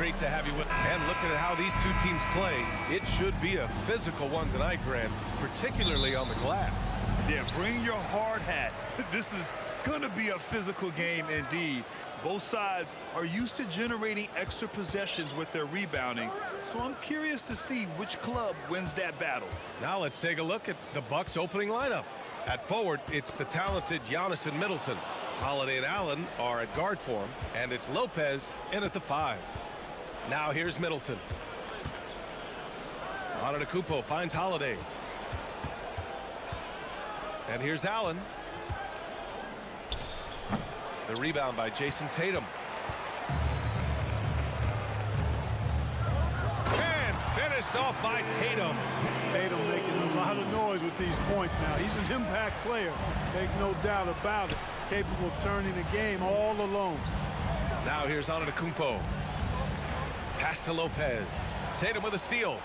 great to have you with us. And looking at how these two teams play, it should be a physical one tonight, Grant, particularly on the glass. Yeah, bring your hard hat. This is going to be a physical game indeed. Both sides are used to generating extra possessions with their rebounding, so I'm curious to see which club wins that battle. Now let's take a look at the Bucks' opening lineup. At forward, it's the talented Giannis and Middleton. Holiday and Allen are at guard form, and it's Lopez in at the 5. Now here's Middleton. Antetokounmpo finds Holiday. And here's Allen. The rebound by Jason Tatum. And finished off by Tatum. Tatum making a lot of noise with these points now. He's an impact player, make no doubt about it. Capable of turning the game all alone. Now here's Antetokounmpo. Pass to Lopez. Tatum with a steal.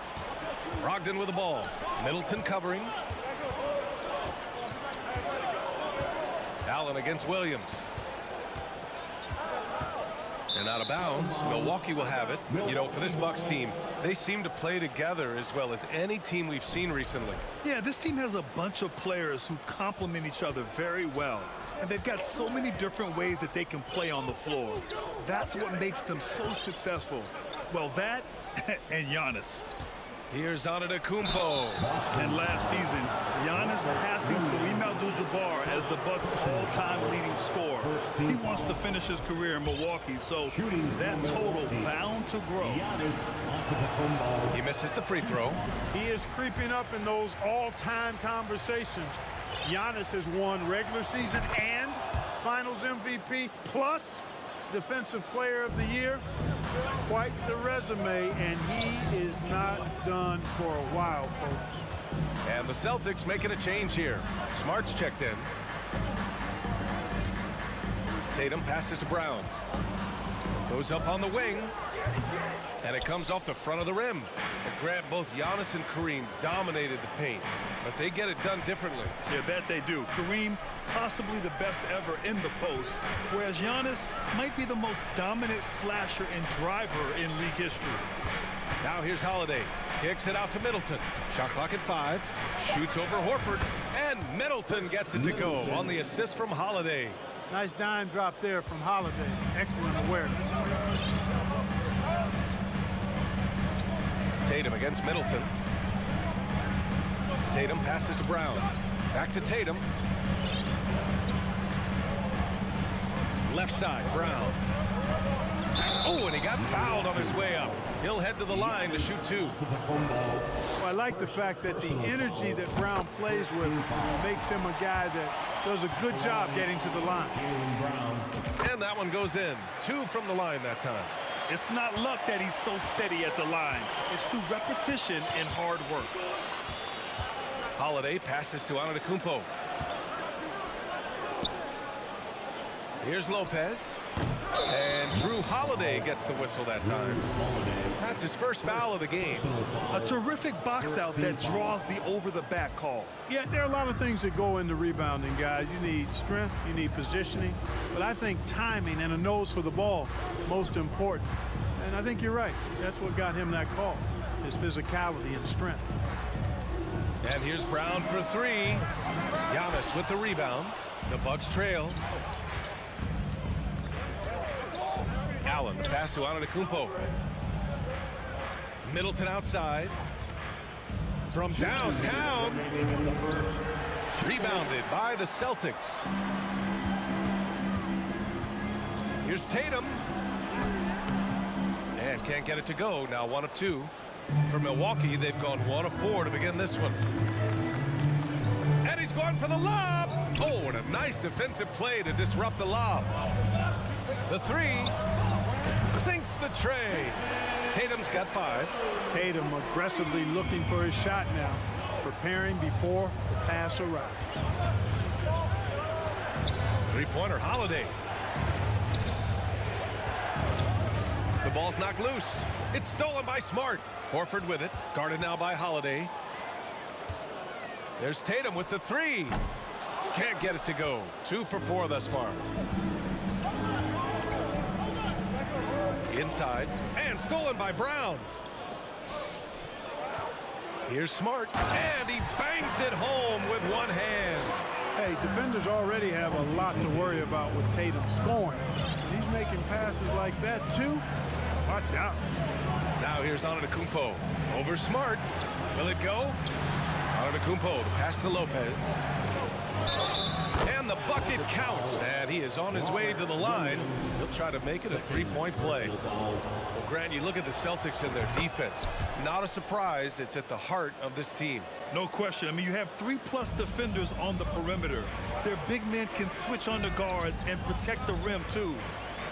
Brogdon with the ball. Middleton covering. Allen against Williams. And out of bounds. Milwaukee will have it. You know, for this Bucks team, they seem to play together as well as any team we've seen recently. Yeah, this team has a bunch of players who complement each other very well. And they've got so many different ways that they can play on the floor. That's what makes them so successful. Well, that and Giannis. Here's Antetokounmpo. And last season, Giannis passing Kareem Abdul-Jabbar as the Bucks' all-time leading scorer. He wants to finish his career in Milwaukee, so that total bound to grow. He misses the free throw. He is creeping up in those all-time conversations. Giannis has won regular season and Finals MVP plus Defensive Player of the Year. Quite the resume, and he is not done for a while, folks. And the Celtics making a change here. Smart's checked in. Tatum passes to Brown. Goes up on the wing. And it comes off the front of the rim. And Grant, both Giannis and Kareem dominated the paint. But they get it done differently. Yeah, that they do. Kareem, possibly the best ever in the post, whereas Giannis might be the most dominant slasher and driver in league history. Now here's Holiday. Kicks it out to Middleton. Shot clock at 5. Shoots over Horford. And Middleton gets it to go on the assist from Holiday. Nice dime drop there from Holiday. Excellent awareness. Tatum against Middleton. Tatum passes to Brown. Back to Tatum. Left side, Brown. Oh, and he got fouled on his way up. He'll head to the line to shoot 2. Well, I like the fact that the energy that Brown plays with makes him a guy that does a good job getting to the line. And that one goes in. 2 from the line that time. It's not luck that he's so steady at the line. It's through repetition and hard work. Holiday passes to Antetokounmpo. Here's Lopez. And Drew Holiday gets the whistle that time. That's his first foul of the game. A terrific box out that draws the over-the-back call. Yeah, there are a lot of things that go into rebounding, guys. You need strength, you need positioning, but I think timing and a nose for the ball, most important. And I think you're right. That's what got him that call, his physicality and strength. And here's Brown for 3. Giannis with the rebound. The Bucks trail. Allen, the pass to Antetokounmpo. Middleton outside. From downtown. Rebounded by the Celtics. Here's Tatum. And can't get it to go. Now 1 of 2. For Milwaukee, they've gone 1 of 4 to begin this one. And he's going for the lob. Oh, and a nice defensive play to disrupt the lob. The 3 sinks the tray. Tatum's got 5. Tatum aggressively looking for his shot now, preparing before the pass arrives. 3-pointer Holiday. The ball's knocked loose. It's stolen by Smart. Horford with it. Guarded now by Holiday. There's Tatum with the 3. Can't get it to go. 2 for 4 thus far. Inside. And stolen by Brown. Here's Smart. And he bangs it home with one hand. Hey, defenders already have a lot to worry about with Tatum scoring. And he's making passes like that, too. Watch out. Now here's Antetokounmpo. Over Smart. Will it go? Antetokounmpo, the pass to Lopez. And the bucket counts. And he is on his way to the line. He'll try to make it a three-point play. Well, Grant, you look at the Celtics and their defense. Not a surprise. It's at the heart of this team. No question. I mean, you have 3+ defenders on the perimeter. Their big men can switch on the guards and protect the rim, too.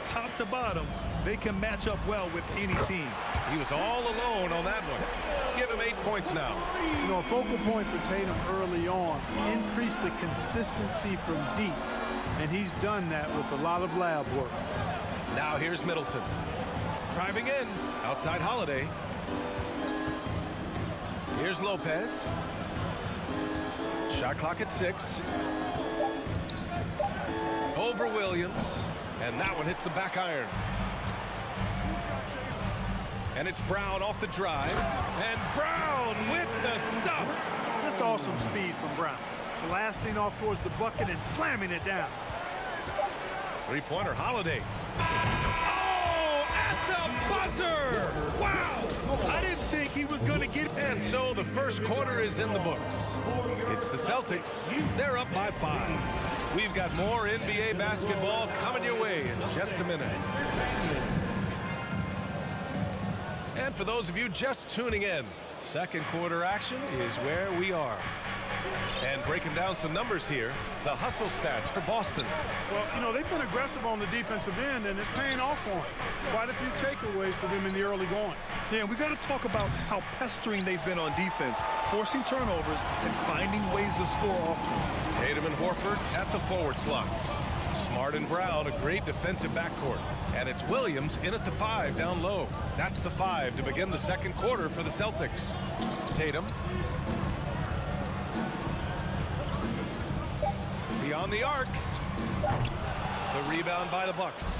Top to bottom, they can match up well with any team. He was all alone on that one. Give him 8 points now. You know, a focal point for Tatum early on, increase the consistency from deep. And he's done that with a lot of lab work. Now here's Middleton. Driving in. Outside Holiday. Here's Lopez. Shot clock at 6. Over Williams. And that one hits the back iron. And it's Brown off the drive. And Brown with the stuff. Just awesome speed from Brown. Blasting off towards the bucket and slamming it down. Three-pointer Holiday. Oh, at the buzzer! Wow! I didn't think he was going to get it. And so the first quarter is in the books. It's the Celtics. They're up by 5. We've got more NBA basketball coming your way in just a minute. And for those of you just tuning in, second quarter action is where we are. And breaking down some numbers here, the hustle stats for Boston. Well, you know, they've been aggressive on the defensive end, and it's paying off for them. Quite a few takeaways for them in the early going. Yeah, we got to talk about how pestering they've been on defense, forcing turnovers and finding ways to score often. Tatum and Horford at the forward slots. Smart and Brown, a great defensive backcourt. And it's Williams in at the 5 down low. That's the 5 to begin the second quarter for the Celtics. Tatum. Beyond the arc. The rebound by the Bucks.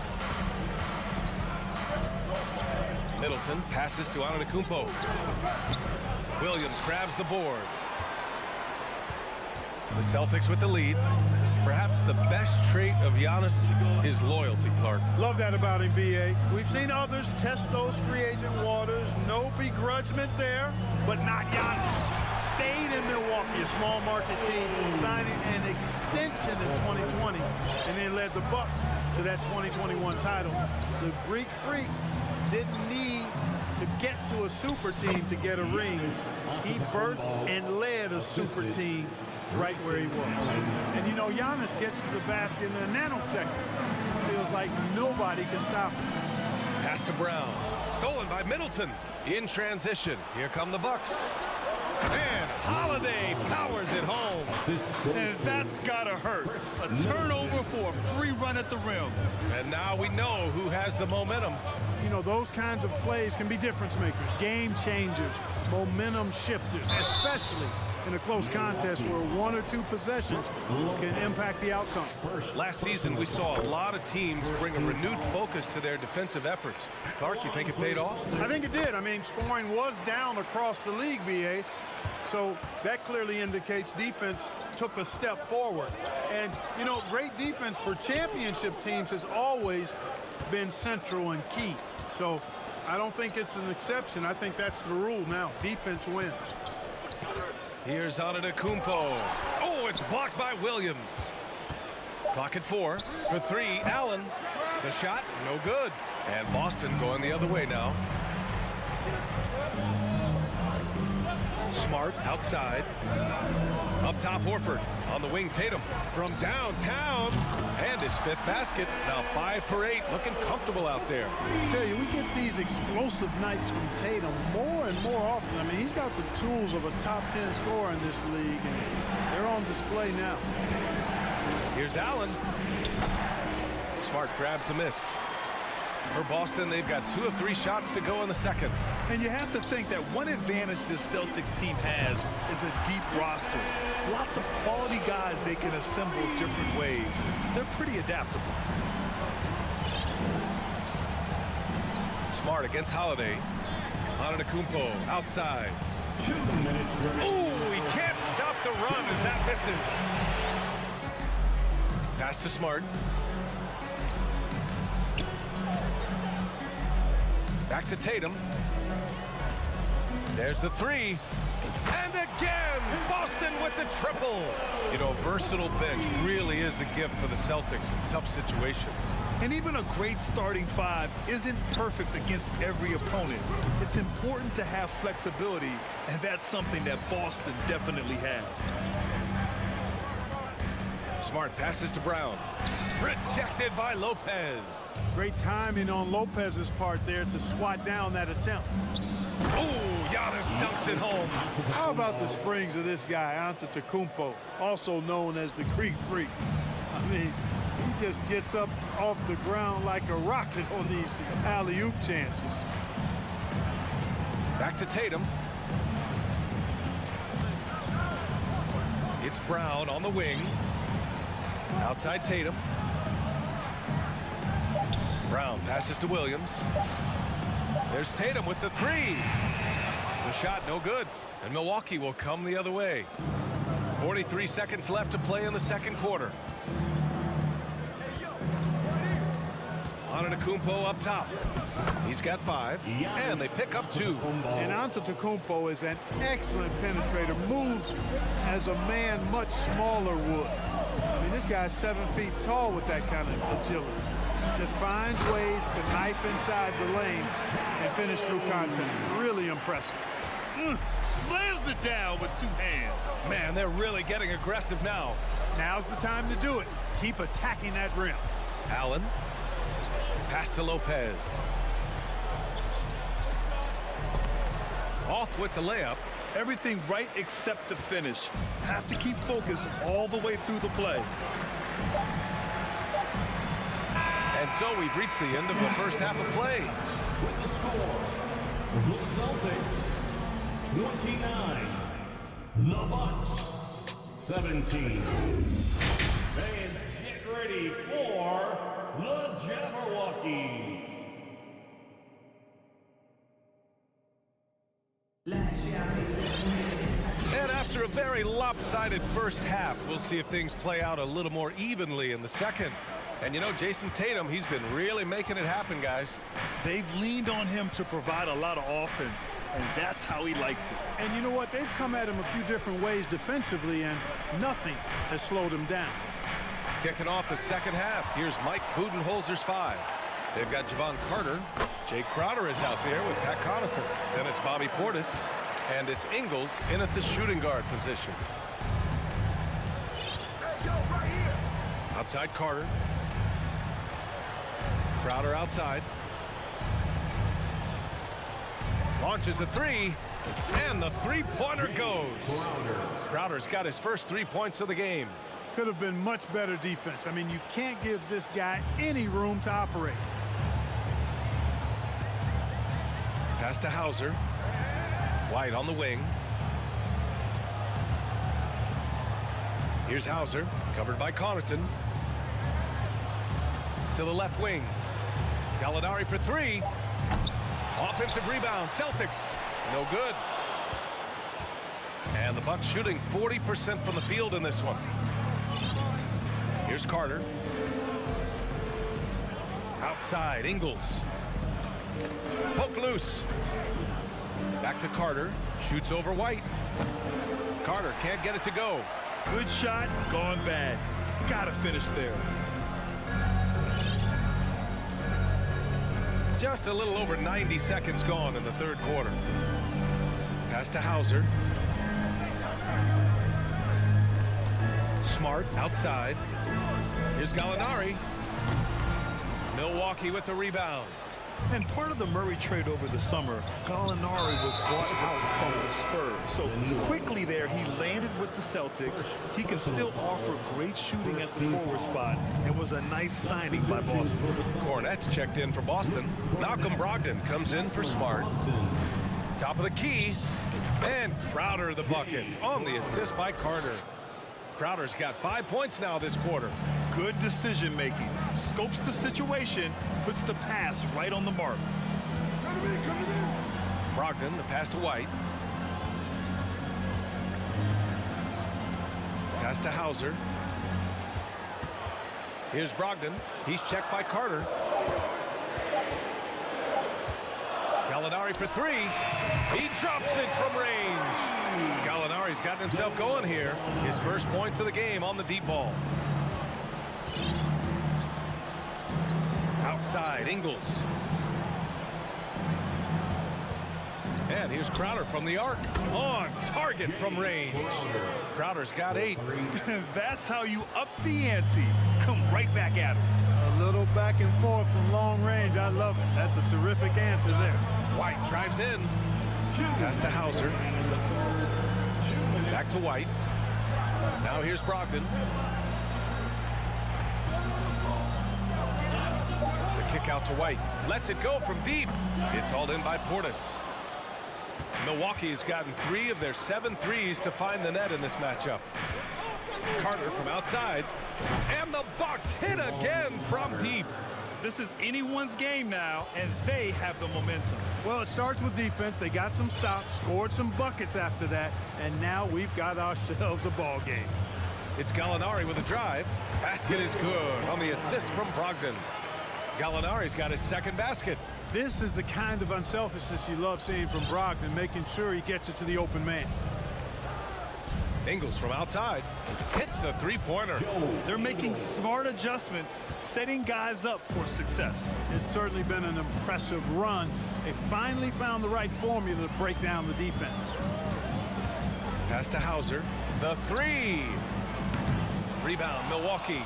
Middleton passes to Antetokounmpo. Williams grabs the board. The Celtics with the lead. Perhaps the best trait of Giannis is loyalty, Clark. Love that about him, B.A. We've seen others test those free agent waters. No begrudgment there, but not Giannis. Stayed in Milwaukee, a small market team, signing an extension in 2020, and then led the Bucks to that 2021 title. The Greek Freak didn't need to get to a super team to get a ring. He birthed and led a super team right where he was. And, you know, Giannis gets to the basket in a nanosecond. Feels like nobody can stop him. Pass to Brown. Stolen by Middleton. In transition. Here come the Bucks. And Holiday powers it home. And that's gotta hurt. A turnover for a free run at the rim. And now we know who has the momentum. You know, those kinds of plays can be difference makers, game changers, momentum shifters, especially in a close contest where 1 or 2 possessions can impact the outcome. Last season, we saw a lot of teams bring a renewed focus to their defensive efforts. Clark, you think it paid off? I think it did. I mean, scoring was down across the league, B.A., so that clearly indicates defense took a step forward. And, you know, great defense for championship teams has always been central and key. So I don't think it's an exception. I think that's the rule now. Defense wins. Here's Antetokounmpo. Oh, it's blocked by Williams. Clock at 4. For 3, Allen. The shot, no good. And Boston going the other way now. Smart outside. Up top, Horford. On the wing, Tatum. From downtown. And his 5th basket. Now 5 for 8. Looking comfortable out there. I tell you, we get these explosive nights from Tatum more and more often. I mean, he's got the tools of a top 10 scorer in this league, and they're on display now. Here's Allen. Smart grabs a miss. For Boston, they've got 2 of 3 shots to go in the second. And you have to think that one advantage this Celtics team has is a deep roster. Lots of quality guys they can assemble different ways. They're pretty adaptable. Smart against Holiday. Antetokounmpo outside. Ooh, he can't stop the run as that misses. Pass to Smart. Back to Tatum. There's the three. And again, Boston with the triple. You know, a versatile bench really is a gift for the Celtics in tough situations. And even a great starting five isn't perfect against every opponent. It's important to have flexibility, and that's something that Boston definitely has. Smart passes to Brown. Rejected by Lopez. Great timing on Lopez's part there to swat down that attempt. Oh, Giannis dunks it home. How about the springs of this guy, Antetokounmpo, also known as the Greek Freak? I mean, he just gets up off the ground like a rocket on these alley-oop chances. Back to Tatum. It's Brown on the wing. Outside Tatum. Brown passes to Williams. There's Tatum with the three. The shot no good. And Milwaukee will come the other way. 43 seconds left to play in the second quarter. Antetokounmpo up top. He's got 5, and they pick up 2. And Antetokounmpo is an excellent penetrator. Moves as a man much smaller would. I mean, this guy's 7 feet tall with that kind of agility. Just finds ways to knife inside the lane and finish through contact. Really impressive. Slams it down with 2 hands. Man, they're really getting aggressive now. Now's the time to do it. Keep attacking that rim. Allen. Pass to Lopez. Off with the layup. Everything right except the finish. Have to keep focused all the way through the play. And so we've reached the end of the first half of play. With the score, the Celtics 29, the Bucks 17. And get ready for the Jabberwockies. And after a very lopsided first half, we'll see if things play out a little more evenly in the second. And you know, Jason Tatum, he's been really making it happen, guys. They've leaned on him to provide a lot of offense, and that's how he likes it. And you know what? They've come at him a few different ways defensively, and nothing has slowed him down. Kicking off the second half, here's Mike Budenholzer's 5. They've got Javon Carter. Jay Crowder is out there with Pat Connaughton. Then it's Bobby Portis, and it's Ingles in at the shooting guard position. Outside Carter. Crowder outside. Launches a 3, and the three-pointer goes. Crowder's got his first 3 points of the game. Could have been much better defense. I mean, you can't give this guy any room to operate. Pass to Hauser. White on the wing. Here's Hauser, covered by Connaughton. To the left wing. Gallinari for 3. Offensive rebound, Celtics. No good. And the Bucks shooting 40% from the field in this one. Here's Carter. Outside, Ingles. Poke loose. Back to Carter. Shoots over White. Carter can't get it to go. Good shot, gone bad. Gotta finish there. Just a little over 90 seconds gone in the third quarter. Pass to Hauser. Smart outside. Here's Gallinari. Milwaukee with the rebound. And part of the Murray trade over the summer, Gallinari was brought out from the Spurs. So quickly there, he landed with the Celtics. He can still offer great shooting at the forward spot, and was a nice signing by Boston. Cornette's checked in for Boston. Malcolm Brogdon comes in for Smart. Top of the key. And Crowder the bucket on the assist by Carter. Crowder's got 5 points now this quarter. Good decision making. Scopes the situation, puts the pass right on the mark. Brogdon, the pass to White. Pass to Hauser. Here's Brogdon. He's checked by Carter. Gallinari for three. He drops it from range. Gallinari's gotten himself going here. His first points of the game on the deep ball. Outside, Ingles. And here's Crowder from the arc. On target from range. Crowder's got 8. That's how you up the ante. Come right back at him. A little back and forth from long range. I love it. That's a terrific answer there. White drives in. Pass to Hauser. Back to White. Now here's Brogdon. The kick out to White. Lets it go from deep. It's hauled in by Portis. Milwaukee has gotten 3 of their 7 threes to find the net in this matchup. Carter from outside. And the Bucks hit again from deep. This is anyone's game now, and they have the momentum. Well, it starts with defense. They got some stops, scored some buckets after that, and now we've got ourselves a ball game. It's Gallinari with a drive. Basket is good on the assist from Brogdon. Gallinari's got his second basket. This is the kind of unselfishness you love seeing from Brogdon, making sure he gets it to the open man. Ingles from outside hits a three-pointer. They're making smart adjustments, setting guys up for success. It's certainly been an impressive run. They finally found the right formula to break down the defense. Pass to Hauser. The 3. Rebound, Milwaukee.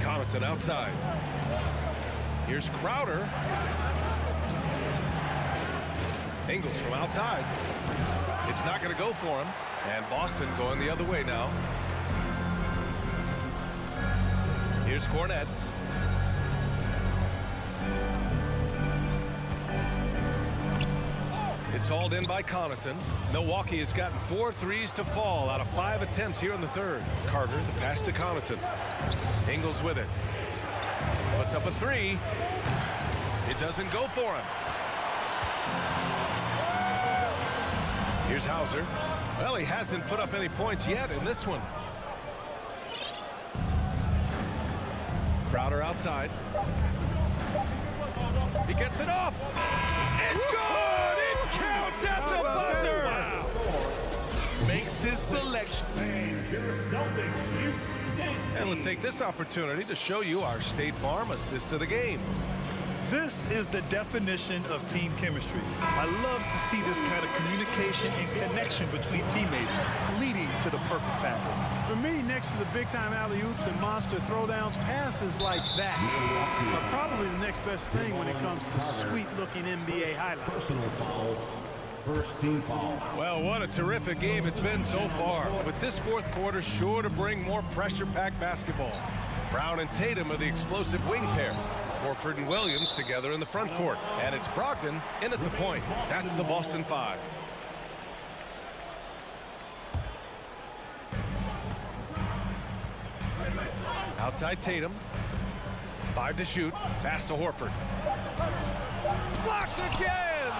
Connaughton outside. Here's Crowder. Ingles from outside. It's not going to go for him. And Boston going the other way now. Here's Cornette. It's hauled in by Connaughton. Milwaukee has gotten 4 threes to fall out of 5 attempts here in the third. Carter, the pass to Connaughton. Ingles with it. Puts up a 3. It doesn't go for him. Here's Hauser. Well, he hasn't put up any points yet in this one. Crowder outside. He gets it off. It's good! It counts at the buzzer! Wow. Makes his selection. And let's take this opportunity to show you our State Farm assist of the game. This is the definition of team chemistry. I love to see this kind of communication and connection between teammates leading to the perfect pass. For me, next to the big-time alley-oops and monster throwdowns, passes like that are probably the next best thing when it comes to sweet-looking NBA highlights. Personal foul. First team foul. Well, what a terrific game it's been so far. With this fourth quarter sure to bring more pressure-packed basketball. Brown and Tatum are the explosive wing pair. Horford and Williams together in the front court. And it's Brogdon in at the point. That's the Boston 5. Outside Tatum. 5 to shoot. Pass to Horford. Blocked again!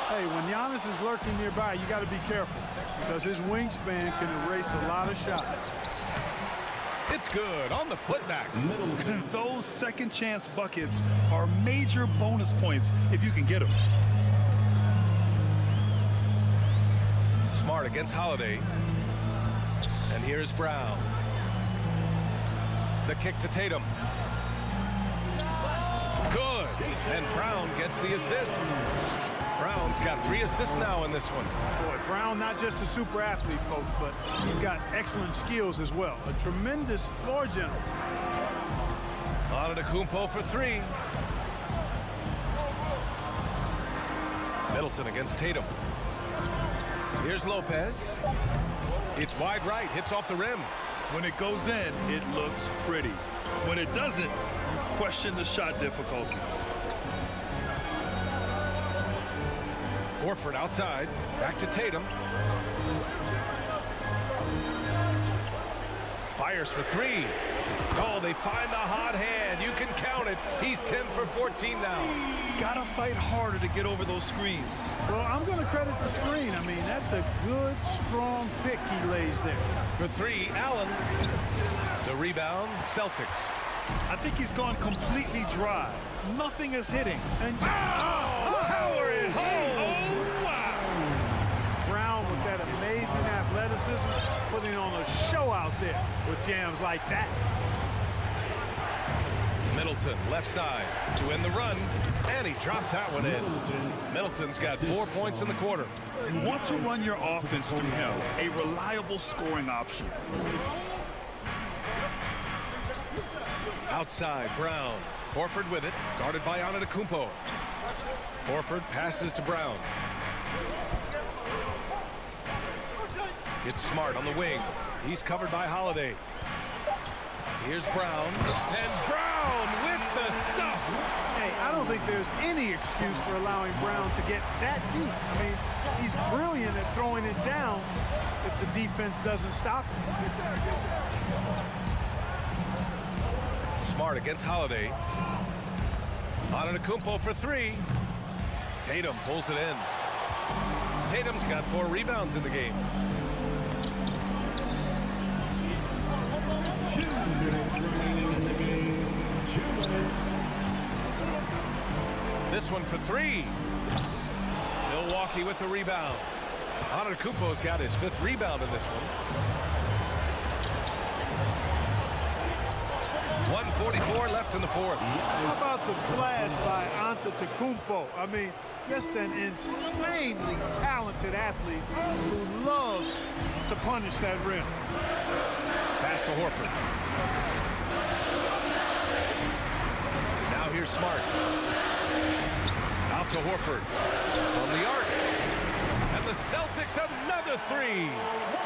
Hey, when Giannis is lurking nearby, you got to be careful because his wingspan can erase a lot of shots. It's good on the putback. Those second chance buckets are major bonus points if you can get them. Smart against Holiday. And here's Brown. The kick to Tatum. Good. And Brown gets the assist. Brown's got 3 assists now in this one. Boy, Brown not just a super athlete, folks, but he's got excellent skills as well. A tremendous floor general. Antetokounmpo for 3. Middleton against Tatum. Here's Lopez. It's wide right, hits off the rim. When it goes in, it looks pretty. When it doesn't, you question the shot difficulty. Horford outside, back to Tatum. Fires for three. Oh, they find the hot hand. You can count it. He's 10 for 14 now. Gotta fight harder to get over those screens. Well, I'm going to credit the screen. I mean, that's a good, strong pick he lays there. For three, Allen. The rebound, Celtics. I think he's gone completely dry. Nothing is hitting. And power it home. Oh, wow. Brown with that amazing athleticism, putting on a show out there with jams like that. Middleton, left side, to end the run, and he drops that one in. Middleton's got 4 points in the quarter. You want to run your offense through him, a reliable scoring option. Outside, Brown. Horford with it, guarded by Antetokounmpo. Horford passes to Brown. It's Smart on the wing. He's covered by Holiday. Here's Brown, and Brown with the stuff. Hey, I don't think there's any excuse for allowing Brown to get that deep. I mean, he's brilliant at throwing it down if the defense doesn't stop him. Smart against Holiday. Antetokounmpo for three. Tatum pulls it in. Tatum's got 4 rebounds in the game. This one for three. Milwaukee with the rebound. Antetokounmpo's got his 5th rebound in this one. 1:44 left in the 4th. How about the flash by Antetokounmpo? I mean, just an insanely talented athlete who loves to punish that rim. Pass to Horford. Now here's Smart. Out to Horford. From the arc. And the Celtics another 3.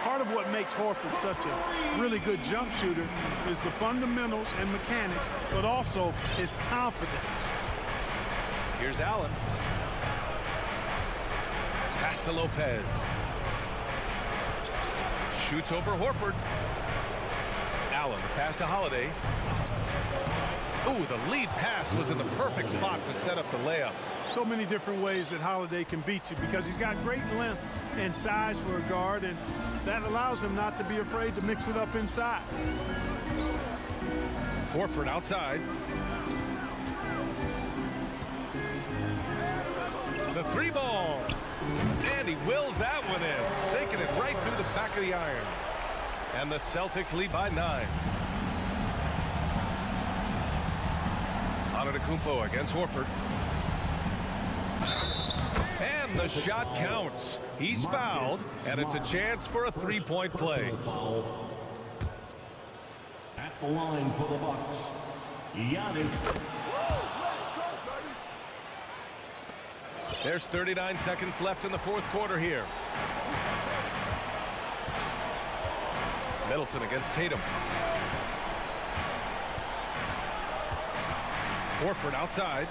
Part of what makes Horford such a really good jump shooter is the fundamentals and mechanics, but also his confidence. Here's Allen. Pass to Lopez. Shoots over Horford. Allen, the pass to Holiday. Ooh, the lead pass was in the perfect spot to set up the layup. So many different ways that Holiday can beat you because he's got great length and size for a guard, and that allows him not to be afraid to mix it up inside. Horford outside. The 3 ball. And he wills that one in, sinking it right through the back of the iron. And the Celtics lead by 9. Antetokounmpo against Horford. And the shot counts. He's fouled, and it's a chance for a 3-point play. At the line for the Bucks, Giannis. There's 39 seconds left in the 4th quarter here. Middleton against Tatum. Horford outside.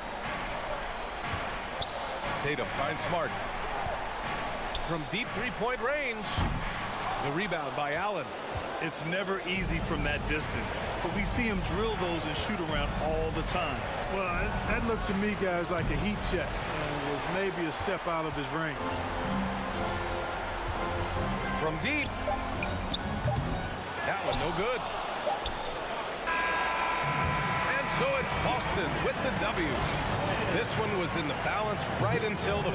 Tatum finds Smart. From deep 3-point range. The rebound by Allen. It's never easy from that distance, but we see him drill those and shoot around all the time. Well, that looked to me, guys, like a heat check. With maybe a step out of his range. From deep. That one no good. And so it's Boston with the W. This one was in the balance right until the...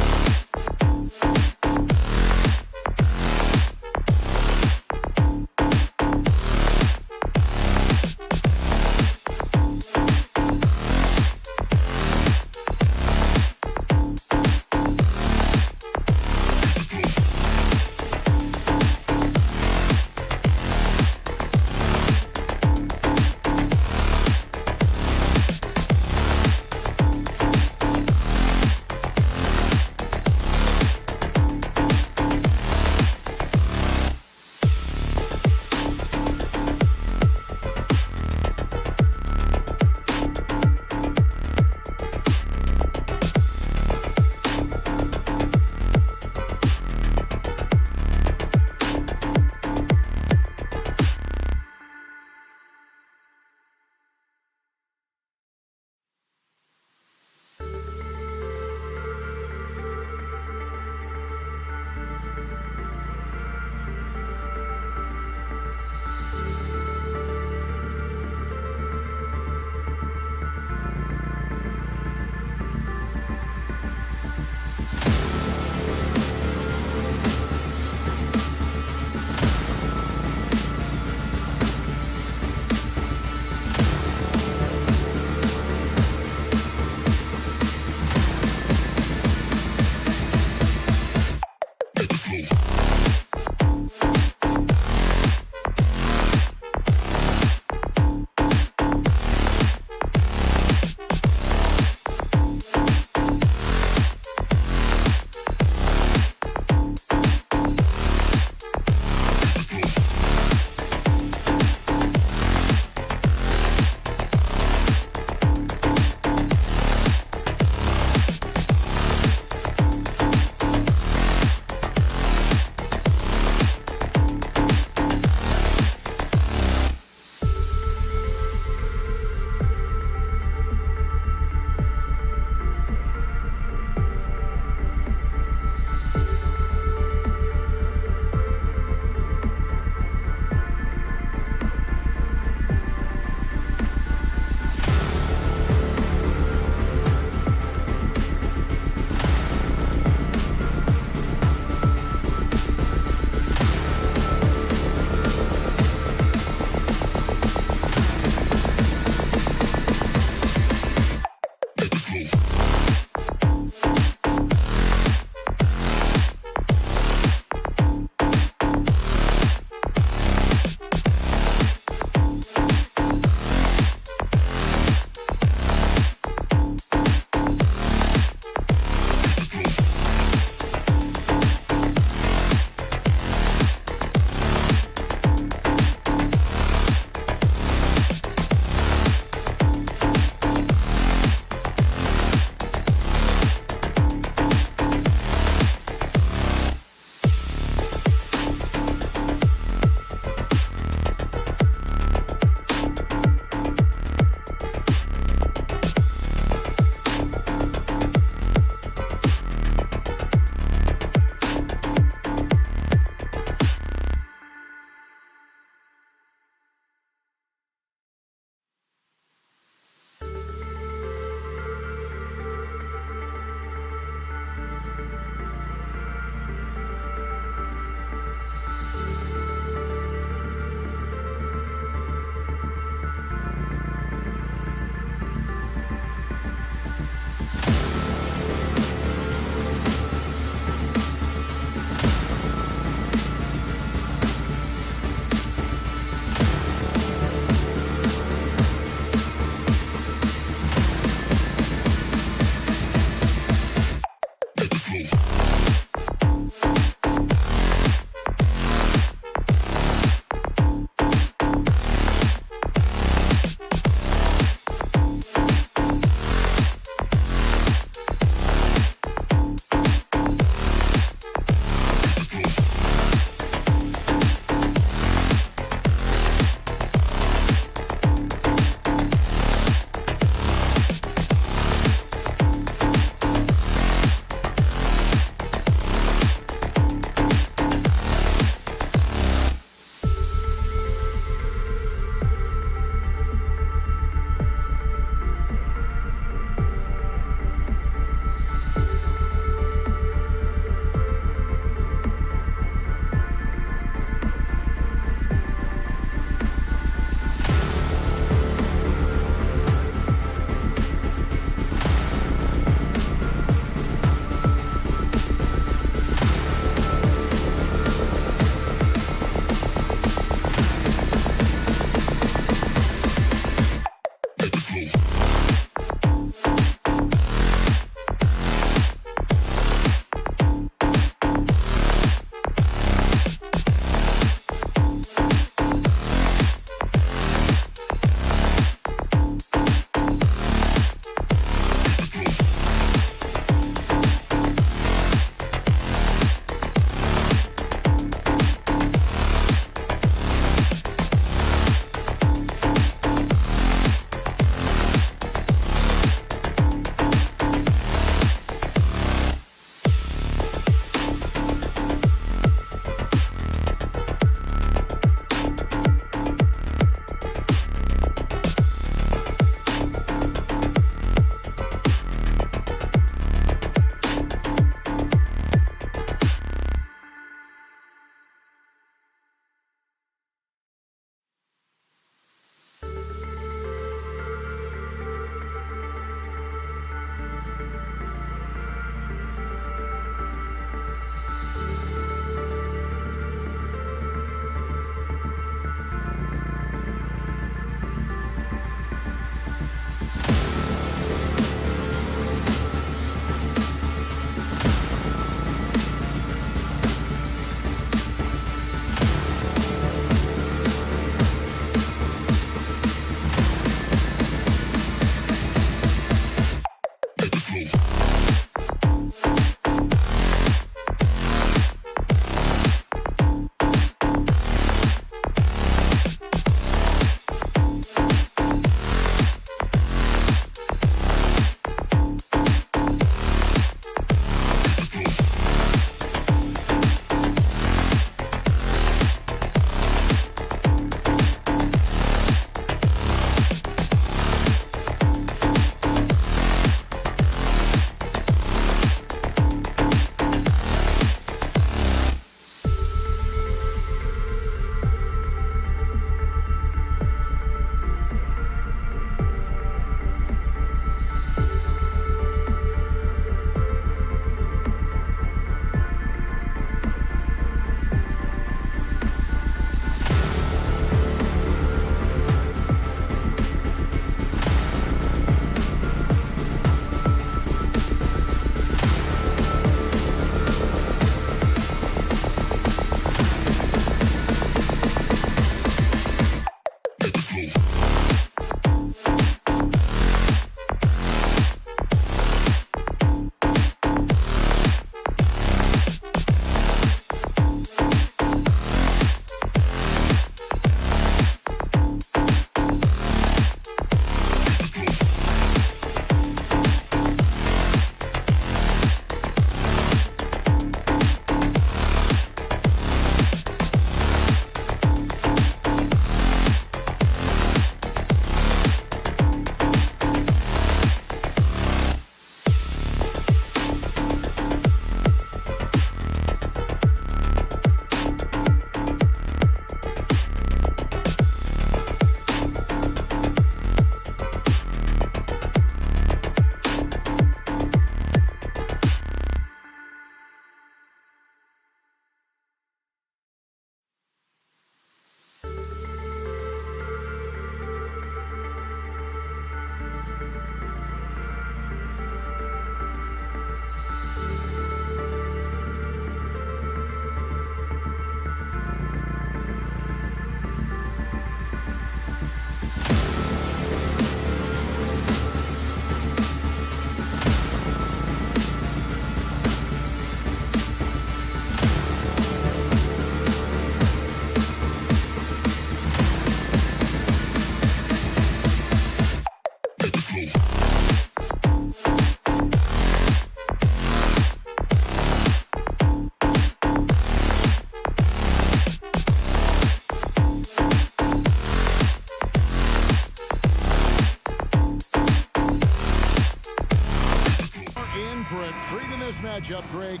matchup, Greg,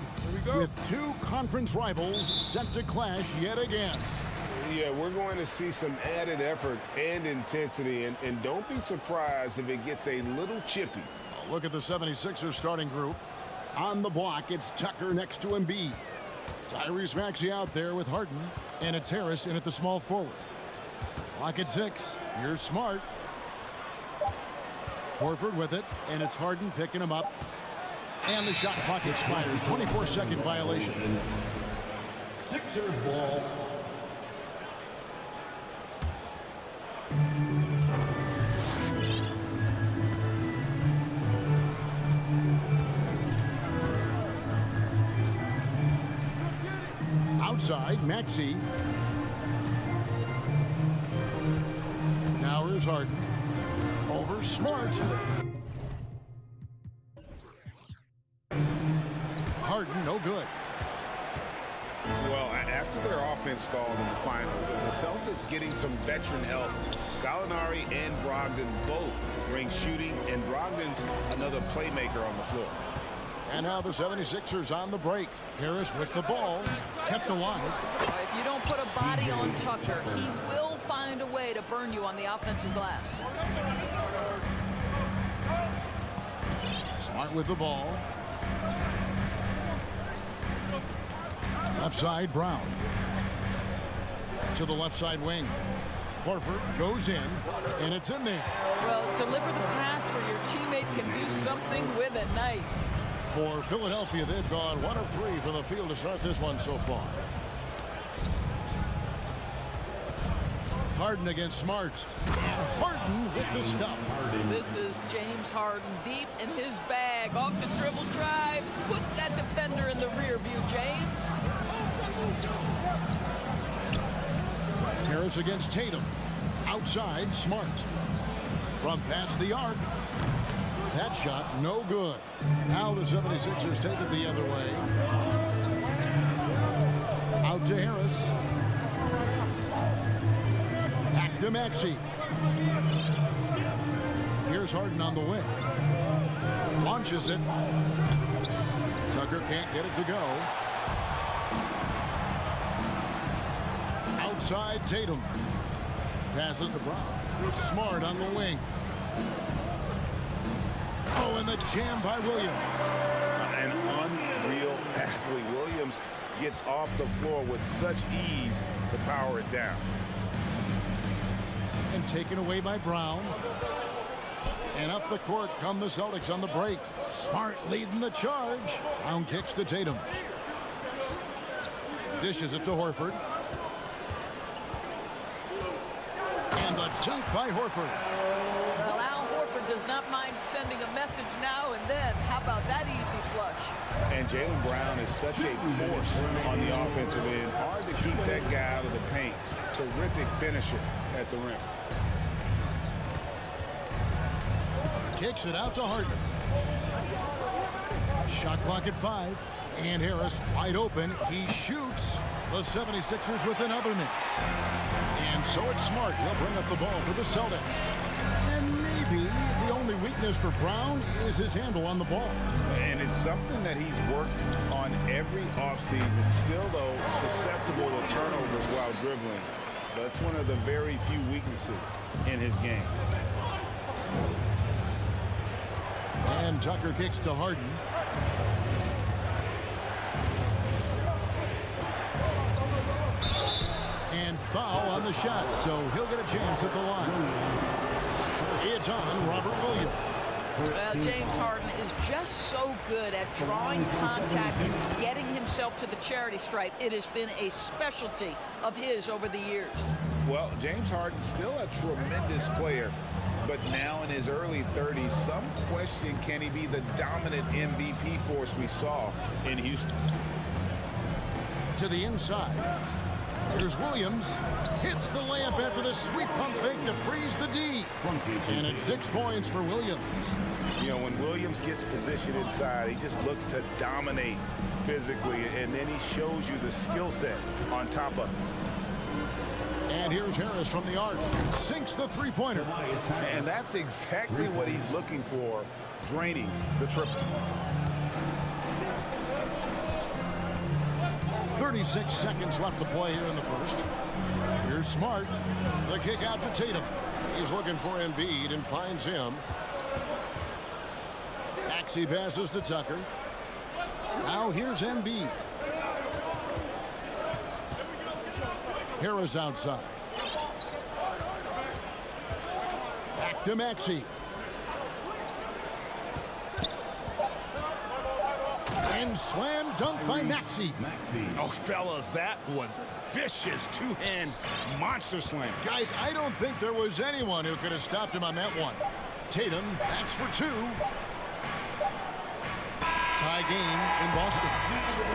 with two conference rivals set to clash yet again. Yeah, we're going to see some added effort and intensity, and don't be surprised if it gets a little chippy. Look at the 76ers starting group. On the block, it's Tucker next to Embiid. Tyrese Maxey out there with Harden, and it's Harris in at the small forward. Clock at 6. Here's Smart. Horford with it, and it's Harden picking him up. And the shot clock expires. 24-second violation. Sixers ball. Outside, Maxey. Now here's Harden. Over Smart. Harden, no good. Well, after their offense stalled in the finals, and the Celtics getting some veteran help, Gallinari and Brogdon both bring shooting, and Brogdon's another playmaker on the floor. And now the 76ers on the break. Harris with the ball, kept alive. If you don't put a body on Tucker, he will find a way to burn you on the offensive glass. Smart with the ball. Left side, Brown. To the left side wing. Horford goes in, and it's in there. Well, deliver the pass where your teammate can do something with it. Nice. For Philadelphia, they've gone 1 of 3 from the field to start this one so far. Harden against Smart. And Harden with the stuff. This is James Harden deep in his bag. Off the dribble drive. Put that defender in the rear view, James. Harris against Tatum. Outside, Smart. From past the arc. That shot, no good. Now the 76ers take it the other way. Out to Harris. Back to Maxey. Here's Harden on the wing. Launches it. Tucker can't get it to go. Outside Tatum. Passes to Brown. Smart on the wing. Oh, and the jam by Williams. An unreal athlete. Williams gets off the floor with such ease to power it down. And taken away by Brown. And up the court come the Celtics on the break. Smart leading the charge. Brown kicks to Tatum. Dishes it to Horford. And the dunk by Horford. Well, Al Horford does not mind sending a message now and then. How about that easy flush? And Jaylen Brown is such a force on the offensive end. Hard to keep that guy out of the paint. Terrific finisher at the rim. Kicks it out to Harden. Shot clock at 5. And Harris wide open. He shoots. The 76ers with another miss. And so it's Smart. He'll bring up the ball for the Celtics. And maybe the only weakness for Brown is his handle on the ball. And it's something that he's worked on every offseason. Still, though, susceptible to turnovers while dribbling. That's one of the very few weaknesses in his game. And Tucker kicks to Harden. And foul on the shot, so he'll get a chance at the line. It's on Robert Williams. Well, James Harden is just so good at drawing contact and getting himself to the charity stripe. It has been a specialty of his over the years. Well, James Harden's still a tremendous player, but now in his early 30s, some question, can he be the dominant MVP force we saw in Houston? To the inside. Here's Williams. Hits the layup after the sweep pump fake to freeze the D. And it's 6 points for Williams. You know, when Williams gets positioned inside, he just looks to dominate physically, and then he shows you the skill set on top of it. And here's Harris from the arc. Sinks the three-pointer. And that's exactly what he's looking for, draining the triple. 36 seconds left to play here in the first. Here's Smart. The kick out to Tatum. He's looking for Embiid and finds him. Maxey passes to Tucker. Now here's Embiid. Harris outside. Back to Maxey. And slam dunk by Maxey. Oh, fellas, that was a vicious two-hand monster slam. Guys, I don't think there was anyone who could have stopped him on that one. Tatum backs for two. Tie game in Boston.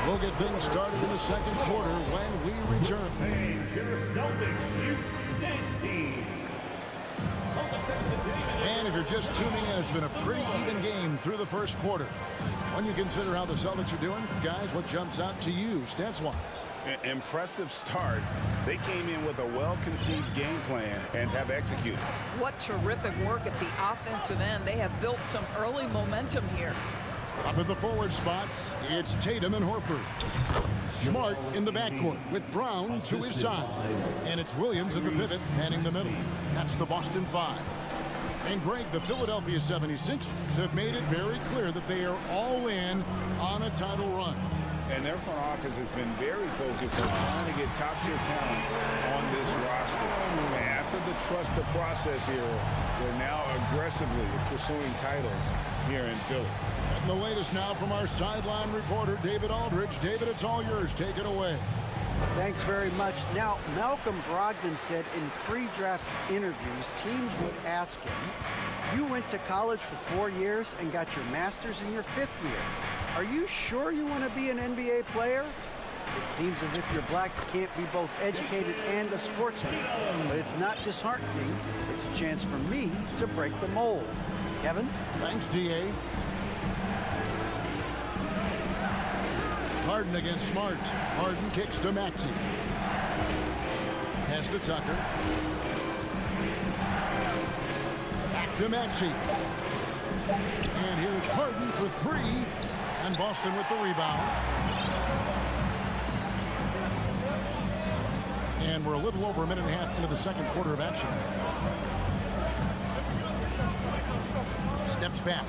We'll get things started in the second quarter when we return. And if you're just tuning in, it's been a pretty even game through the first quarter. When you consider how the Celtics are doing, guys, what jumps out to you stats-wise? Impressive start. They came in with a well-conceived game plan and have executed. What terrific work at the offensive end. They have built some early momentum here. Up at the forward spots, it's Tatum and Horford. Smart in the backcourt with Brown to his side. And it's Williams at the pivot, manning the middle. That's the Boston 5. And Greg, the Philadelphia 76ers have made it very clear that they are all in on a title run. And their front office has been very focused on trying to get top-tier talent on this roster. And after the trust the process here, they're now aggressively pursuing titles here in Philly. And the latest now from our sideline reporter, David Aldridge. David, it's all yours. Take it away. Thanks very much. Now, Malcolm Brogdon said in pre-draft interviews, teams would ask him, you went to college for 4 years and got your master's in your 5th year. Are you sure you want to be an NBA player? It seems as if you're black, you can't be both educated and a sportsman. But it's not disheartening. It's a chance for me to break the mold. Kevin? Thanks, D.A. Harden against Smart. Harden kicks to Maxey. Pass to Tucker. Back to Maxey. And here's Harden for three. And Boston with the rebound. And we're a little over a minute and a half into the second quarter of action. Steps back.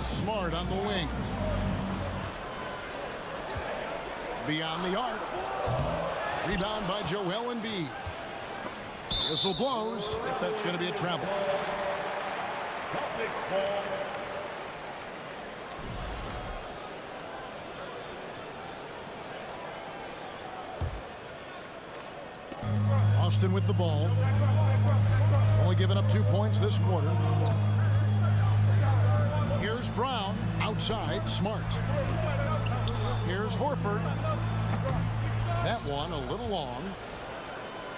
Smart on the wing. Beyond the arc. Rebound by Joel Embiid. Whistle blows. If that's going to be a travel. Austin with the ball. Only giving up 2 points this quarter. Here's Brown. Outside. Smart. Here's Horford. That one a little long.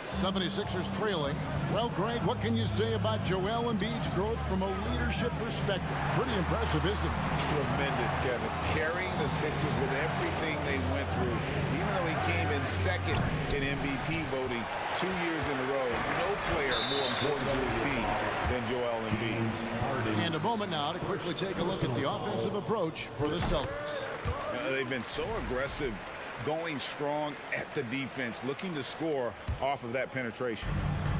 76ers trailing. Well, Greg, what can you say about Joel Embiid's growth from a leadership perspective? Pretty impressive, isn't it? Tremendous, Kevin. Carrying the Sixers with everything they went through. Even though he came in second in MVP voting 2 years in a row, no player more important to his team than Joel Embiid. And a moment now to quickly take a look at the offensive approach for the Celtics. They've been so aggressive, going strong at the defense, looking to score off of that penetration.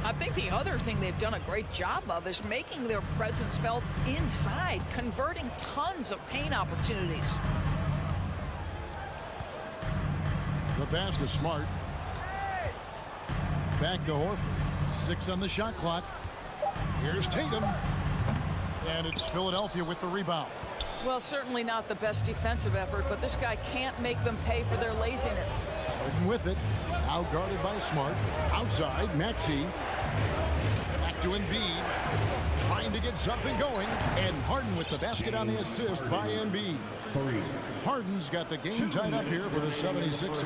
I think the other thing they've done a great job of is making their presence felt inside, converting tons of paint opportunities. The pass to Smart. Back to Horford. 6 on the shot clock. Here's Tatum. And it's Philadelphia with the rebound. Well, certainly not the best defensive effort, but this guy can't make them pay for their laziness. Harden with it. Out guarded by Smart. Outside, Maxey. Back to Embiid. Trying to get something going. And Harden with the basket on the assist by Embiid. Harden's got the game tied up here for the 76ers.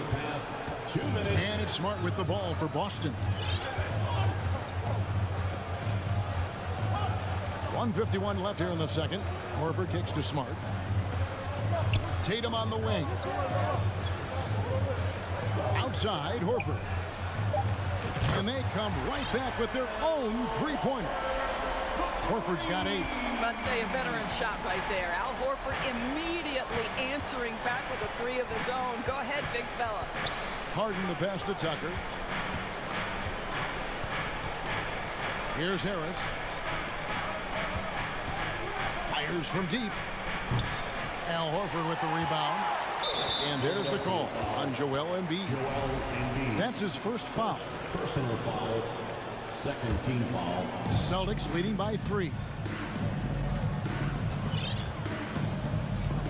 And it's Smart with the ball for Boston. 1:51 left here in the second. Horford kicks to Smart. Tatum on the wing. Outside, Horford. And they come right back with their own three-pointer. Horford's got 8. I'd say a veteran shot right there. Al Horford immediately answering back with a 3 of his own. Go ahead, big fella. Harden the pass to Tucker. Here's Harris. Fires from deep. Al Horford with the rebound. And there's the call on Joel Embiid. That's his first foul. Personal foul. Second team foul. Celtics leading by 3.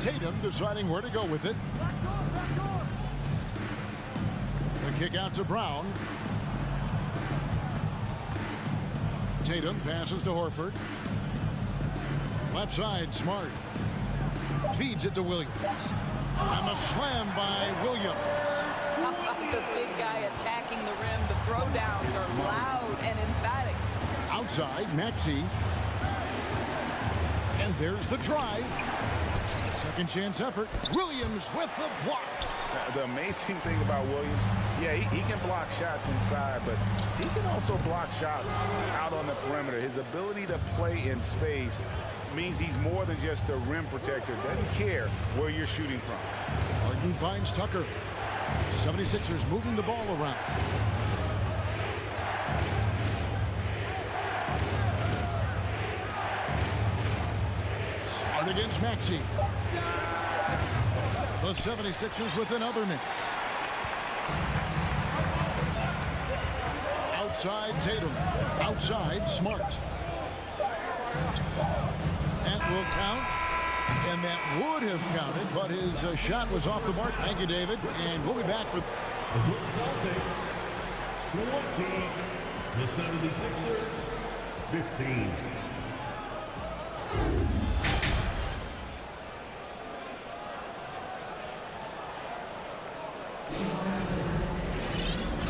Tatum deciding where to go with it. The kick out to Brown. Tatum passes to Horford. Left side, Smart. Feeds it to Williams. And a slam by Williams. How about the big guy attacking the rim? The throwdowns are loud and emphatic. Outside, Maxey. And there's the drive. A second chance effort. Williams with the block. The amazing thing about Williams, yeah, he can block shots inside, but he can also block shots out on the perimeter. His ability to play in space means he's more than just a rim protector. Doesn't care where you're shooting from. Harden finds Tucker. 76ers moving the ball around. Smart against Maxey. The 76ers with another miss. Outside Tatum. Outside Smart. That will count. And that would have counted, but his shot was off the mark. Thank you, David. And we'll be back for... The Celtics 14. The 76ers 15.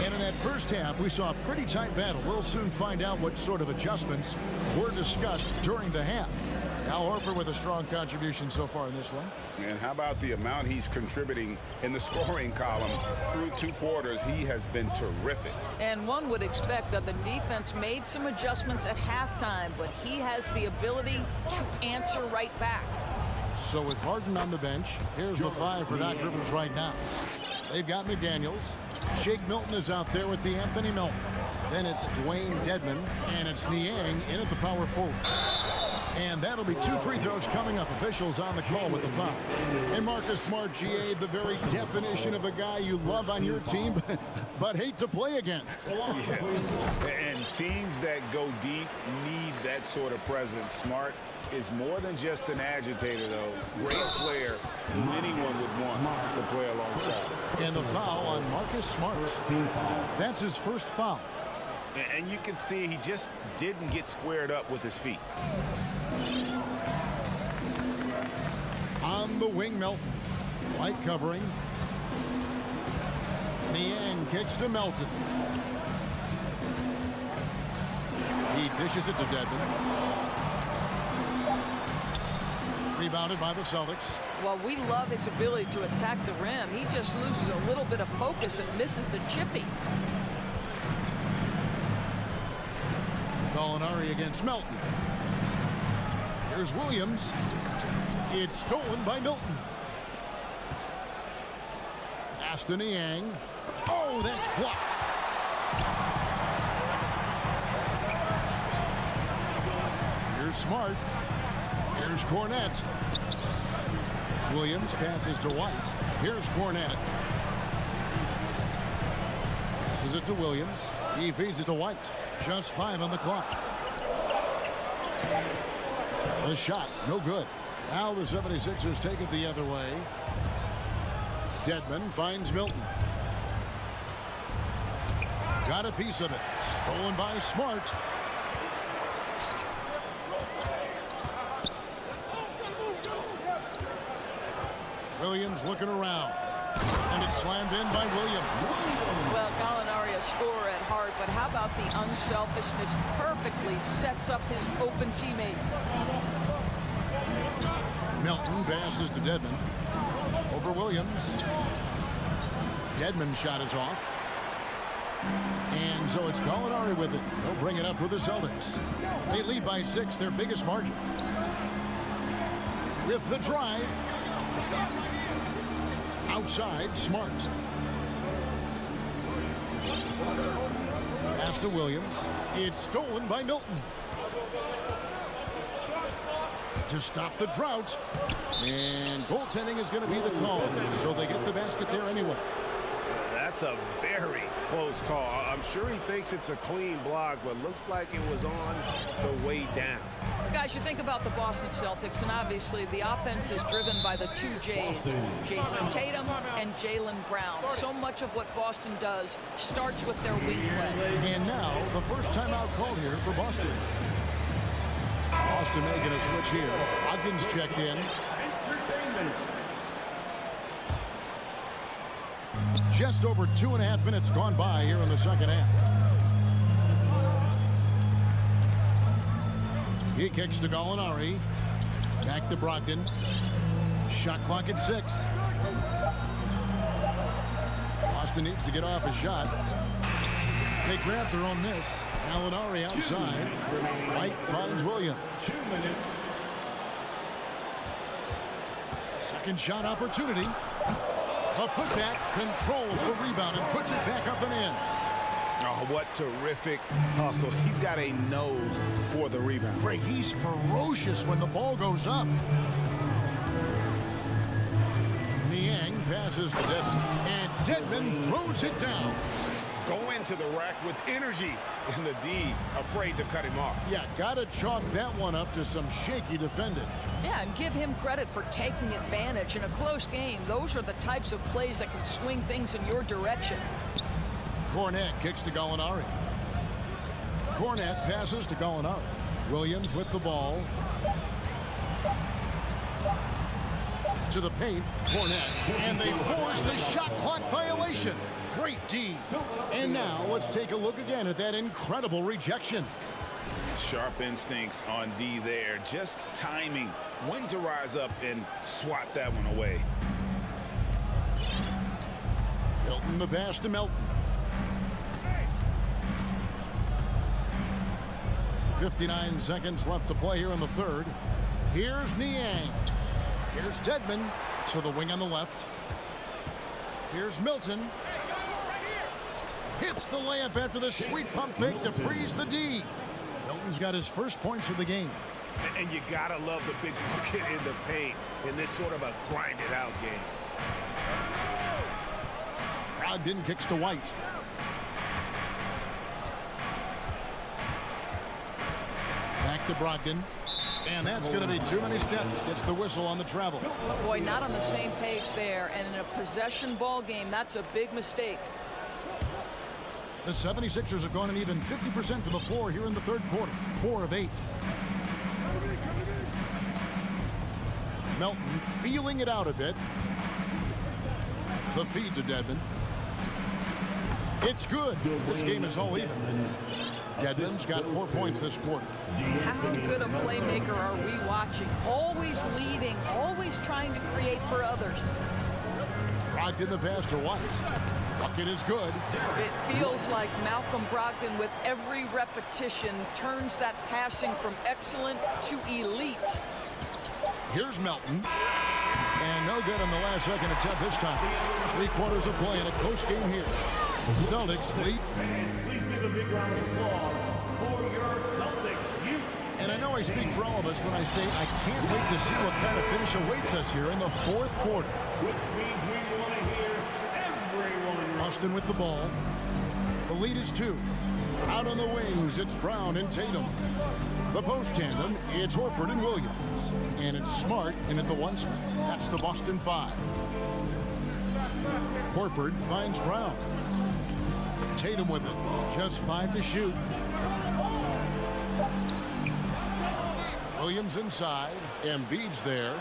And in that first half, we saw a pretty tight battle. We'll soon find out what sort of adjustments were discussed during the half. Al Horford with a strong contribution so far in this one. And how about the amount he's contributing in the scoring column through 2 quarters? He has been terrific. And one would expect that the defense made some adjustments at halftime, but he has the ability to answer right back. So with Harden on the bench, here's the 5 for Doc Rivers right now. They've got McDaniels. Shake Milton is out there with the Anthony Melton. Then it's Dwayne Dedmon, and it's Niang in at the power forward. And that'll be 2 free throws coming up. Officials on the call with the foul. And Marcus Smart, GA, the very definition of a guy you love on your team, but hate to play against. Yeah. And teams that go deep need that sort of presence. Smart is more than just an agitator, though. Great player anyone would want to play alongside. And the foul on Marcus Smart. That's his first foul. And you can see he just didn't get squared up with his feet. On the wing, Melton. Light covering. Niang kicks to Melton. He dishes it to Dedmon. Rebounded by the Celtics. Well, we love his ability to attack the rim. He just loses a little bit of focus and misses the chippy. Gallinari against Melton. Here's Williams. It's stolen by Milton. Aston Niang. Oh, that's blocked. Here's Smart. Here's Cornette. Williams passes to White. Here's Cornette. Passes it to Williams. He feeds it to White. Just 5 on the clock. The shot, no good. Now the 76ers take it the other way. Dedmon finds Milton. Got a piece of it. Stolen by Smart. Williams looking around. And it's slammed in by Williams. Well, Gallinari a scorer at heart, but how about the unselfishness? Perfectly sets up his open teammate. Milton passes to Dedmon. Over Williams. Dedmon's shot is off. And so it's Gallinari with it. They'll bring it up for the Celtics. They lead by 6, their biggest margin. With the drive. Outside, Smart. Pass to Williams. It's stolen by Milton. To stop the drought. And goaltending is going to be the call. So they get the basket there anyway. That's a very close call. I'm sure he thinks it's a clean block, but looks like it was on the way down. Guys, you think about the Boston Celtics, and obviously the offense is driven by the two J's, Jason Tatum and Jaylen Brown. So much of what Boston does starts with their wing play. And now the first timeout called here for Boston. Boston making a switch here. Ogden's checked in. Just over 2.5 minutes gone by here in the second half. He kicks to Gallinari. Back to Brogdon. Shot clock at 6. Boston needs to get off a shot. They grab their own miss. Gallinari outside. White finds Williams. 2 minutes. Second shot opportunity. A putback, controls the rebound and puts it back up and in. Oh, what terrific hustle. He's got a nose for the rebound. Greg, he's ferocious when the ball goes up. Niang passes to Dedmon, and Dedmon throws it down. Go into the rack with energy, and the D afraid to cut him off. Yeah, gotta chalk that one up to some shaky defending. Yeah, and give him credit for taking advantage in a close game. Those are the types of plays that can swing things in your direction. Cornette kicks to Gallinari. Cornette passes to Gallinari. Williams with the ball. To the paint, Cornette, and they force the shot clock violation. Great D. And now let's take a look again at that incredible rejection. Sharp instincts on D there. Just timing when to rise up and swat that one away. Milton the pass to Melton. 59 seconds left to play here in the third. Here's Niang. Here's Dedmon to the wing on the left. Here's Milton. Hits the layup after the sweet pump fake to freeze the D. Milton's got his first points of the game. And you gotta love the big bucket in the paint in this sort of a grinded out game. Brogdon kicks to White. Back to Brogdon. And that's going to be too many steps. Gets the whistle on the travel. Boy, not on the same page there. And in a possession ball game, that's a big mistake. The 76ers have gone an even 50% from the floor here in the third quarter. 4 of 8. Melton feeling it out a bit. The feed to Dedmon. It's good. This game is all even. Dedmon's got 4 points this quarter. How good a playmaker are we watching? Always leading, always trying to create for others. Brogdon the pass to White. Bucket is good. It feels like Malcolm Brogdon, with every repetition, turns that passing from excellent to elite. Here's Melton. And no good on the last second attempt this time. 3 quarters of play in a close game here. Celtics lead. Please give a big round of applause for your Celtics. And I know I speak for all of us when I say I can't wait to see what kind of finish awaits us here in the fourth quarter. Which means we want to hear everyone. Boston with the ball. The lead is 2. Out on the wings, it's Brown and Tatum. The post tandem, it's Horford and Williams. And it's Smart in at the 1 spot. That's the Boston 5. Horford finds Brown. Tatum with it. Just 5 to shoot. Williams inside. Embiid's there.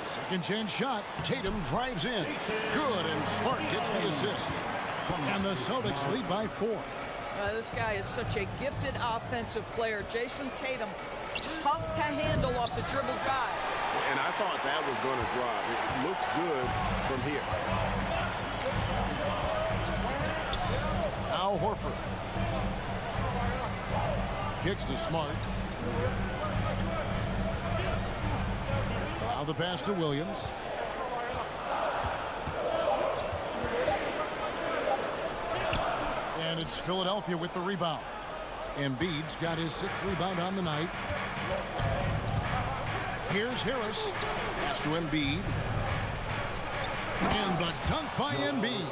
Second chance shot. Tatum drives in. Good, and Smart gets the assist. And the Celtics lead by 4. This guy is such a gifted offensive player. Jason Tatum, tough to handle off the dribble drive. And I thought that was going to drop. It looked good from here. Kicks to Smart. Now the pass to Williams. And it's Philadelphia with the rebound. Embiid's got his 6th rebound on the night. Here's Harris. Pass to Embiid. And the dunk by Embiid.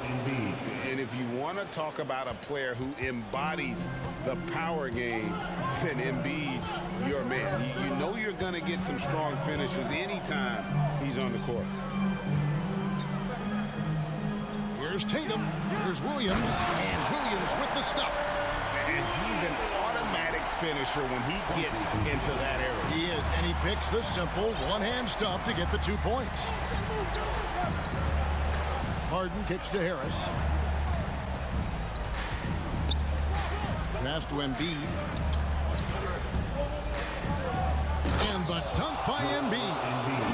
And if you want to talk about a player who embodies the power game, then Embiid's your man. You know you're going to get some strong finishes anytime he's on the court. Here's Tatum. Here's Williams. And Williams with the stuff. And he's an automatic finisher when he gets into that area. He is, and he picks the simple one-hand stuff to get the 2 points. Harden kicks to Harris. Pass to Embiid. And the dunk by Embiid.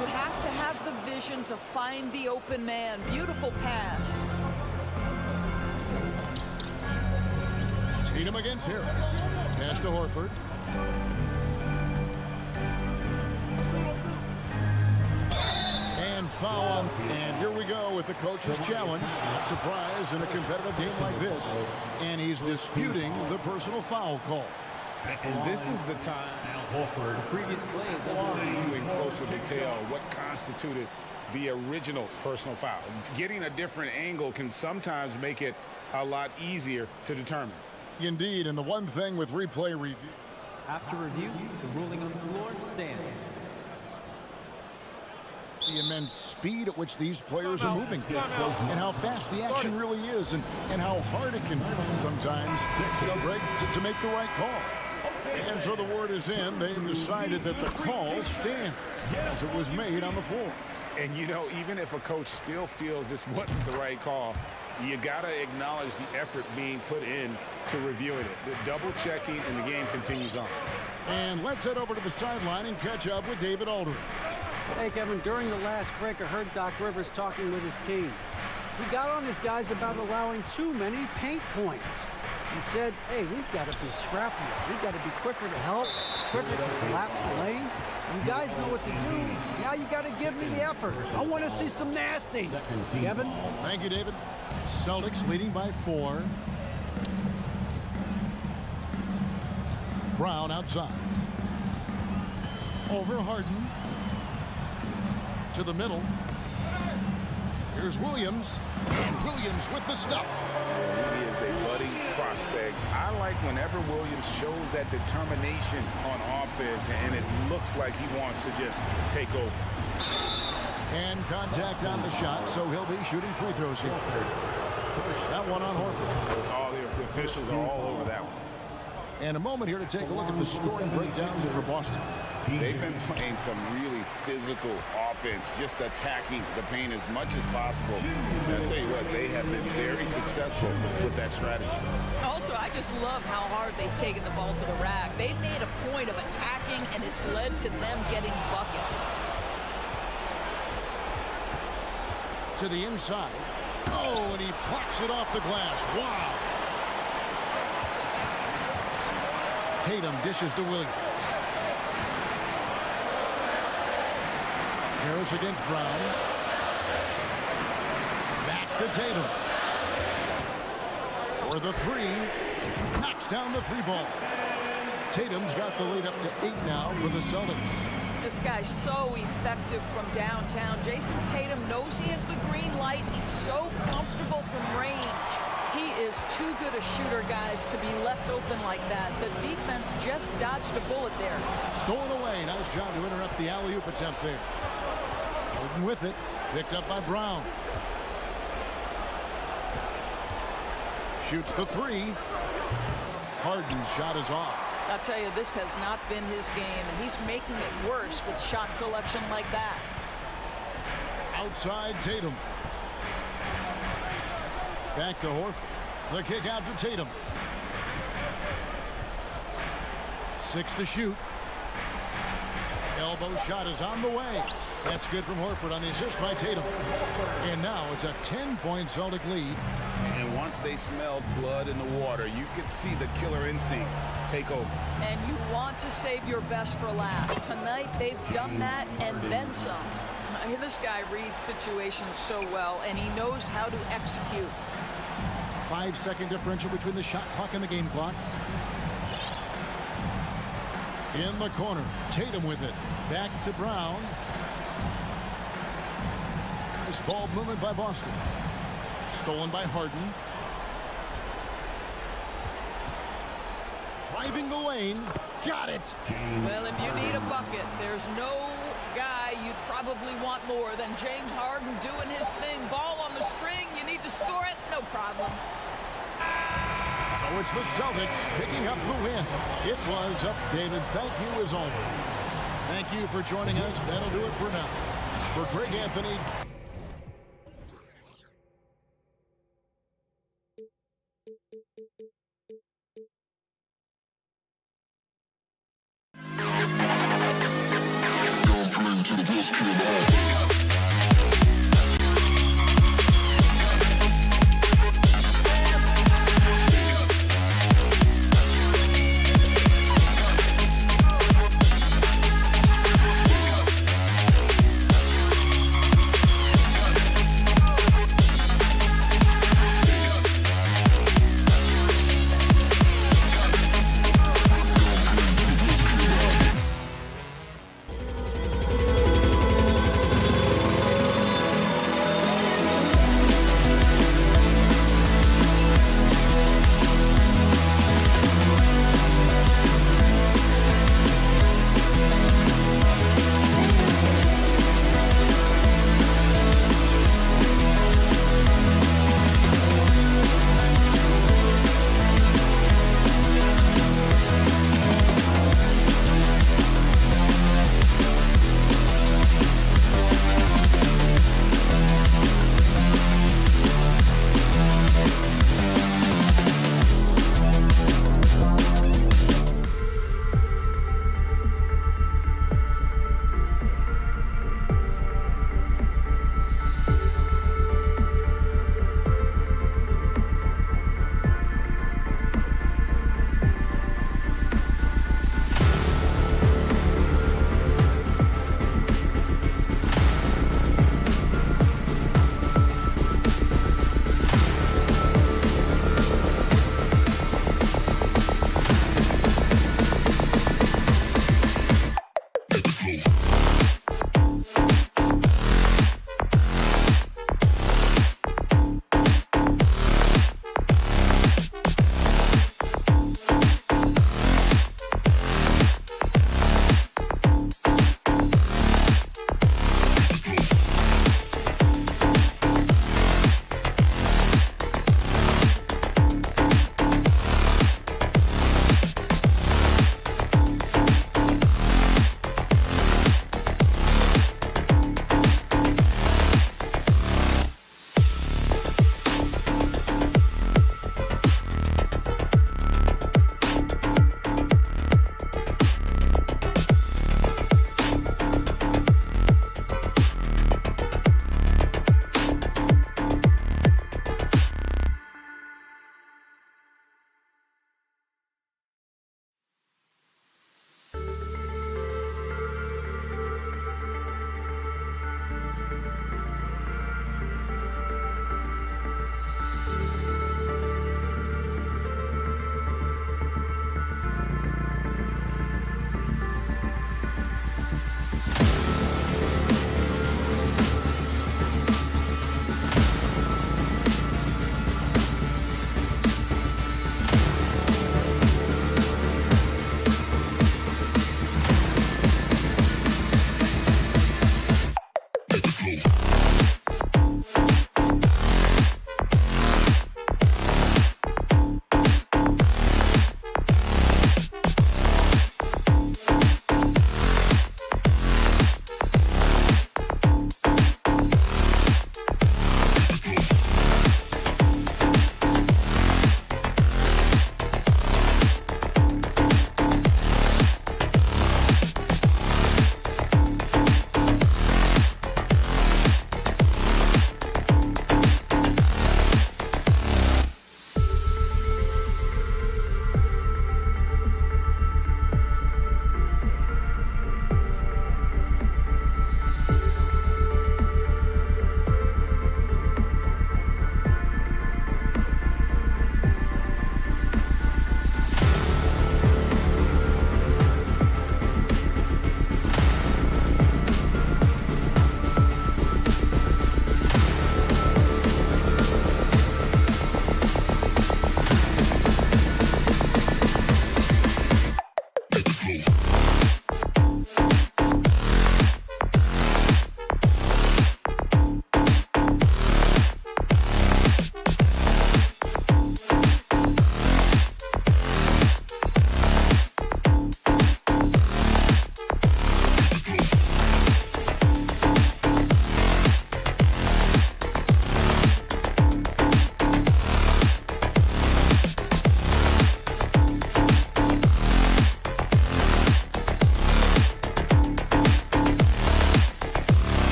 You have to have the vision to find the open man. Beautiful pass. Tatum against Harris. Pass to Horford. And foul. And here we go with the coach's challenge. Not surprised in a competitive game like this. And he's disputing the personal foul call. And this is the time Previous plays in closer detail what constituted the original personal foul. Getting a different angle can sometimes make it a lot easier to determine. Indeed, and the one thing with replay review. After review, the ruling on the floor stands. The immense speed at which these players are moving and how fast the action really is and how hard it can sometimes break to make the right call. And so the word is in. They've decided that the call stands as it was made on the floor. And, you know, even if a coach still feels this wasn't the right call, you got to acknowledge the effort being put in to reviewing it. The double checking, and the game continues on. And let's head over to the sideline and catch up with David Aldridge. Hey, Kevin, during the last break, I heard Doc Rivers talking with his team. He got on his guys about allowing too many paint points. He said, hey, we've got to be scrappier. We've got to be quicker to help, quicker to collapse the lane. You guys know what to do. Now you got to give me the effort. I want to see some nasty. Kevin? Thank you, David. Celtics leading by 4. Brown outside. Over Harden. To the middle. Here's Williams. And Williams with the stuff. He is a budding prospect. I like whenever Williams shows that determination on offense, and it looks like he wants to just take over. And contact on the shot, so he'll be shooting free throws here. That one on Horford. All the officials are all over that one. And a moment here to take a look at the scoring breakdown for Boston. They've been playing some really physical offense, just attacking the paint as much as possible. And I'll tell you what, they have been very successful with that strategy. Also, I just love how hard they've taken the ball to the rack. They've made a point of attacking, and it's led to them getting buckets. To the inside. Oh, and he blocks it off the glass. Wow. Tatum dishes to Williams. Harris against Brown. Back to Tatum. For the 3. Knocks down the 3-ball. Tatum's got the lead up to 8 now for the Celtics. This guy's so effective from downtown. Jason Tatum knows he has the green light. He's so comfortable from range. He is too good a shooter, guys, to be left open like that. The defense just dodged a bullet there. Stolen away. Nice job to interrupt the alley-oop attempt there. Harden with it. Picked up by Brown. Shoots the 3. Harden's shot is off. I'll tell you, this has not been his game, and he's making it worse with shot selection like that. Outside Tatum. Back to Horford. The kick out to Tatum. 6 to shoot. Elbow shot is on the way. That's good from Horford on the assist by Tatum. And now it's a 10-point Celtic lead. And once they smelled blood in the water, you could see the killer instinct take over. And you want to save your best for last. Tonight, they've done that and then some. This guy reads situations so well, and he knows how to execute. 5-second differential between the shot clock and the game clock. In the corner, Tatum with it. Back to Brown. Nice ball movement by Boston. Stolen by Harden. Driving the lane. Got it. Well, if you need a bucket, there's no guy you'd probably want more than James Harden doing his thing. Ball on the string. You need to score it. No problem. So it's the Celtics picking up the win. It was up, David. Thank you as always. Thank you for joining us. That'll do it for now. For Greg Anthony. To the best kid.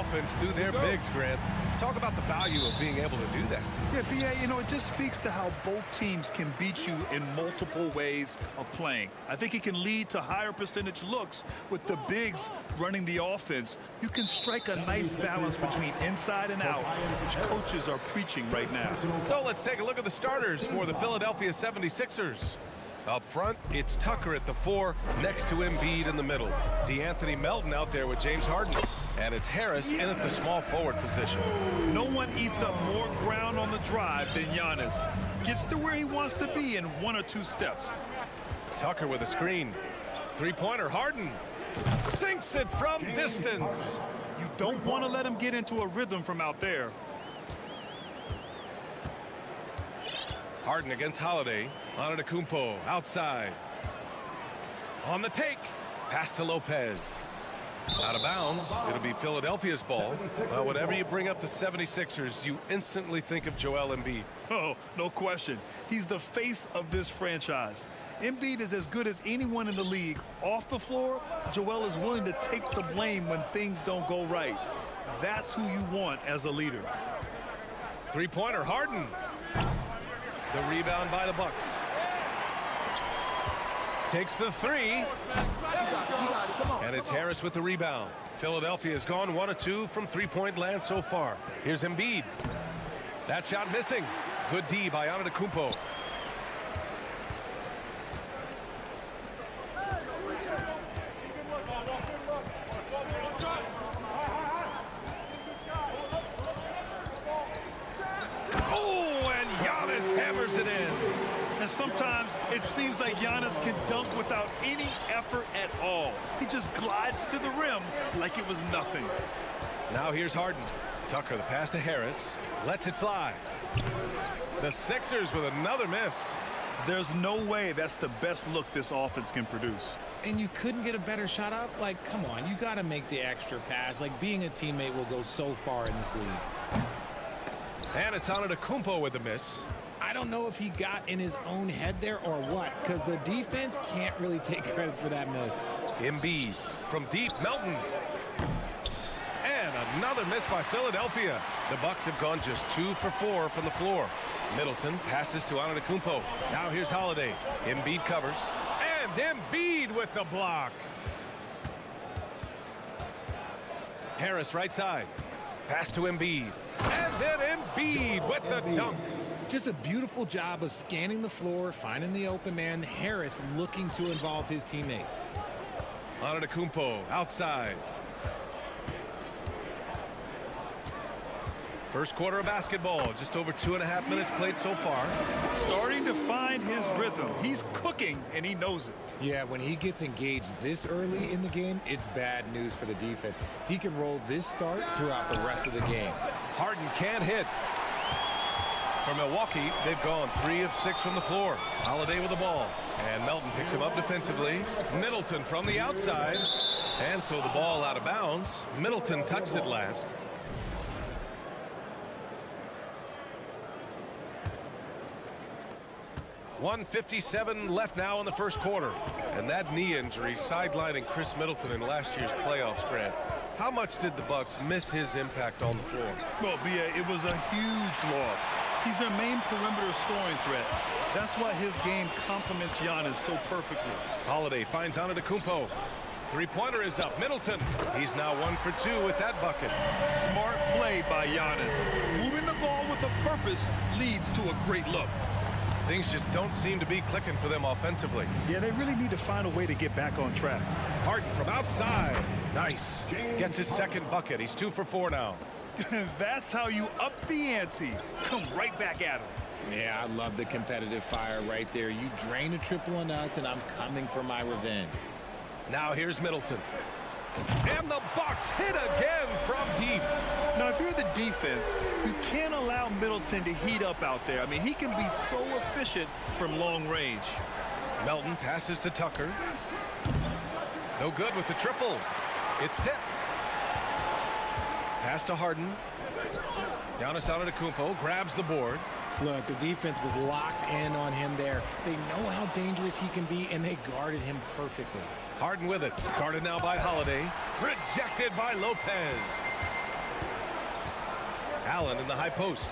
offense through their bigs, Grant. Talk about the value of being able to do that. Yeah, B.A., you know, it just speaks to how both teams can beat you in multiple ways of playing. I think it can lead to higher percentage looks with the bigs running the offense. You can strike a nice balance between inside and out, which coaches are preaching right now. So let's take a look at the starters for the Philadelphia 76ers. Up front, it's Tucker at the 4, next to Embiid in the middle. DeAnthony Melton out there with James Harden. And it's Harris in at the small forward position. No one eats up more ground on the drive than Giannis. Gets to where he wants to be in 1 or 2 steps. Tucker with a screen. Three-pointer, Harden. Sinks it from distance. You don't want to let him get into a rhythm from out there. Harden against Holiday. Antetokounmpo outside. On the take. Pass to Lopez. Out of bounds. It'll be Philadelphia's ball. Well, whenever you bring up the 76ers, you instantly think of Joel Embiid. Oh, no question. He's the face of this franchise. Embiid is as good as anyone in the league. Off the floor, Joel is willing to take the blame when things don't go right. That's who you want as a leader. Three-pointer, Harden. The rebound by the Bucks. Takes the 3. And it's Harris with the rebound. Philadelphia has gone 1 of 2 from three-point land so far. Here's Embiid. That shot missing. Good D by Antetokounmpo. Oh, and Giannis hammers it in. And sometimes it seems like Giannis can dunk without any effort at all. He just glides to the rim like it was nothing. Now here's Harden. Tucker, the pass to Harris. Lets it fly. The Sixers with another miss. There's no way that's the best look this offense can produce. And you couldn't get a better shot off? Like, come on, you got to make the extra pass. Like, being a teammate will go so far in this league. And it's Antetokounmpo with the miss. I don't know if he got in his own head there or what, because the defense can't really take credit for that miss. Embiid from deep, Melton. And another miss by Philadelphia. The Bucks have gone just 2 for 4 from the floor. Middleton passes to Antetokounmpo. Now here's Holiday. Embiid covers. And Embiid with the block. Harris right side. Pass to Embiid. And then Embiid with the dunk. Just a beautiful job of scanning the floor, finding the open man. Harris looking to involve his teammates. Antetokounmpo outside. First quarter of basketball. Just over 2.5 minutes played so far. Starting to find his rhythm. He's cooking, and he knows it. Yeah, when he gets engaged this early in the game, it's bad news for the defense. He can roll this start throughout the rest of the game. Harden can't hit. For Milwaukee, they've gone 3 of 6 from the floor. Holiday with the ball. And Melton picks him up defensively. Middleton from the outside. And so the ball out of bounds. Middleton touched it last. .157 left now in the first quarter. And that knee injury sidelining Chris Middleton in last year's playoffs, Grant. How much did the Bucks miss his impact on the floor? Well, B.A., it was a huge loss. He's their main perimeter scoring threat. That's why his game complements Giannis so perfectly. Holiday finds Antetokounmpo. Three-pointer is up. Middleton. He's now 1 for 2 with that bucket. Smart play by Giannis. Moving the ball with a purpose leads to a great look. Things just don't seem to be clicking for them offensively. Yeah, they really need to find a way to get back on track. Harden from outside. Nice. Gets his second bucket. He's 2 for 4 now. That's how you up the ante. Come right back at him. Yeah, I love the competitive fire right there. You drain a triple on us, and I'm coming for my revenge. Now here's Middleton. And the Bucks hit again from deep. Now, if you're the defense, you can't allow Middleton to heat up out there. I mean, he can be so efficient from long range. Melton passes to Tucker. No good with the triple. It's tipped. Pass to Harden. Giannis Antetokounmpo grabs the board. Look, the defense was locked in on him there. They know how dangerous he can be, and they guarded him perfectly. Harden with it. Guarded now by Holiday. Rejected by Lopez. in the high post.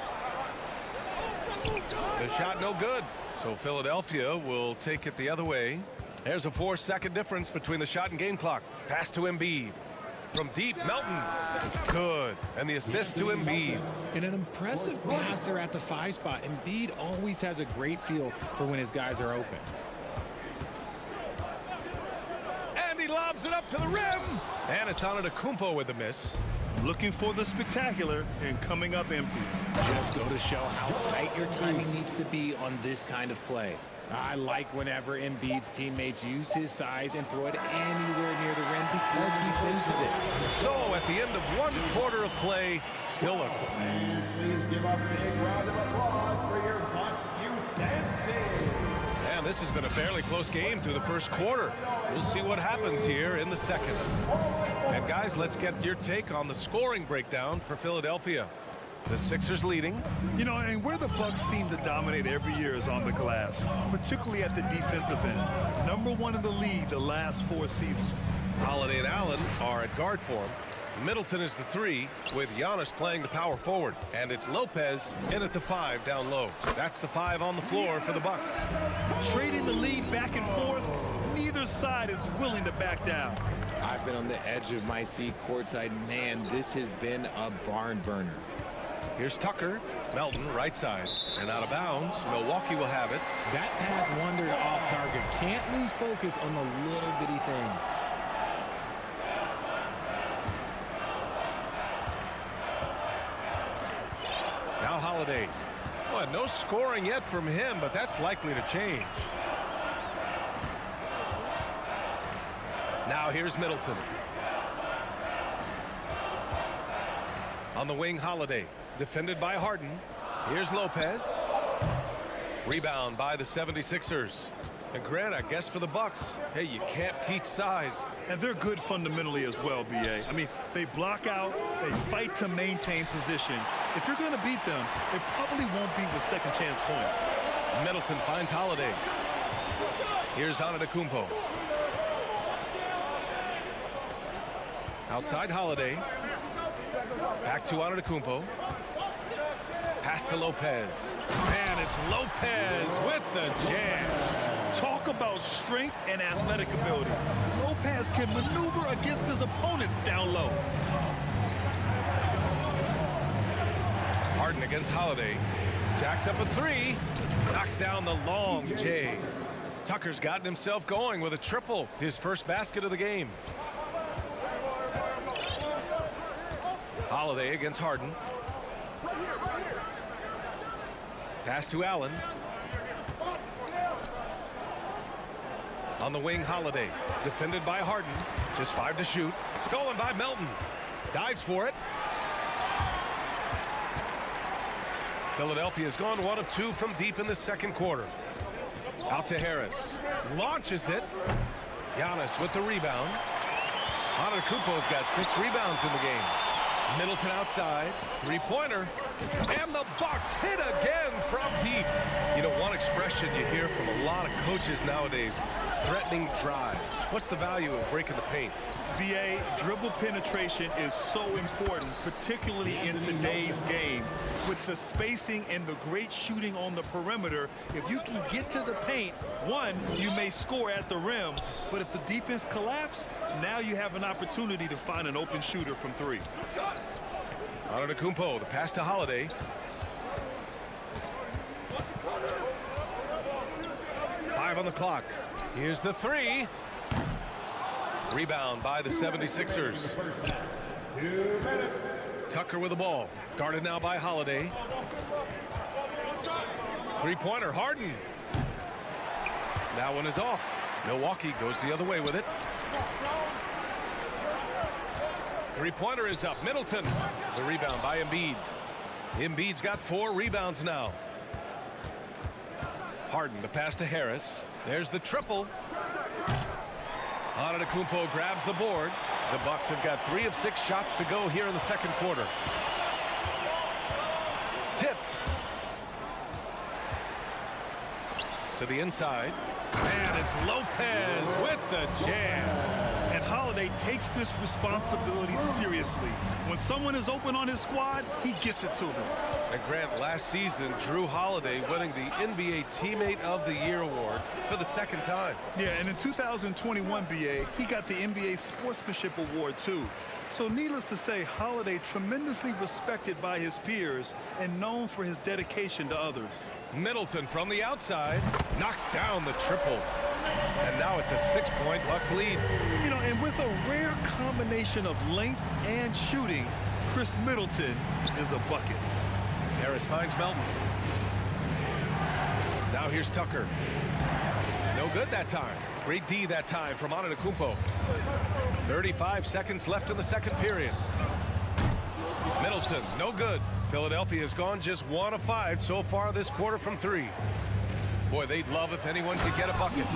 The shot no good. So Philadelphia will take it the other way. There's a 4-second difference between the shot and game clock. Pass to Embiid. From deep, Melton. Good. And the assist to Embiid. And an impressive passer at the 5 spot. Embiid always has a great feel for when his guys are open. And he lobs it up to the rim. And it's Antetokounmpo with the miss. Looking for the spectacular and coming up empty. Just go to show how tight your timing needs to be on this kind of play. I like whenever Embiid's teammates use his size and throw it anywhere near the rim because he finishes it. So at the end of 1 quarter of play, still a Please give a big round of applause for your Bucks youth dance team. And this has been a fairly close game through the first quarter. We'll see what happens here in the second. And guys, let's get your take on the scoring breakdown for Philadelphia. The Sixers leading. You know, and where the Bucks seem to dominate every year is on the glass, particularly at the defensive end. #1 in the league the last 4 seasons. Holiday and Allen are at guard form. Middleton is the 3, with Giannis playing the power forward. And it's Lopez in at the 5 down low. That's the 5 on the floor for the Bucks. Trading the lead back and forth, neither side is willing to back down. I've been on the edge of my seat courtside. Man, this has been a barn burner. Here's Tucker. Melton, right side. And out of bounds. Milwaukee will have it. That pass wandered off target. Can't lose focus on the little bitty things. Now Holiday. Well, no scoring yet from him, but that's likely to change. Now here's Middleton. On the wing, Holiday. Defended by Harden. Here's Lopez. Rebound by the 76ers. And Grant, I guess for the Bucks, hey, you can't teach size. And they're good fundamentally as well, B.A. I mean, they block out, they fight to maintain position. If you're going to beat them, it probably won't be with second chance points. Middleton finds Holiday. Here's Antetokounmpo. Outside Holiday. Back to Antetokounmpo. Pass to Lopez. And it's Lopez with the jam. Talk about strength and athletic ability. Lopez can maneuver against his opponents down low. Harden against Holiday. Jacks up a 3. Knocks down the long J. Tucker's gotten himself going with a triple. His first basket of the game. Holiday against Harden. Pass to Allen. On the wing, Holiday. Defended by Harden. Just 5 to shoot. Stolen by Melton. Dives for it. Philadelphia's gone 1 of 2 from deep in the second quarter. Out to Harris. Launches it. Giannis with the rebound. Antetokounmpo's got 6 rebounds in the game. Middleton outside. 3-pointer. And the Bucks hit again from deep. You know, one expression you hear from a lot of coaches nowadays, threatening drives. What's the value of breaking the paint? BA, dribble penetration is so important, particularly in today's game. With the spacing and the great shooting on the perimeter, if you can get to the paint, one, you may score at the rim, but if the defense collapses, now you have an opportunity to find an open shooter from 3. Antetokounmpo, the pass to Holiday. Five on the clock. Here's the 3. Rebound by the 76ers. Tucker with the ball. Guarded now by Holiday. 3-pointer, Harden. That one is off. Milwaukee goes the other way with it. 3-pointer is up. Middleton. The rebound by Embiid. Embiid's got 4 rebounds now. Harden, the pass to Harris. There's the triple. Antetokounmpo grabs the board. The Bucks have got 3 of 6 shots to go here in the second quarter. Tipped. To the inside. And it's Lopez with the jam. And Holiday takes this responsibility seriously. When someone is open on his squad, he gets it to them. And Grant, last season, Drew Holiday winning the NBA Teammate of the Year award for the second time. Yeah, and in 2021, BA, he got the NBA Sportsmanship Award, too. So needless to say, Holiday tremendously respected by his peers and known for his dedication to others. Middleton from the outside knocks down the triple. And now it's a 6-point Bucks lead. You know, and with a rare combination of length and shooting, Chris Middleton is a bucket. Harris finds Melton. Now here's Tucker. No good that time. Great D that time from Antetokounmpo. 35 seconds left in the second period. Middleton, no good. Philadelphia has gone just 1 of 5 so far this quarter from 3. Boy, they'd love if anyone could get a bucket.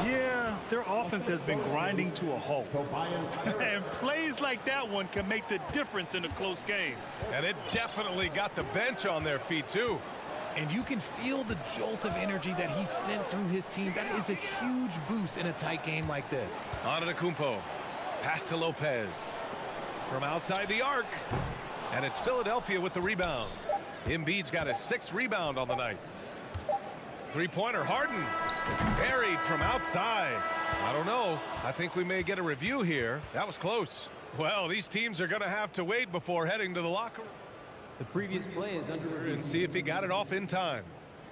Yeah, their offense has been grinding to a halt. And plays like that one can make the difference in a close game. And it definitely got the bench on their feet, too. And you can feel the jolt of energy that he sent through his team. That is a huge boost in a tight game like this. Antetokounmpo. Pass to Lopez. From outside the arc. And it's Philadelphia with the rebound. Embiid's got his 6th rebound on the night. Three-pointer, Harden. Buried from outside. I don't know. I think we may get a review here. That was close. Well, these teams are going to have to wait before heading to the locker room. The previous play is under review. And see if he got it off in time.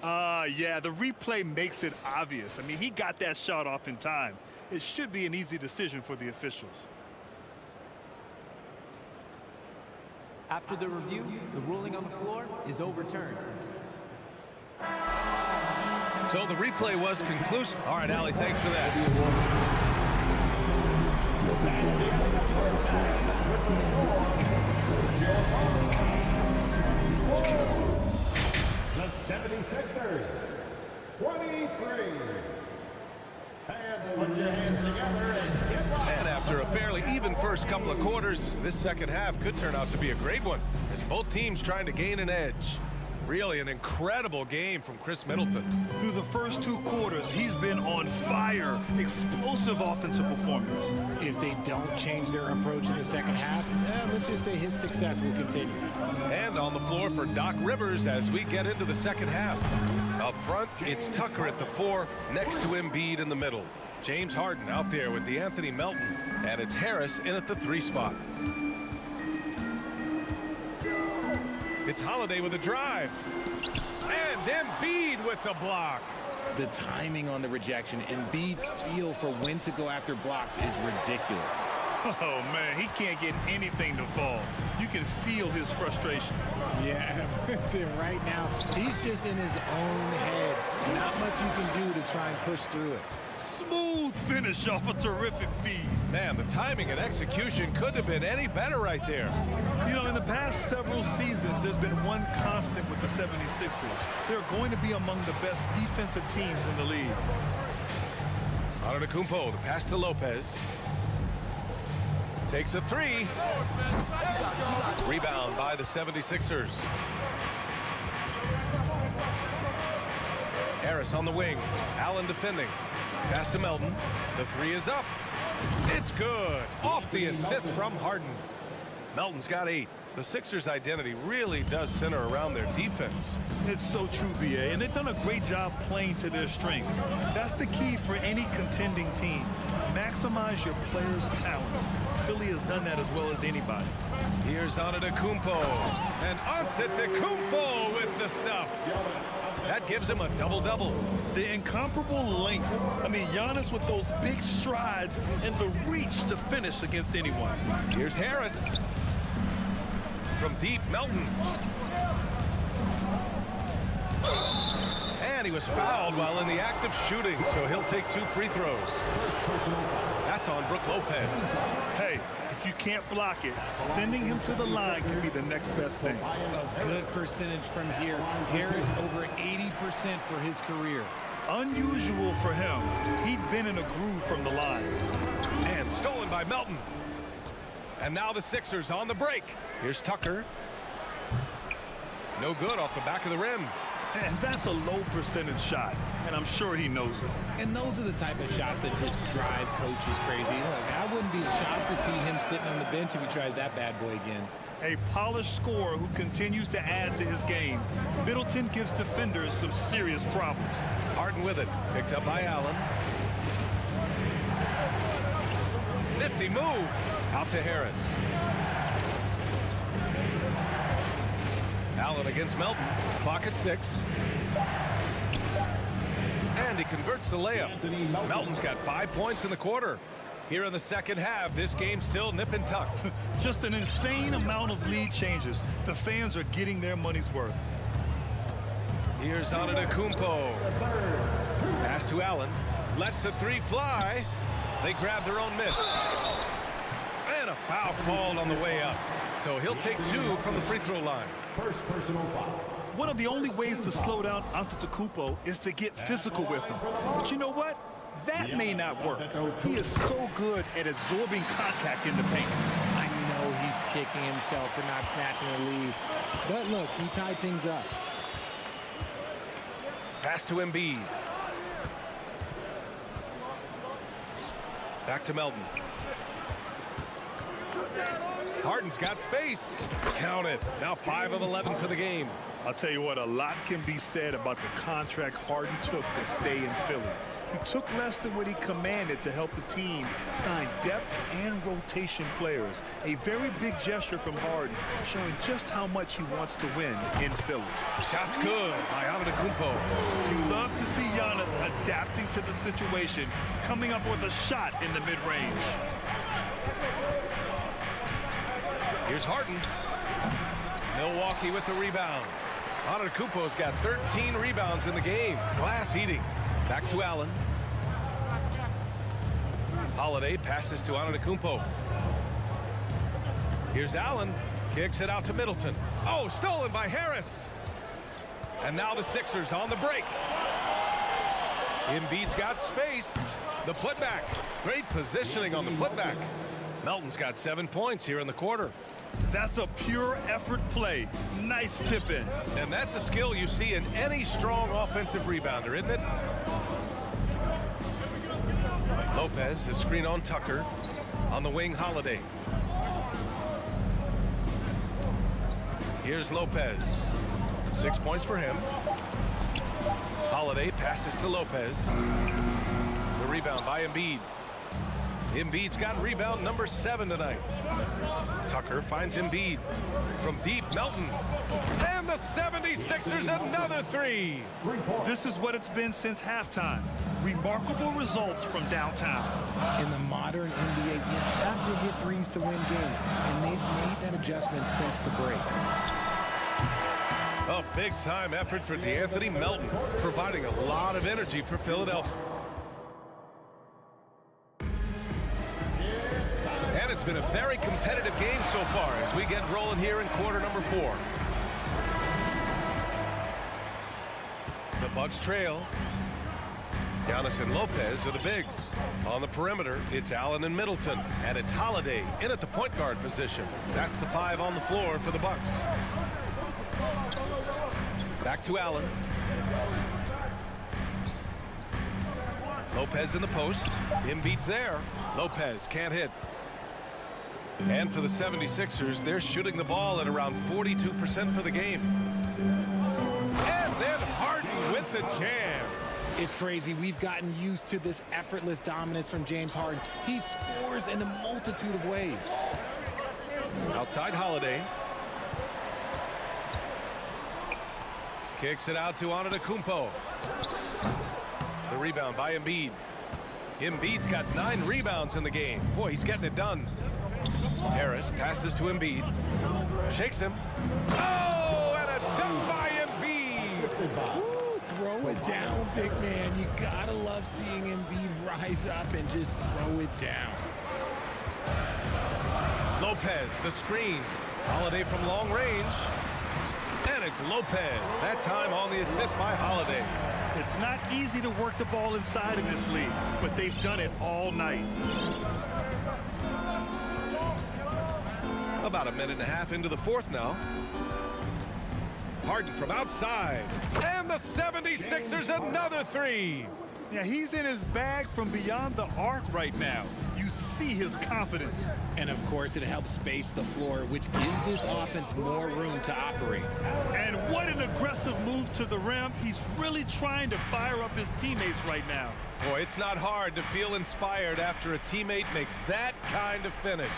Yeah, the replay makes it obvious. I mean, he got that shot off in time. It should be an easy decision for the officials. After the review, the ruling on the floor is overturned. So the replay was conclusive. All right, Allie, thanks for that. The 76ers, 23. Hands, put your hands together and get right. And after a fairly even first couple of quarters, this second half could turn out to be a great one, as both teams trying to gain an edge. Really an incredible game from Chris Middleton. Through the first 2 quarters, he's been on fire. Explosive offensive performance. If they don't change their approach in the second half, let's just say his success will continue. And on the floor for Doc Rivers as we get into the second half. Up front, it's Tucker at the 4, next to Embiid in the middle. James Harden out there with DeAnthony Melton, and it's Harris in at the 3 spot. It's Holiday with a drive. And Embiid with the block. The timing on the rejection, Embiid's feel for when to go after blocks is ridiculous. Oh, man, he can't get anything to fall. You can feel his frustration. Yeah, right now, he's just in his own head. Not much you can do to try and push through it. Smooth finish off a terrific feed. Man, the timing and execution couldn't have been any better right there. You know, in the past several seasons, there's been one constant with the 76ers. They're going to be among the best defensive teams in the league. Antetokounmpo, the pass to Lopez. Takes a 3. Rebound by the 76ers. Harris on the wing. Allen defending. Pass to Melton. The 3 is up. It's good. Off the assist from Harden. Melton's got 8. The Sixers' identity really does center around their defense. It's so true, BA, and they've done a great job playing to their strengths. That's the key for any contending team. Maximize your players' talents. Philly has done that as well as anybody. Here's Antetokounmpo. And Antetokounmpo with the stuff. That gives him a double-double. The incomparable length. I mean, Giannis with those big strides and the reach to finish against anyone. Here's Harris. From deep, Melton. And he was fouled while in the act of shooting, so he'll take 2 free throws. That's on Brook Lopez. Hey, if you can't block it, sending him to the line can be the next best thing. A good percentage from here. Harris over 80% for his career. Unusual for him. He'd been in a groove from the line. And stolen by Melton. And now the Sixers on the break. Here's Tucker. No good off the back of the rim. And that's a low percentage shot, and I'm sure he knows it. And those are the type of shots that just drive coaches crazy. Look, I wouldn't be shocked to see him sitting on the bench if he tries that bad boy again. A polished scorer who continues to add to his game. Middleton gives defenders some serious problems. Harden with it. Picked up by Allen. Nifty move. Out to Harris. Allen against Melton. Clock at 6. And he converts the layup. Melton's got 5 points in the quarter. Here in the second half, this game's still nip and tuck. Just an insane amount of lead changes. The fans are getting their money's worth. Here's Antetokounmpo. Pass to Allen. Lets the three fly. They grab their own miss. And a foul called on the way up. So he'll take 2 from the free throw line. First personal foul. One of the only ways to slow down Antetokounmpo is to get physical with him. But you know what? That may not work. He is so good at absorbing contact in the paint. I know he's kicking himself for not snatching the lead. But look, he tied things up. Pass to Embiid. Back to Melton. Harden's got space. Count it. Now 5 of 11 for the game. I'll tell you what, a lot can be said about the contract Harden took to stay in Philly. He took less than what he commanded to help the team sign depth and rotation players. A very big gesture from Harden, showing just how much he wants to win in Philly. Shot's good by Antetokounmpo. You love to see Giannis adapting to the situation, coming up with a shot in the mid-range. Here's Harden. Milwaukee with the rebound. Antetokounmpo's got 13 rebounds in the game. Glass eating. Back to Allen. Holiday passes to Antetokounmpo. Here's Allen. Kicks it out to Middleton. Oh, stolen by Harris. And now the Sixers on the break. Embiid's got space. The putback. Great positioning on the putback. Melton's got 7 points here in the quarter. That's a pure effort play. Nice tip in. And that's a skill you see in any strong offensive rebounder, isn't it? Lopez, the screen on Tucker. On the wing, Holiday. Here's Lopez. 6 points for him. Holiday passes to Lopez. The rebound by Embiid. Embiid's got rebound number 7 tonight. Tucker finds Embiid. From deep, Melton. And the 76ers another 3. This is what it's been since halftime. Remarkable results from downtown. In the modern NBA, you have to hit threes to win games, and they've made that adjustment since the break. A big-time effort for DeAnthony Melton, providing a lot of energy for Philadelphia. And it's been a very competitive game so far as we get rolling here in quarter number 4. The Bucks trail. Giannis and Lopez are the bigs. On the perimeter, it's Allen and Middleton. And it's Holiday in at the point guard position. That's the 5 on the floor for the Bucks. Back to Allen. Lopez in the post. Embiid's there. Lopez can't hit. And for the 76ers, they're shooting the ball at around 42% for the game. And then Harden with the jam. It's crazy. We've gotten used to this effortless dominance from James Harden. He scores in a multitude of ways. Outside Holiday. Kicks it out to Antetokounmpo. The rebound by Embiid. Embiid's got 9 rebounds in the game. Boy, he's getting it done. Harris passes to Embiid. Shakes him. Oh, and a dunk by Embiid. Woo, throw it down, big man. You gotta love seeing Embiid rise up and just throw it down. Lopez, the screen. Holiday from long range. And it's Lopez. That time on the assist by Holiday. It's not easy to work the ball inside in this league, but they've done it all night. About a minute and a half into the fourth now. Harden from outside. And the 76ers another three. Yeah, he's in his bag from beyond the arc right now. You see his confidence. And of course, it helps space the floor, which gives this offense more room to operate. And what an aggressive move to the rim. He's really trying to fire up his teammates right now. Boy, it's not hard to feel inspired after a teammate makes that kind of finish.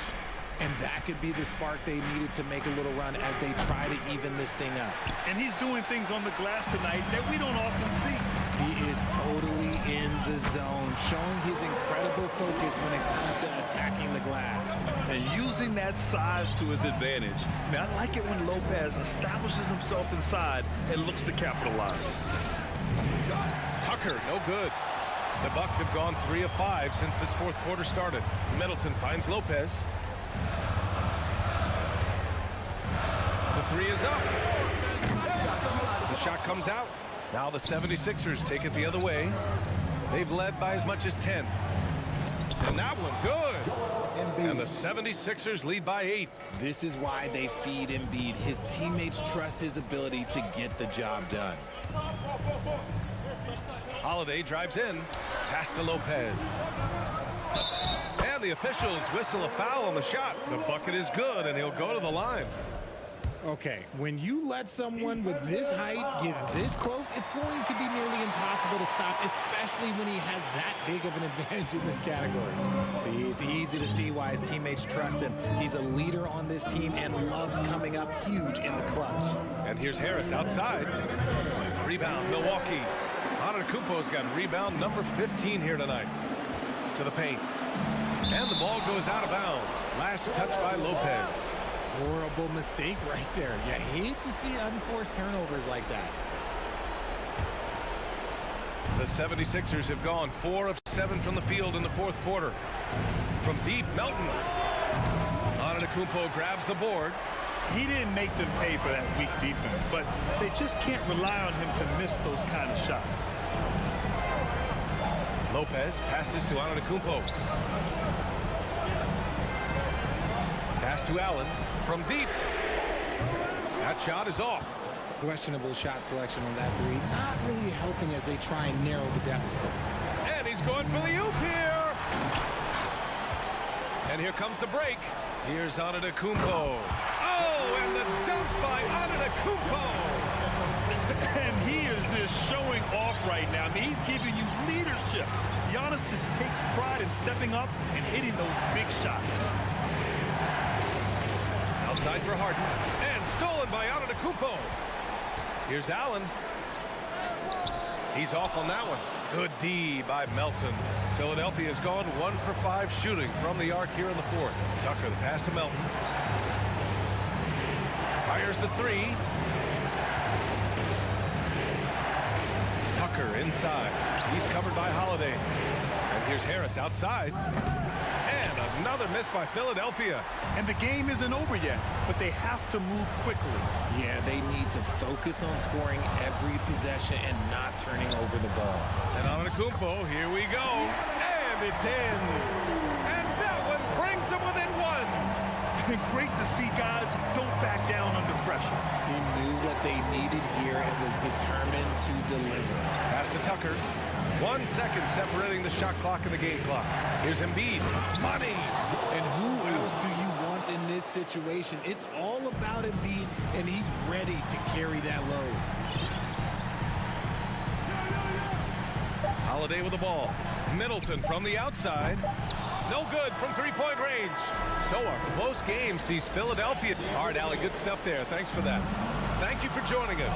And that could be the spark they needed to make a little run as they try to even this thing up. And he's doing things on the glass tonight that we don't often see. He is totally in the zone, showing his incredible focus when it comes to attacking the glass. And using that size to his advantage. I mean, I like it when Lopez establishes himself inside and looks to capitalize. Tucker, no good. The Bucks have gone 3 of 5 since this fourth quarter started. Middleton finds Lopez. The three is up. The shot comes out. Now the 76ers take it the other way. They've led by as much as 10. And that one, good. And the 76ers lead by 8. This is why they feed Embiid. His teammates trust his ability to get the job done. Holiday drives in. Pass to Lopez. And the officials whistle a foul on the shot. The bucket is good, and he'll go to the line. Okay, when you let someone with this height get this close, it's going to be nearly impossible to stop, especially when he has that big of an advantage in this category. See, it's easy to see why his teammates trust him. He's a leader on this team and loves coming up huge in the clutch. And here's Harris outside. Rebound, Milwaukee. Antetokounmpo's got rebound number 15 here tonight. To the paint. And the ball goes out of bounds. Last touch by Lopez. Horrible mistake right there. You hate to see unforced turnovers like that. The 76ers have gone 4 of 7 from the field in the fourth quarter. From deep, Melton. Antetokounmpo grabs the board. He didn't make them pay for that weak defense, but they just can't rely on him to miss those kind of shots. Lopez passes to Antetokounmpo. Pass to Allen from deep. That shot is off. Questionable shot selection on that three. Not really helping as they try and narrow the deficit. And he's going for the oop here. And here comes the break. Here's Antetokounmpo. Oh, and the dunk by Antetokounmpo. And he is just showing off right now. I mean, he's giving you leadership. Giannis just takes pride in stepping up and hitting those big shots. Outside for Harden. And stolen by Antetokounmpo. Here's Allen. He's off on that one. Good D by Melton. Philadelphia has gone 1 for 5 shooting from the arc here in the fourth. Tucker, the pass to Melton. Fires the three. Tucker inside. He's covered by Holiday. And here's Harris outside. And another miss by Philadelphia. And the game isn't over yet, but they have to move quickly. Yeah, they need to focus on scoring every possession and not turning over the ball. And Antetokounmpo, here we go. And it's in. And that one brings them within 1. Great to see guys who don't back down under pressure. He knew what they needed here and was determined to deliver. Pass to Tucker. 1 second separating the shot clock and the game clock. Here's Embiid. Money. And who else do you want in this situation? It's all about Embiid, and he's ready to carry that load. Holiday with the ball. Middleton from the outside. No good from three-point range. So a close game sees Philadelphia. All right, Allie, good stuff there. Thanks for that. Thank you for joining us.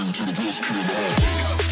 To the best kid in the house.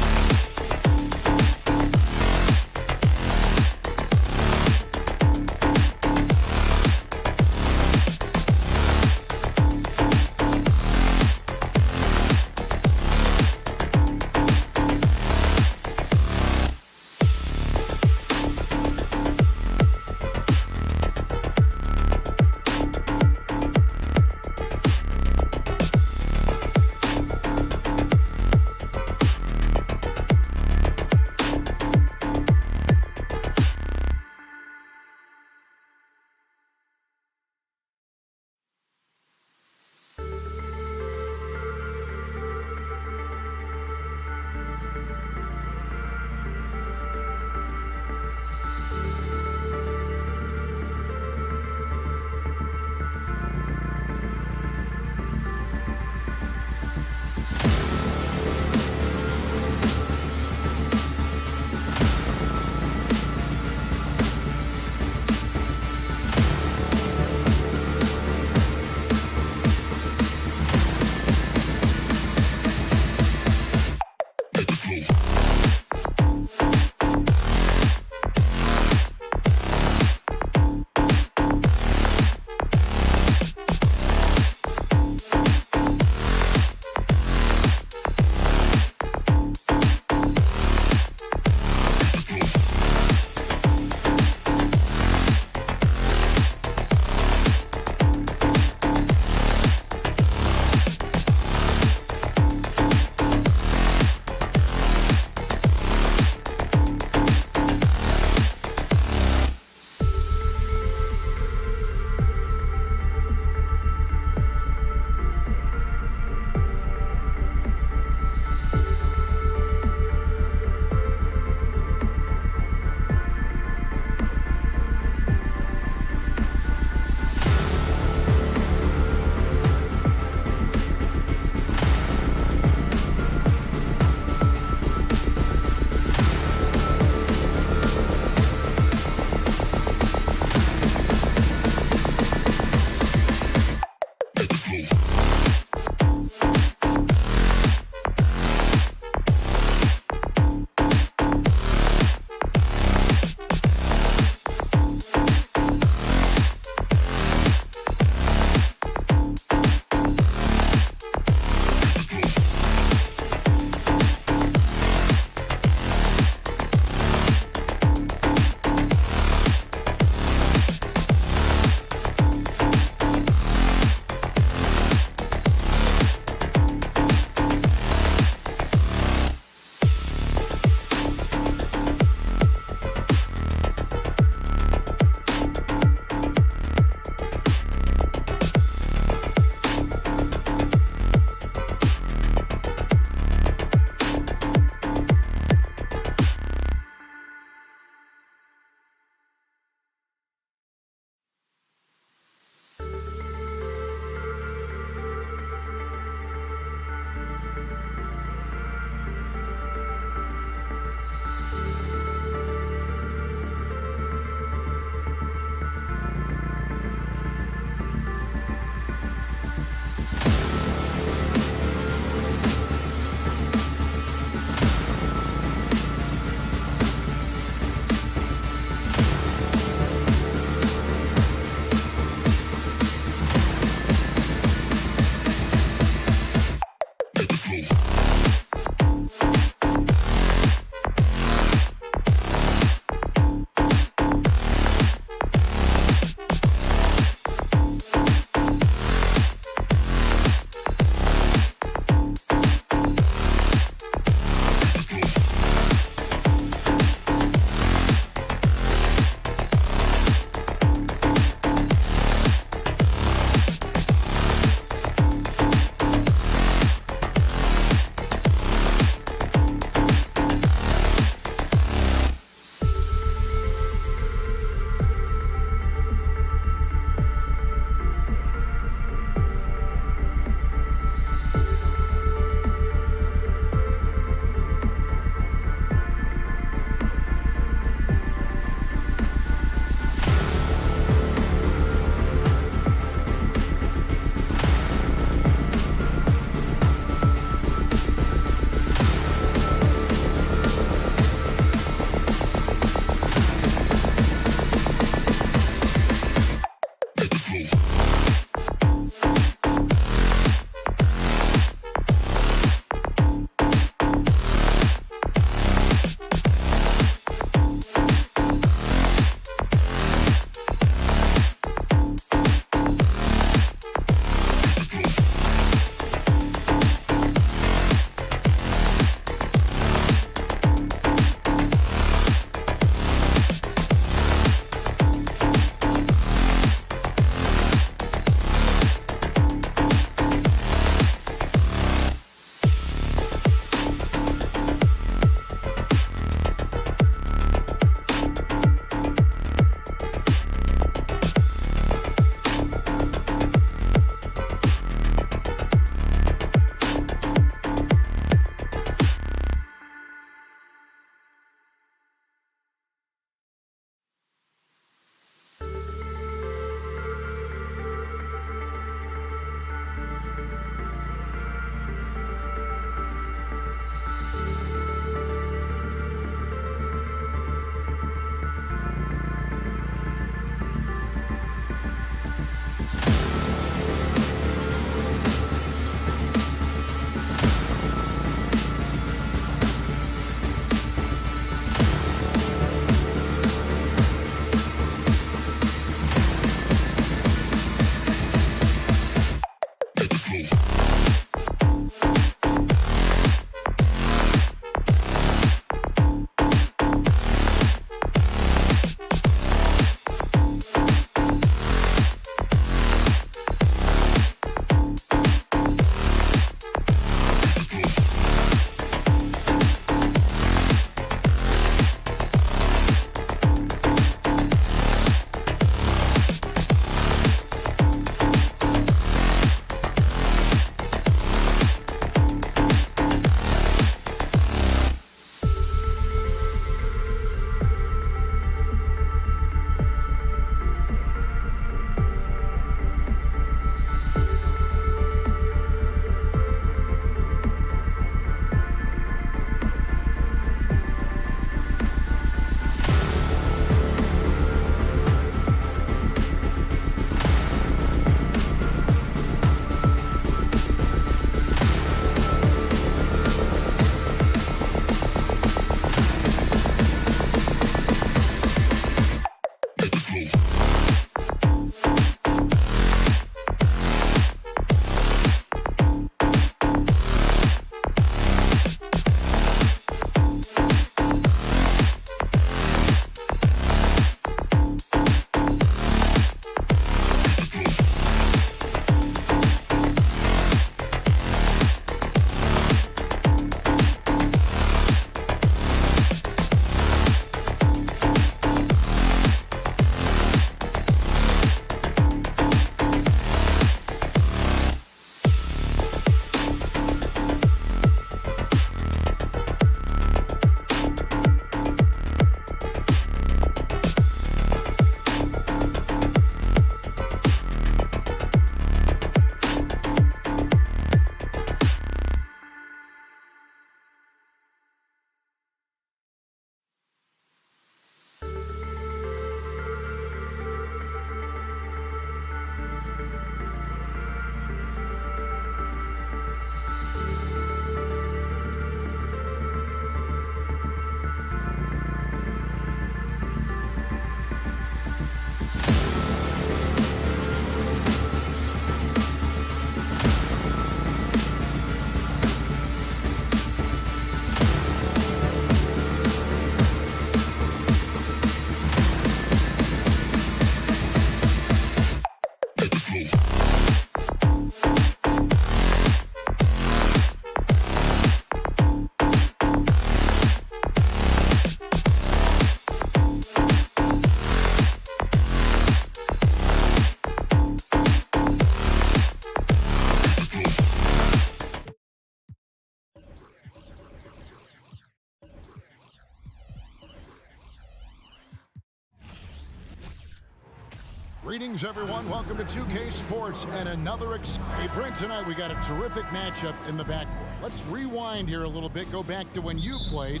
Greetings, everyone. Welcome to 2K Sports and another. Hey, Brent, tonight we got a terrific matchup in the backcourt. Let's rewind here a little bit. Go back to when you played.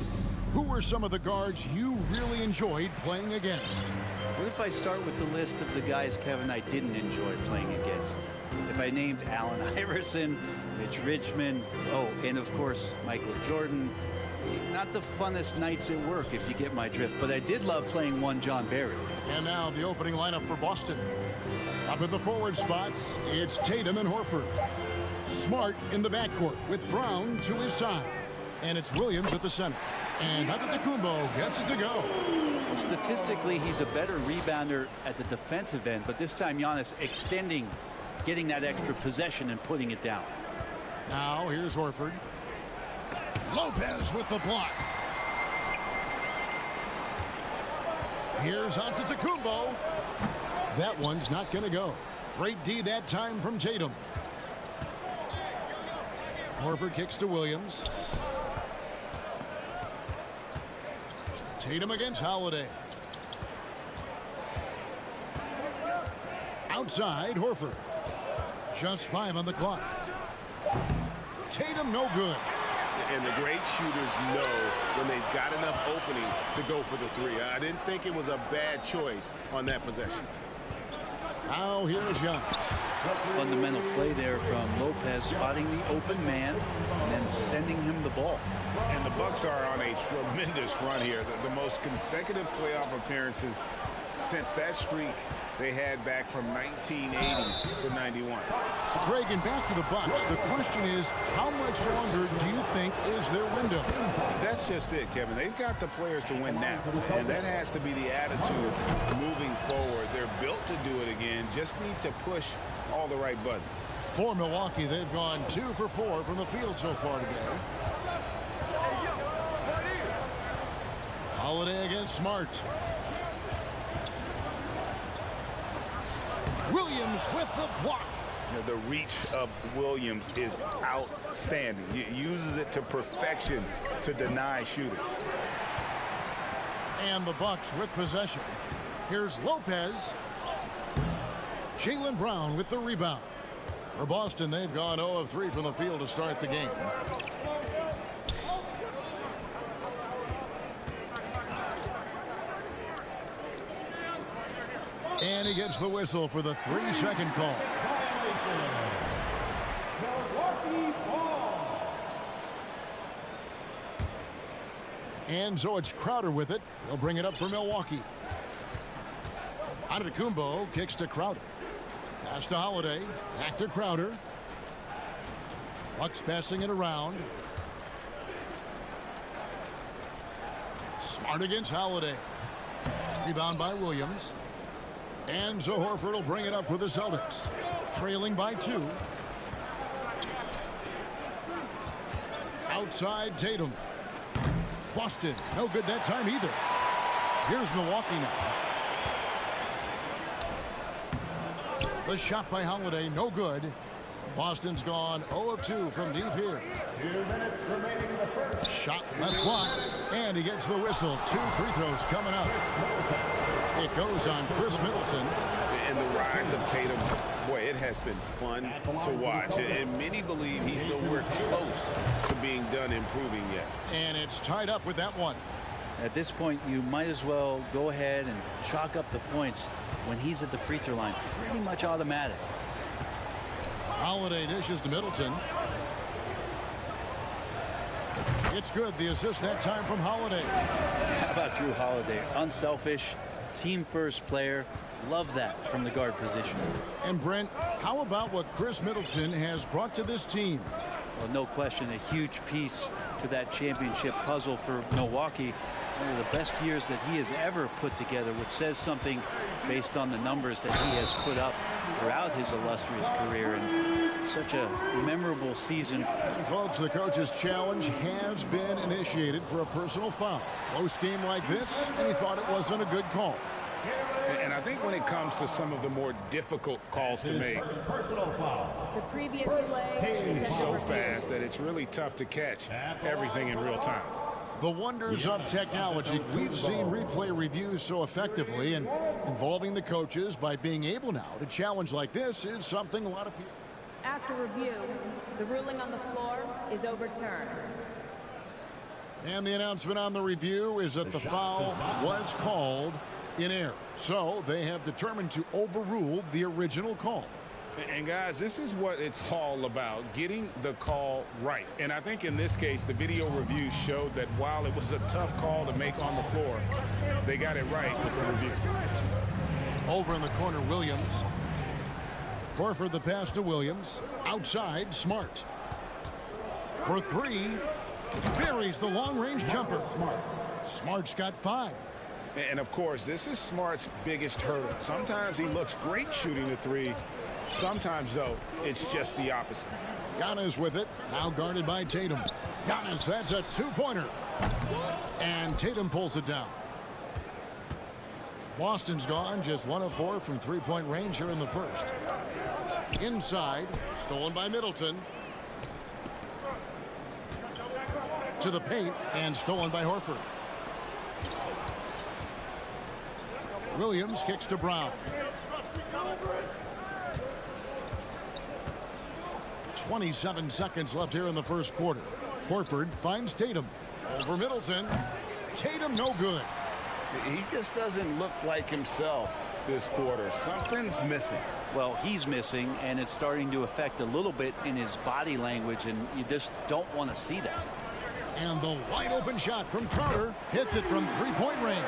Who were some of the guards you really enjoyed playing against? What if I start with the list of the guys, Kevin, I didn't enjoy playing against? If I named Allen Iverson, Mitch Richmond, oh, and of course, Michael Jordan. Not the funnest nights at work, if you get my drift, but I did love playing one John Barry. And now the opening lineup for Boston. Up at the forward spots, it's Tatum and Horford. Smart in the backcourt with Brown to his side. And it's Williams at the center. And Antetokounmpo gets it to go. Statistically, he's a better rebounder at the defensive end, but this time Giannis extending, getting that extra possession and putting it down. Now here's Horford. Lopez with the block. Here's Antetokounmpo. That one's not going to go. Great D that time from Tatum. Horford kicks to Williams. Tatum against Holiday. Outside, Horford. Just 5 on the clock. Tatum no good. And the great shooters know when they've got enough opening to go for the three. I didn't think it was a bad choice on that possession. Now here's Young. Fundamental play there from Lopez, spotting the open man and then sending him the ball. And the Bucks are on a tremendous run here. The most consecutive playoff appearances since that streak they had back from 1980 to 91. Greg, and back to the Bucks. The question is, how much longer do you think is their window? That's just it, Kevin. They've got the players to win now, and that has to be the attitude moving forward. They're built to do it again. Just need to push all the right buttons. For Milwaukee, they've gone 2 for 4 from the field so far today. Holiday against Smart. Williams with the block. The reach of Williams is outstanding. He uses it to perfection to deny shooters. And the Bucks with possession. Here's Lopez. Jaylen Brown with the rebound. For Boston, they've gone 0 of 3 from the field to start the game. And he gets the whistle for the 3-second call. And so it's Crowder with it. He'll bring it up for Milwaukee. Antetokounmpo kicks to Crowder. Pass to Holiday. Back to Crowder. Bucks passing it around. Smart against Holiday. Rebound by Williams. And so Horford will bring it up for the Celtics. Trailing by 2. Outside Tatum. Boston, no good that time either. Here's Milwaukee now. The shot by Holiday, no good. Boston's gone 0 of 2 from deep here. 2 minutes remaining in the first. Shot left block, and he gets the whistle. 2 free throws coming up. It goes on Chris Middleton. And the rise of Tatum, boy, it has been fun to watch. And many believe he's nowhere close to being done improving yet. And it's tied up with that one. At this point, you might as well go ahead and chalk up the points when he's at the free throw line. Pretty much automatic. Holiday dishes to Middleton. It's good. The assist that time from Holiday. How about Drew Holiday? Unselfish, team-first player. Love that from the guard position. And Brent, how about what Chris Middleton has brought to this team? Well, no question, a huge piece to that championship puzzle for Milwaukee. One of the best years that he has ever put together, which says something based on the numbers that he has put up throughout his illustrious career. And such a memorable season. Folks, the coach's challenge has been initiated for a personal foul. Close game like this, and he thought it wasn't a good call. And I think when it comes to some of the more difficult calls to make, The previous play is so fast that it's really tough to catch everything in real time. The wonders of technology. We've seen replay reviews so effectively, and involving the coaches by being able now to challenge like this is something a lot of people. After review, the ruling on the floor is overturned. And the announcement on the review is that the foul was called in error. So they have determined to overrule the original call. And guys, this is what it's all about, getting the call right. And I think in this case, the video review showed that while it was a tough call to make on the floor, they got it right with the review. Over in the corner, Williams. Horford the pass to Williams. Outside, Smart. For three, buries the long-range jumper. Smart's got 5. And of course, this is Smart's biggest hurdle. Sometimes he looks great shooting the 3. Sometimes, though, it's just the opposite. Giannis with it, now guarded by Tatum. Giannis, that's a 2-pointer. And Tatum pulls it down. Boston's gone, just 1 of 4 from 3-point range here in the first. Inside, stolen by Middleton. To the paint, and stolen by Horford. Williams kicks to Brown. 27 seconds left here in the first quarter. Horford finds Tatum. Over Middleton. Tatum no good. He just doesn't look like himself this quarter. Something's missing. Well, he's missing, and it's starting to affect a little bit in his body language, and you just don't want to see that. And the wide open shot from Crowder hits it from 3-point range.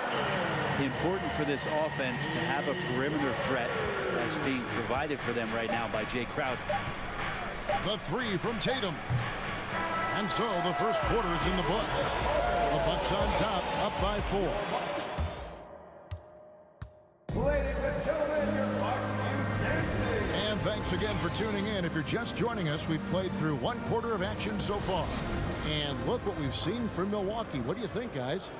Important for this offense to have a perimeter threat that's being provided for them right now by Jay Crowder. The 3 from Tatum. And so the first quarter is in the books. The Bucks on top, up by 4. Ladies and gentlemen, your Bucks Youth Dancing. And thanks again for tuning in. If you're just joining us, we've played through 1 quarter of action so far. And look what we've seen from Milwaukee. What do you think, guys?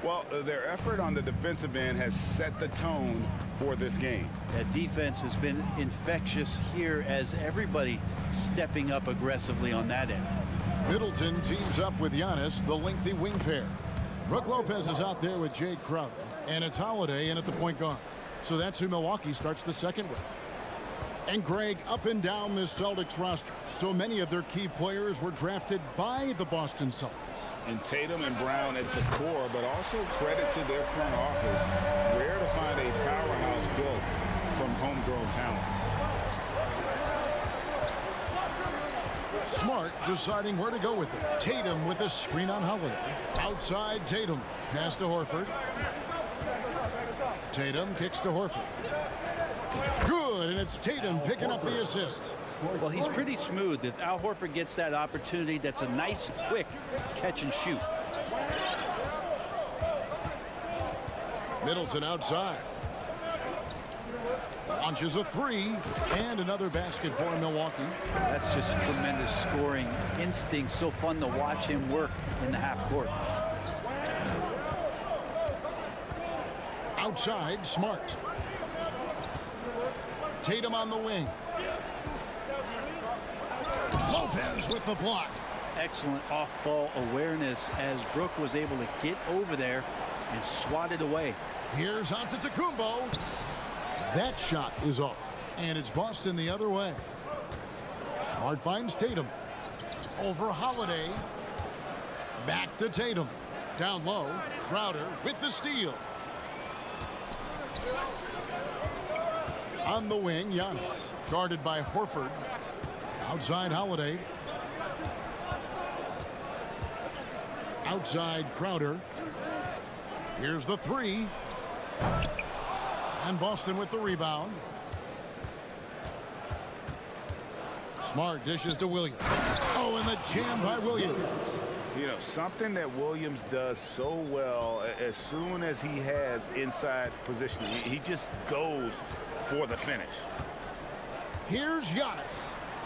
Well, their effort on the defensive end has set the tone for this game. That defense has been infectious here as everybody stepping up aggressively on that end. Middleton teams up with Giannis, the lengthy wing pair. Brook Lopez is out there with Jay Crowder. And it's Holiday in at the point guard. So that's who Milwaukee starts the second with. And Greg, up and down this Celtics roster, so many of their key players were drafted by the Boston Celtics. And Tatum and Brown at the core, but also credit to their front office. Rare to find a powerhouse built from homegrown talent. Smart deciding where to go with it. Tatum with a screen on Holiday. Outside Tatum. Pass to Horford. Tatum kicks to Horford. Good, and it's Tatum picking up the assist. Well, he's pretty smooth. If Al Horford gets that opportunity, that's a nice, quick catch and shoot. Middleton outside. Launches a 3, and another basket for Milwaukee. That's just tremendous scoring instinct. So fun to watch him work in the half court. Outside, Smart. Tatum on the wing. Lopez with the block. Excellent off-ball awareness as Brook was able to get over there and swat it away. Here's Antetokounmpo. That shot is off. And it's Boston the other way. Smart finds Tatum. Over Holiday. Back to Tatum. Down low. Crowder with the steal. On the wing, Giannis. Guarded by Horford. Outside Holiday. Outside Crowder. Here's the 3. And Boston with the rebound. Smart dishes to Williams. Oh, and the jam by Williams. You know, something that Williams does so well as soon as he has inside positioning, he just goes for the finish. Here's Giannis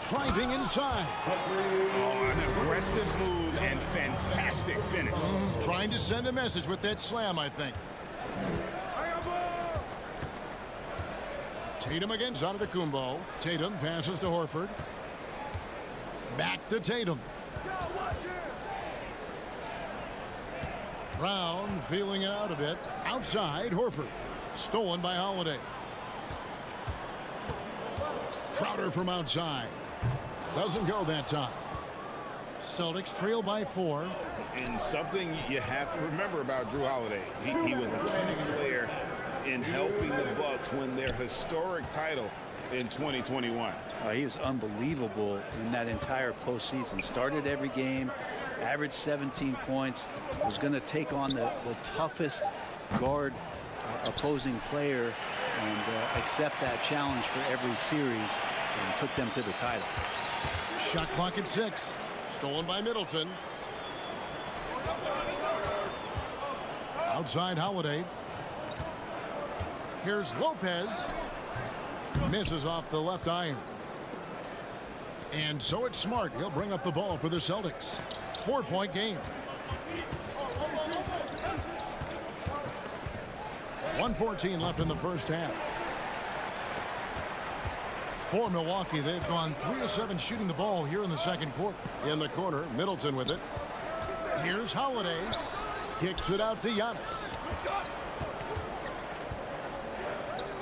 driving inside. Oh, an aggressive move and fantastic finish. Trying to send a message with that slam, I think. Tatum against Antetokounmpo. Tatum passes to Horford. Back to Tatum. Brown feeling it out a bit. Outside, Horford. Stolen by Holiday. Crowder from outside. Doesn't go that time. Celtics trail by 4. And something you have to remember about Drew Holiday. He was a key player in helping the Bucks win their historic title in 2021. He was unbelievable in that entire postseason. Started every game, averaged 17 points, was going to take on the toughest guard opposing player and accept that challenge for every series, and took them to the title. Shot clock at 6. Stolen by Middleton. Outside Holiday. Here's Lopez. Misses off the left iron. And so it's Smart. He'll bring up the ball for the Celtics. 4-point game. 1:14 left in the first half. For Milwaukee, they've gone 3 of 7 shooting the ball here in the second quarter. In the corner, Middleton with it. Here's Holiday. Kicks it out to Giannis.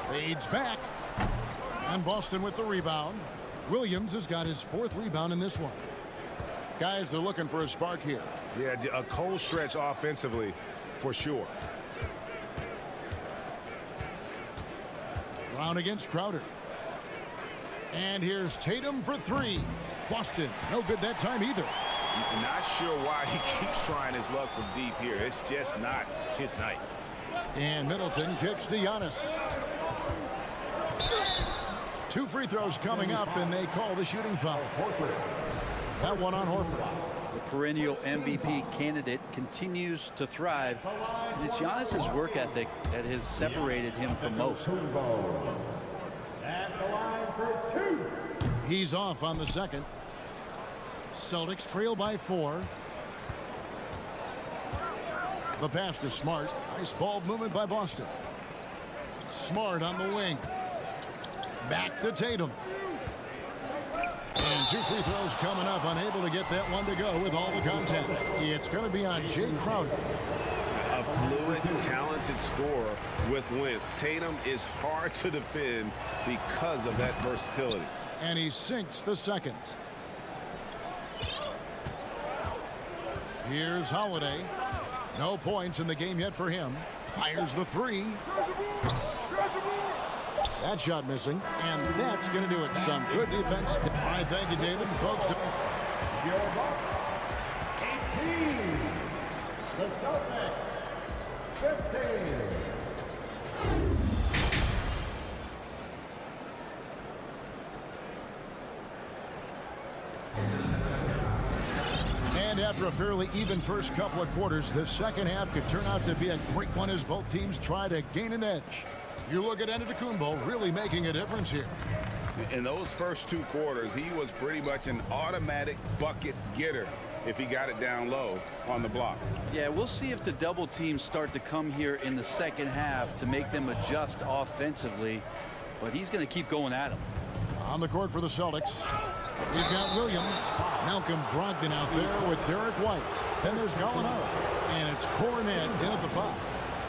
Fades back. And Boston with the rebound. Williams has got his 4th rebound in this one. Guys are looking for a spark here. Yeah, a cold stretch offensively for sure. Brown against Crowder. And here's Tatum for 3. Boston, no good that time either. I'm not sure why he keeps trying his luck from deep here. It's just not his night. And Middleton kicks to Giannis. 2 free throws coming up, and they call the shooting foul. That one on Horford. The perennial MVP candidate continues to thrive, and it's Giannis's work ethic that has separated him from most. At the line for 2. He's off on the second. Celtics trail by 4. The pass to Smart. Nice ball movement by Boston. Smart on the wing. Back to Tatum. And 2 free throws coming up. Unable to get that one to go with all the contact. It's going to be on Jay Crowder. A fluid, talented scorer with width. Tatum is hard to defend because of that versatility. And he sinks the second. Here's Holiday. No points in the game yet for him. Fires the 3. That shot missing, and that's going to do it. Some good defense. All right, thank you, David. Folks, Your Bucks, 18. The Celtics, 15. and after a fairly even first couple of quarters, the second half could turn out to be a great one as both teams try to gain an edge. You look at Antetokounmpo really making a difference here. In those first 2 quarters, he was pretty much an automatic bucket getter if he got it down low on the block. Yeah, we'll see if the double teams start to come here in the second half to make them adjust offensively, but he's going to keep going at him. On the court for the Celtics, we've got Williams, Malcolm Brogdon out there with Derek White. Then there's Gallinari, and it's Cornet in at the 5.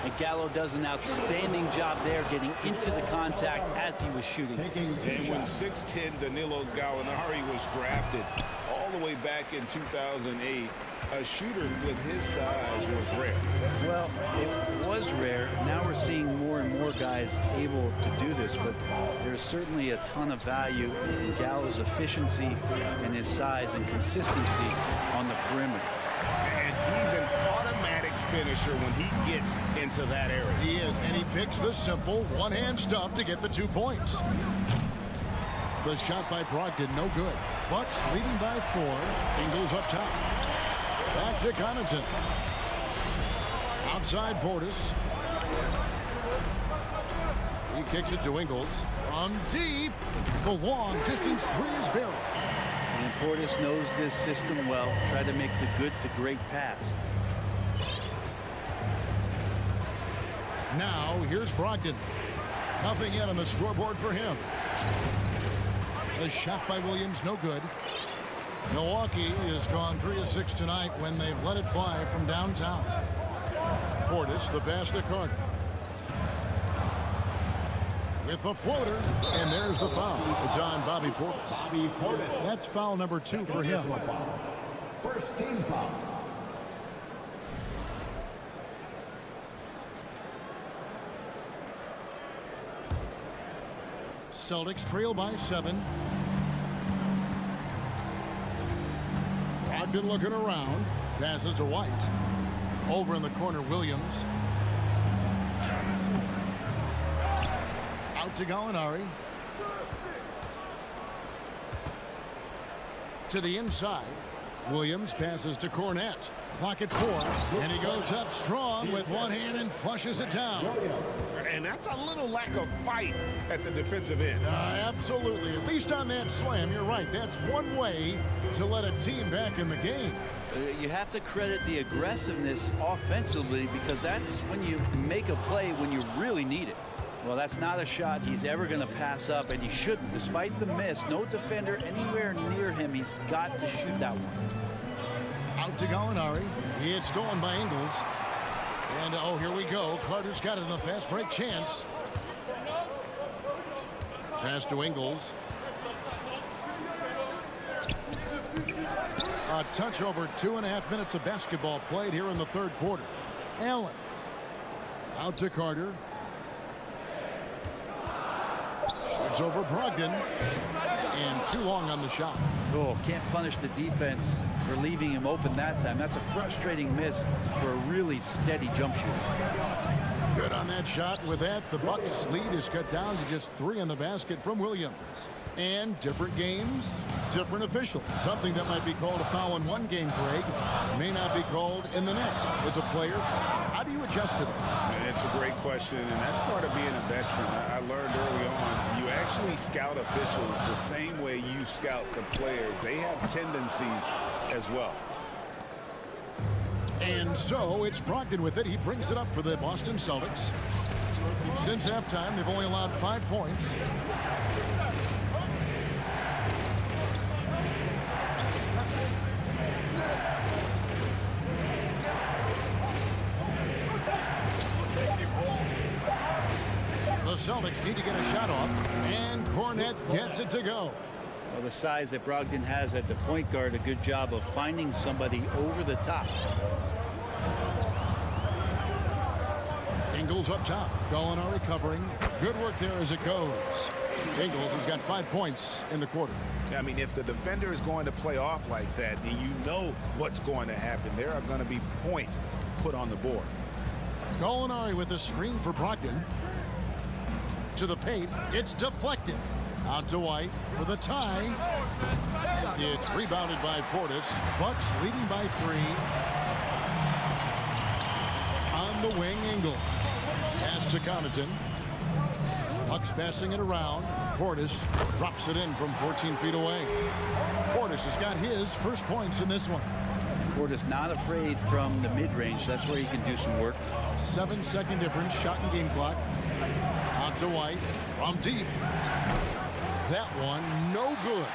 And Gallo does an outstanding job there getting into the contact as he was shooting. And when 6'10" Danilo Gallinari was drafted all the way back in 2008, a shooter with his size was rare. Well, it was rare. Now we're seeing more and more guys able to do this, but there's certainly a ton of value in Gallo's efficiency and his size and consistency on the perimeter. And he's an automatic finisher when he gets into that area. He is, and he picks the simple one-hand stuff to get the 2 points. The shot by Brogdon, no good. Bucks leading by 4. Ingles up top. Back to Connaughton. Outside Portis. He kicks it to Ingles. From deep. The long distance 3 is buried. And Portis knows this system well. Try to make the good to great pass. Now here's Brogdon. Nothing yet on the scoreboard for him. The shot by Williams, no good. Milwaukee has gone 3 of 6 tonight when they've let it fly from downtown. Portis, the pass to Carter. With the floater, and there's the foul. It's on Bobby Portis. That's foul number 2 for him. First team foul. Celtics trail by 7. Brogdon looking around. Passes to White. Over in the corner, Williams. Out to Gallinari. To the inside. Williams passes to Cornette. Clock at 4. And he goes up strong with one hand and flushes it down. And that's a little lack of fight at the defensive end. Absolutely. At least on that slam, you're right. That's one way to let a team back in the game. You have to credit the aggressiveness offensively, because that's when you make a play when you really need it. Well, that's not a shot he's ever going to pass up, and he shouldn't. Despite the miss, no defender anywhere near him. He's got to shoot that one. Out to Gallinari. It's stolen by Ingles. And, oh, here we go. Carter's got it in the fast break chance. Pass to Ingles. A touch over 2.5 minutes of basketball played here in the third quarter. Allen. Out to Carter. Shoots over Brogdon. And too long on the shot. Oh, can't punish the defense for leaving him open that time. That's a frustrating miss for a really steady jump shooter. Good on that shot. With that, the Bucks lead is cut down to just 3 in the basket from Williams. And different games, different officials. Something that might be called a foul in one game, Greg, may not be called in the next. As a player, how do you adjust to that? It's a great question, and that's part of being a veteran. I learned early on, you actually scout officials the same way you scout the players. They have tendencies as well. And so it's Brogdon with it. He brings it up for the Boston Celtics. Since halftime, they've only allowed 5 points. The Celtics need to get a shot off, and Cornette gets it to go. Well, the size that Brogdon has at the point guard, a good job of finding somebody over the top. Ingles up top. Gallinari covering. Good work there as it goes. Ingles has got 5 points in the quarter. I mean, if the defender is going to play off like that, then you know what's going to happen. There are going to be points put on the board. Gallinari with a screen for Brogdon. To the paint. It's deflected. Out to White for the tie. It's rebounded by Portis. Bucks leading by 3. On the wing, Ingles. Pass to Connaughton. Bucks passing it around. Portis drops it in from 14 feet away. Portis has got his first points in this one. Portis not afraid from the mid-range. That's where he can do some work. 7-second difference. Shot and game clock. Out to White from deep. That one no good.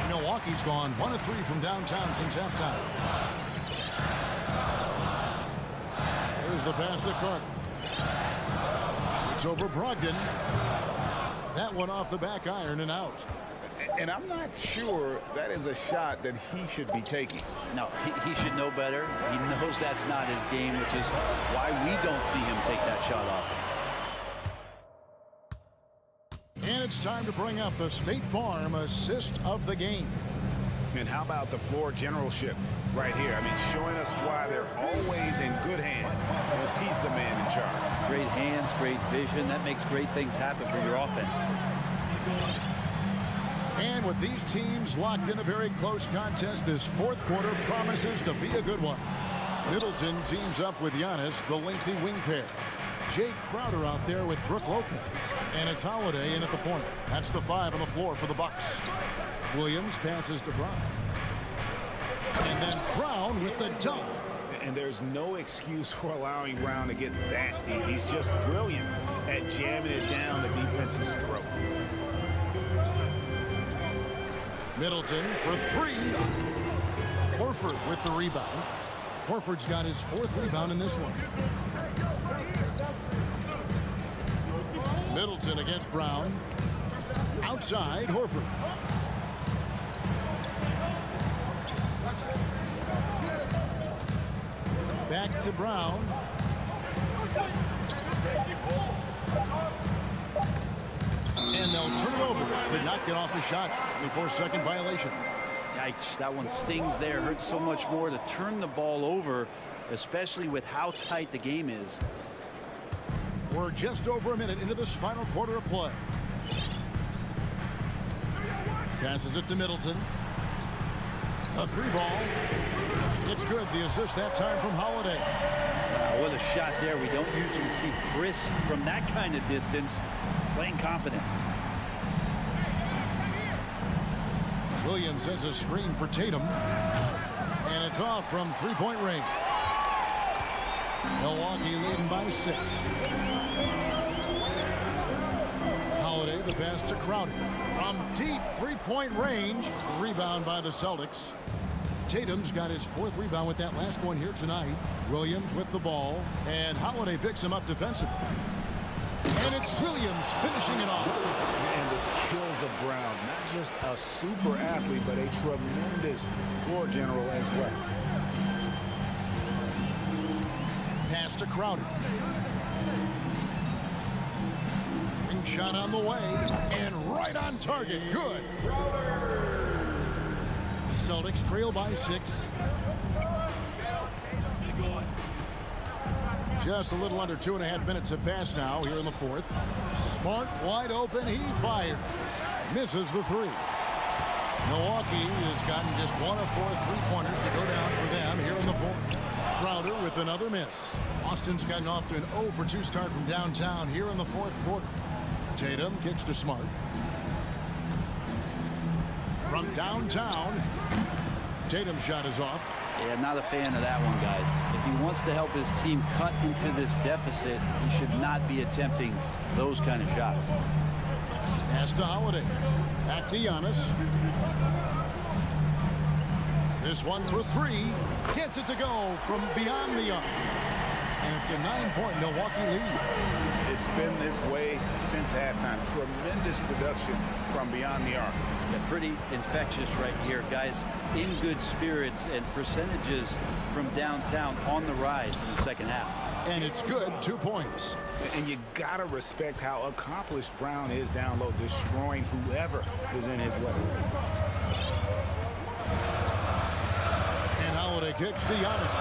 Milwaukee's gone 1 of 3 from downtown since halftime. There's the pass to Carter. It's over Brogdon. That one off the back iron and out. And I'm not sure that is a shot that he should be taking. No, he should know better. He knows that's not his game, which is why we don't see him take that shot off. And it's time to bring up the State Farm assist of the game. And how about the floor generalship right here? I mean, showing us why they're always in good hands when he's the man in charge. Great hands, great vision. That makes great things happen for your offense. And with these teams locked in a very close contest, this fourth quarter promises to be a good one. Middleton teams up with Giannis, the lengthy wing pair. Jake Crowder out there with Brook Lopez. And it's Holiday in at the point. That's the 5 on the floor for the Bucks. Williams passes to Brown. And then Brown with the dunk. And there's no excuse for allowing Brown to get that deep. He's just brilliant at jamming it down the defense's throat. Middleton for 3. Horford with the rebound. Horford's got his 4th rebound in this one. Middleton against Brown. Outside, Horford. Back to Brown. And they'll turn it over. Could not get off a shot. 24-second violation. Yikes, that one stings there. Hurts so much more to turn the ball over, especially with how tight the game is. We're just over a minute into this final quarter of play. Passes it to Middleton. A 3-ball. It's good. The assist that time from Holiday. Wow, what a shot there. We don't usually see Chris from that kind of distance playing confident. Williams sends a screen for Tatum. And it's off from 3-point range. Milwaukee leading by 6. Holiday, the pass to Crowder. From deep 3-point range. Rebound by the Celtics. Tatum's got his 4th rebound with that last one here tonight. Williams with the ball. And Holiday picks him up defensively. And it's Williams finishing it off. And the skills of Brown. Not just a super athlete, but a tremendous floor general as well. Pass to Crowder. Ring shot on the way. And right on target. Good. The Celtics trail by 6. Just a little under 2.5 minutes have passed now here in the 4th. Smart wide open. He fires. Misses the 3. Milwaukee has gotten just 1 of 4 3-pointers to go down for them here in the 4th. Crowder with another miss. Austin's gotten off to an 0 for 2 start from downtown here in the 4th quarter. Tatum kicks to Smart. From downtown, Tatum's shot is off. Yeah, not a fan of that one, guys. If he wants to help his team cut into this deficit, he should not be attempting those kind of shots. Pass to Holiday. Back to Giannis. This one for 3. Gets it to go from beyond the arc. And it's a 9-point Milwaukee lead. It's been this way since halftime. Tremendous production from beyond the arc. Yeah, pretty infectious right here, guys. In good spirits and percentages from downtown on the rise in the second half. And it's good. 2 points. And you gotta respect how accomplished Brown is down low, destroying whoever is in his way. And Holiday kicks to Giannis.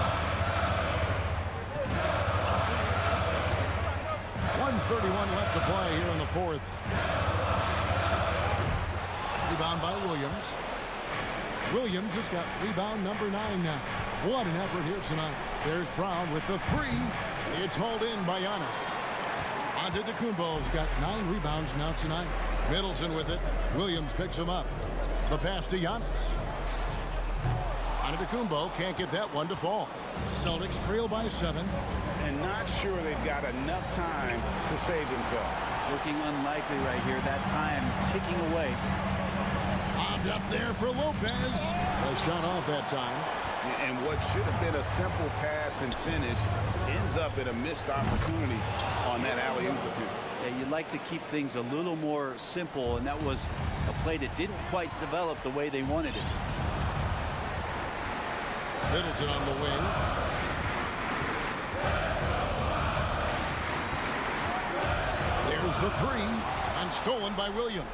1:31 left to play here in the 4th. Rebound by Williams. Williams has got rebound number 9 now. What an effort here tonight. There's Brown with the 3. It's hauled in by Giannis. Antetokounmpo's got 9 rebounds now tonight. Middleton with it. Williams picks him up. The pass to Giannis. Antetokounmpo can't get that one to fall. Celtics trail by 7. And not sure they've got enough time to save themselves. Looking unlikely right here. That time ticking away. Up there for Lopez. A shot off that time. And what should have been a simple pass and finish ends up in a missed opportunity on that alley-oop attempt. Yeah, you'd like to keep things a little more simple, and that was a play that didn't quite develop the way they wanted it. Middleton on the wing. There's the 3, and stolen by Williams.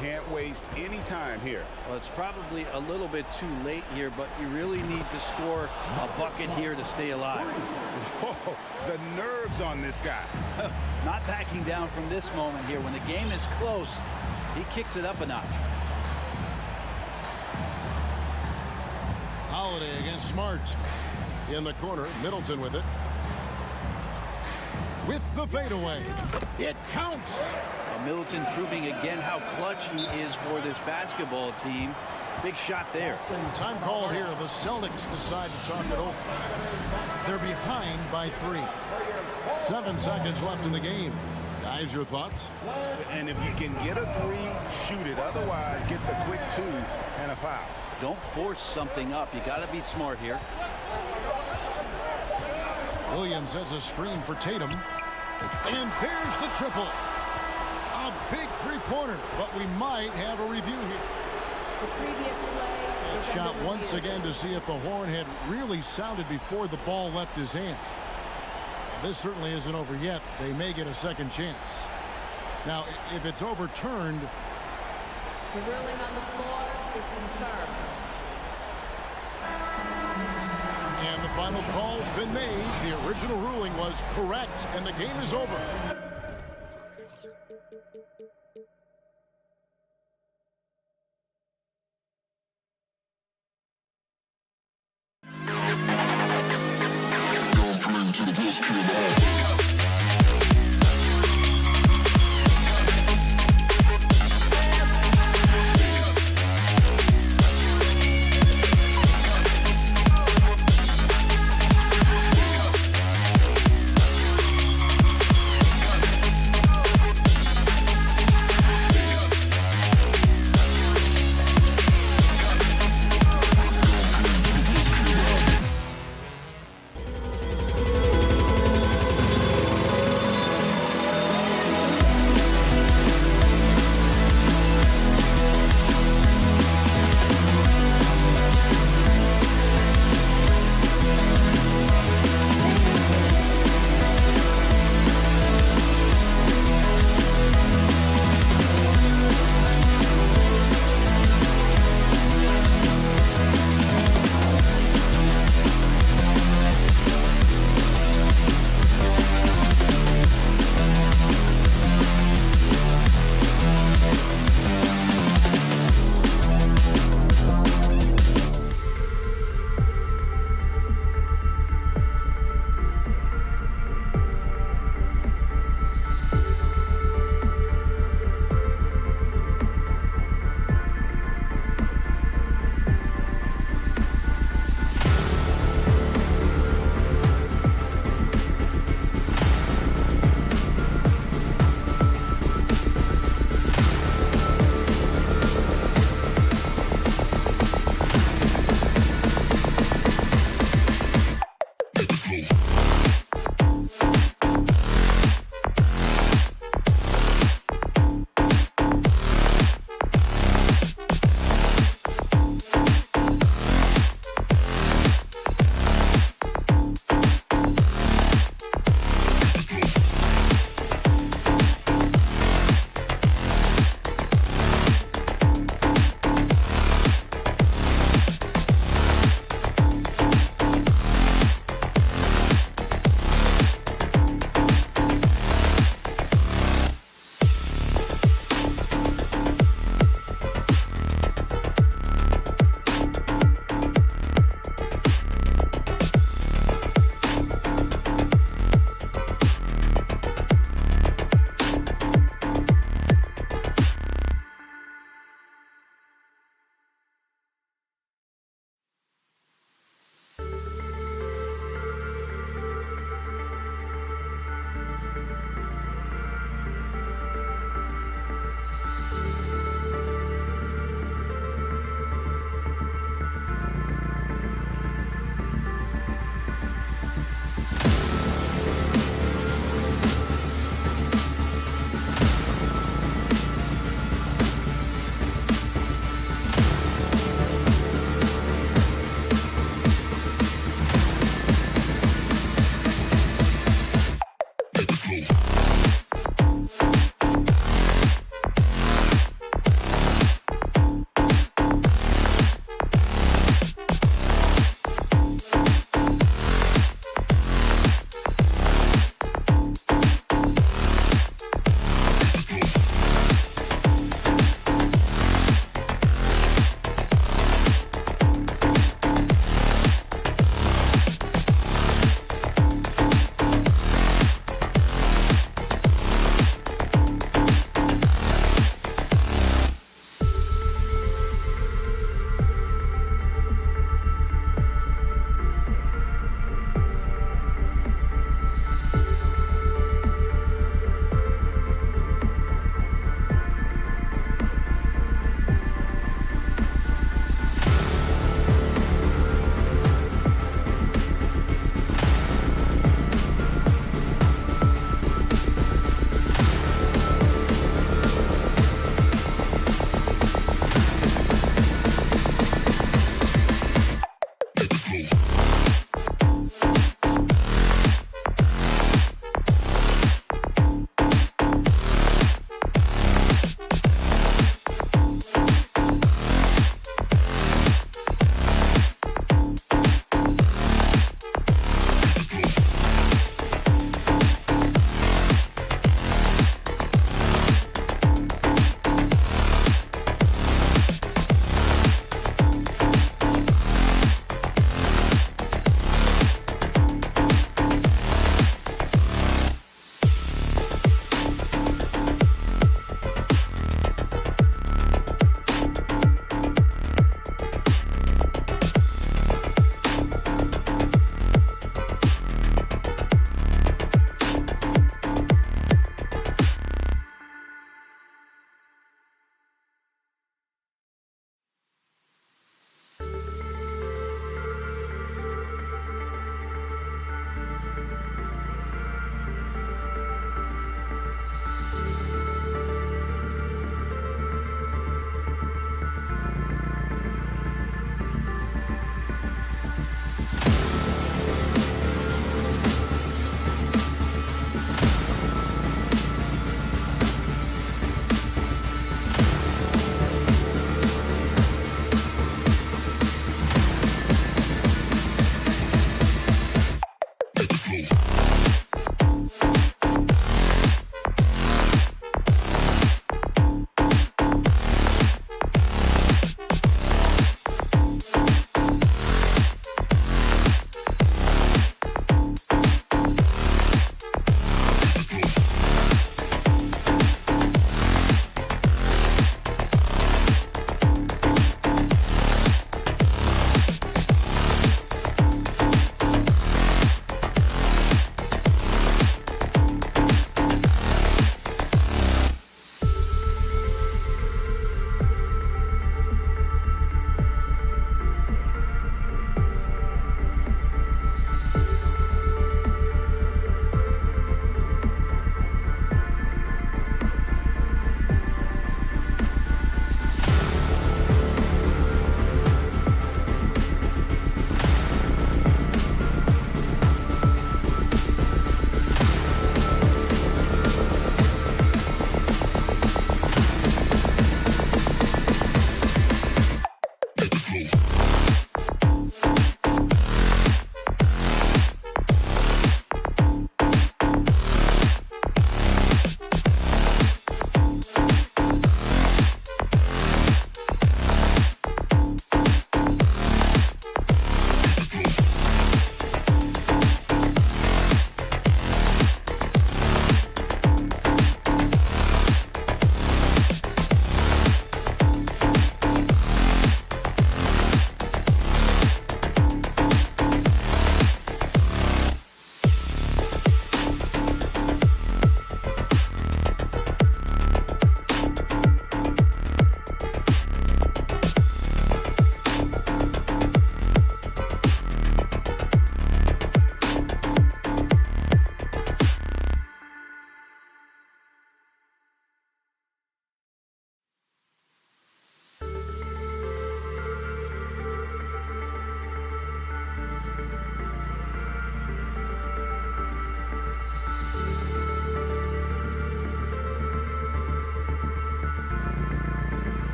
Can't waste any time here. Well, it's probably a little bit too late here, but you really need to score a bucket here to stay alive. Whoa, the nerves on this guy. Not backing down from this moment here. When the game is close, he kicks it up a notch. Holiday against Smart. In the corner, Middleton with it. With the fadeaway. It counts. Middleton proving again how clutch he is for this basketball team. Big shot there. Time called here. The Celtics decide to talk it over. They're behind by 3. 7 seconds left in the game. Guys, your thoughts? And if you can get a 3, shoot it. Otherwise, get the quick 2 and a foul. Don't force something up. You got to be smart here. Williams sets a screen for Tatum. And there's the triple. A big three-pointer, but we might have a review here. The previous play is Shot under once review. again to see if the horn had really sounded before the ball left his hand. This certainly isn't over yet. They may get a second chance. Now, if it's overturned, The ruling on the floor is confirmed. and the final call's been made, the original ruling was correct, and the game is over. To the best kid in the hall.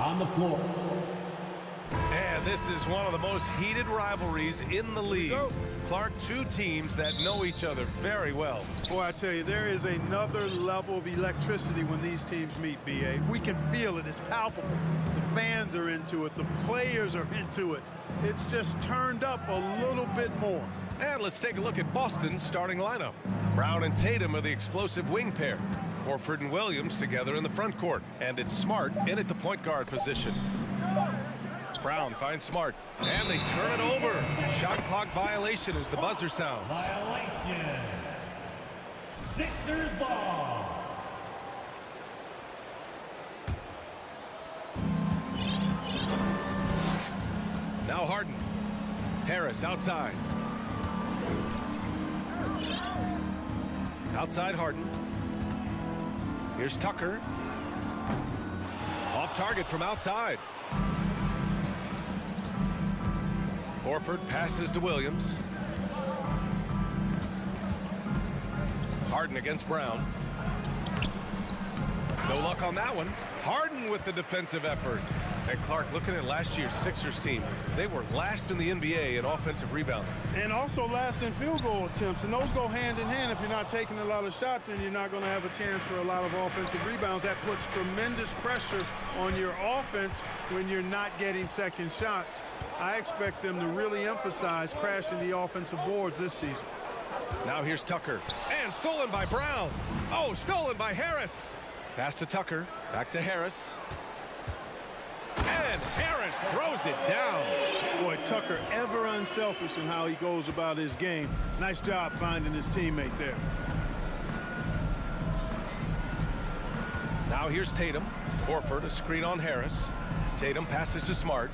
on the floor. And this is one of the most heated rivalries in the league. Clark, two teams that know each other very well. Boy, I tell you, there is another level of electricity when these teams meet, B.A. We can feel it. It's palpable. The fans are into it. The players are into it. It's just turned up a little bit more. And let's take a look at Boston's starting lineup. Brown and Tatum are the explosive wing pair. Horford and Williams together in the front court. And it's Smart in at the point guard position. Brown finds Smart, and they turn it over. Shot clock violation as the buzzer sounds. Violation. Sixers ball. Now Harden. Harris outside. Outside Harden. Here's Tucker. Off target from outside. Horford passes to Williams. Harden against Brown. No luck on that one. Harden with the defensive effort. And Clark, looking at last year's Sixers team, they were last in the NBA in offensive rebounding. And also last in field goal attempts. And those go hand in hand. If you're not taking a lot of shots, then you're not going to have a chance for a lot of offensive rebounds. That puts tremendous pressure on your offense when you're not getting second shots. I expect them to really emphasize crashing the offensive boards this season. Now here's Tucker. And stolen by Brown. Oh, stolen by Harris. Pass to Tucker. Back to Harris. And Harris throws it down. Boy, Tucker ever unselfish in how he goes about his game. Nice job finding his teammate there. Now here's Tatum. Horford, a screen on Harris. Tatum passes to Smart.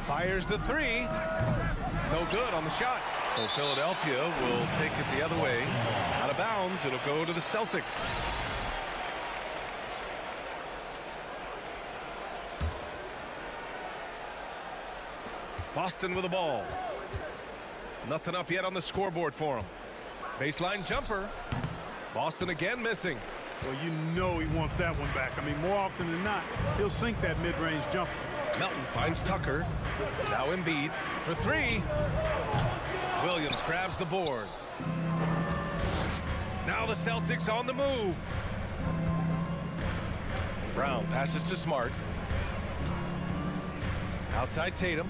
Fires the three. No good on the shot. So Philadelphia will take it the other way. Out of bounds, it'll go to the Celtics. Boston with the ball. Nothing up yet on the scoreboard for him. Baseline jumper. Boston again missing. Well, you know he wants that one back. I mean, more often than not, he'll sink that mid-range jumper. Melton finds Tucker. Now Embiid for three. Williams grabs the board. Now the Celtics on the move. Brown passes to Smart. Outside Tatum.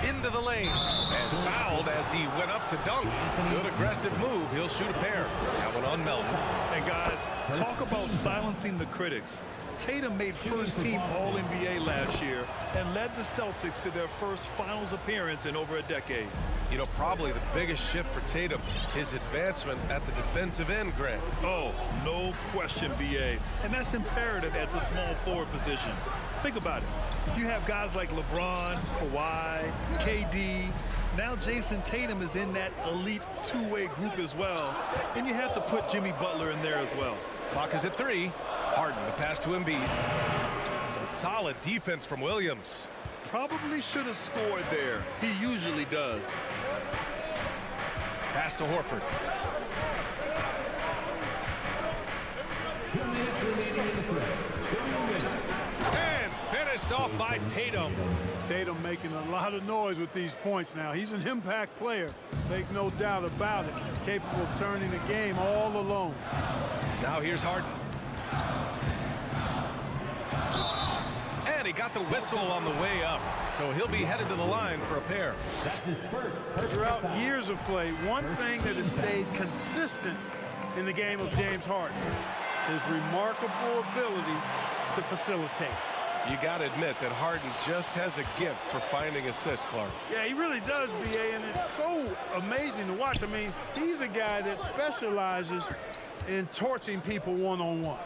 Into the lane. And fouled as he went up to dunk. Good aggressive move. He'll shoot a pair. That one on Melton. And guys, talk about silencing the critics. Tatum made first-team All-NBA last year and led the Celtics to their first finals appearance in over a decade. You know, probably the biggest shift for Tatum, his advancement at the defensive end, Greg. Oh, no question, B.A. And that's imperative at the small forward position. Think about it. You have guys like LeBron, Kawhi, KD. Now Jason Tatum is in that elite two-way group as well. And you have to put Jimmy Butler in there as well. Clock is at 3. Harden, the pass to Embiid. Some solid defense from Williams. Probably should have scored there. He usually does. Pass to Horford. 2 minutes remaining in the third. 2 minutes. And finished off by Tatum. Tatum making a lot of noise with these points now. He's an impact player. Make no doubt about it. Capable of turning the game all alone. Now here's Harden. And he got the whistle on the way up. So he'll be headed to the line for a pair. That's his first. Throughout years of play, one thing that has stayed consistent in the game of James Harden is remarkable ability to facilitate. You got to admit that Harden just has a gift for finding assists, Clark. Yeah, he really does, B.A., and it's so amazing to watch. I mean, he's a guy that specializes in torching people one-on-one.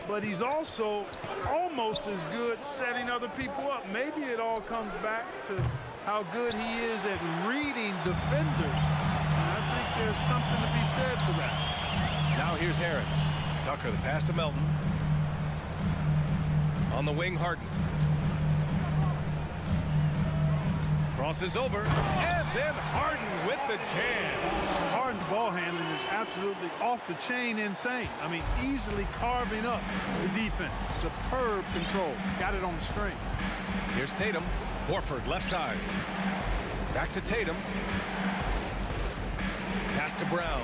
But he's also almost as good setting other people up. Maybe it all comes back to how good he is at reading defenders. And I think there's something to be said for that. Now here's Harris. Tucker, the pass to Melton. On the wing, Harden. Crosses over, and then Harden with the jam. Harden's ball handling is absolutely off the chain insane. I mean, easily carving up the defense. Superb control. Got it on the string. Here's Tatum. Horford, left side. Back to Tatum. Pass to Brown.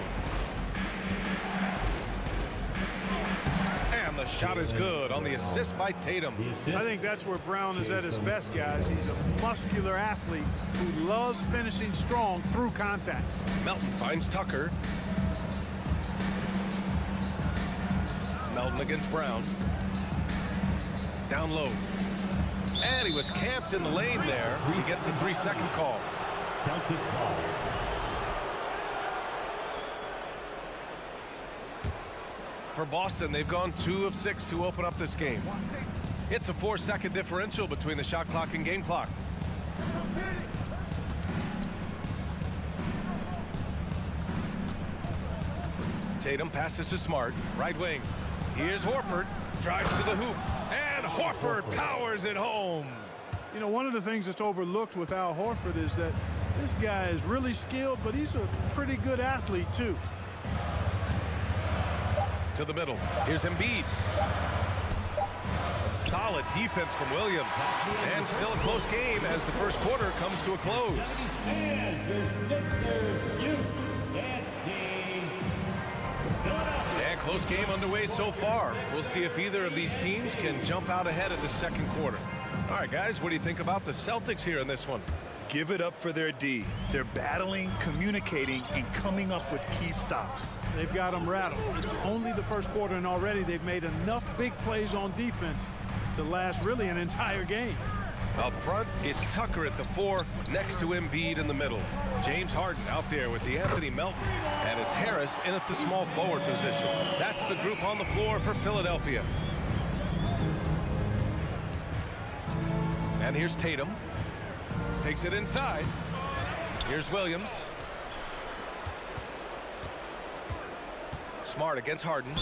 And the shot is good on the assist by Tatum. I think that's where Brown is at his best, guys. He's a muscular athlete who loves finishing strong through contact. Melton finds Tucker. Melton against Brown. Down low. And he was camped in the lane there. He gets a 3-second call. Celtics ball. For Boston, they've gone 2 of 6 to open up this game. It's a 4-second differential between the shot clock and game clock. Tatum passes to Smart, right wing. Here's Horford, drives to the hoop, and Horford powers it home. You know, one of the things that's overlooked with Al Horford is that this guy is really skilled, but he's a pretty good athlete, too. To the middle. Here's Embiid. Some solid defense from Williams. And still a close game as the first quarter comes to a close. And close game underway so far. We'll see if either of these teams can jump out ahead of the second quarter. All right, guys, what do you think about the Celtics here in this one? Give it up for their D. They're battling, communicating, and coming up with key stops. They've got them rattled. It's only the first quarter, and already they've made enough big plays on defense to last really an entire game. Up front, it's Tucker at the 4, next to Embiid in the middle. James Harden out there with the Anthony Melton, and it's Harris in at the small forward position. That's the group on the floor for Philadelphia. And here's Tatum. Takes it inside. Here's Williams. Smart against Harden.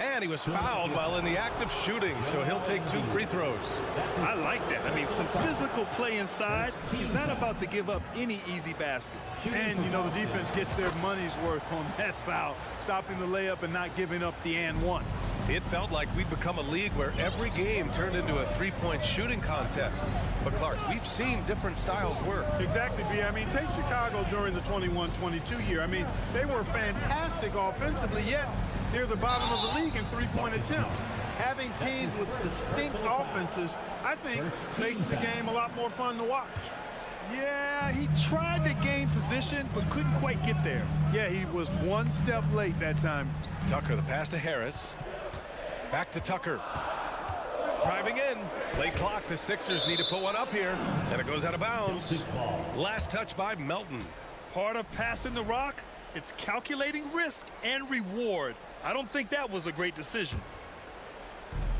And he was fouled while in the act of shooting, so he'll take 2 free throws. I like that. I mean, some physical play inside. He's not about to give up any easy baskets. And, you know, the defense gets their money's worth on that foul, stopping the layup and not giving up the and one. It felt like we'd become a league where every game turned into a 3-point shooting contest. But, Clark, we've seen different styles work. Exactly, B. I mean, take Chicago during the 21-22 year. I mean, they were fantastic offensively, yet near the bottom of the league in 3-point attempts. Having teams with distinct offenses, I think, makes the game a lot more fun to watch. Yeah, he tried to gain position, but couldn't quite get there. Yeah, he was one step late that time. Tucker, the pass to Harris. Back to Tucker. Driving in. Late clock. The Sixers need to put one up here. And it goes out of bounds. Last touch by Melton. Part of passing the rock, it's calculating risk and reward. I don't think that was a great decision.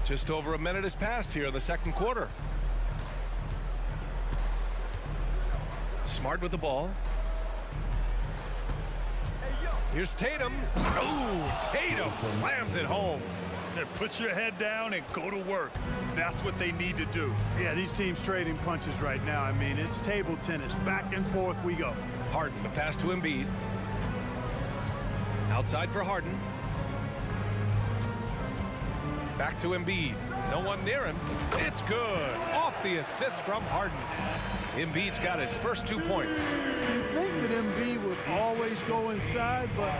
Just over a minute has passed here in the second quarter. Smart with the ball. Here's Tatum. Oh, Tatum slams it home. Put your head down and go to work. That's what they need to do. Yeah, these teams trading punches right now. I mean, it's table tennis. Back and forth we go. Harden, the pass to Embiid. Outside for Harden. Back to Embiid. No one near him. It's good. Off the assist from Harden. Embiid's got his first 2 points. You'd think that Embiid would always go inside, but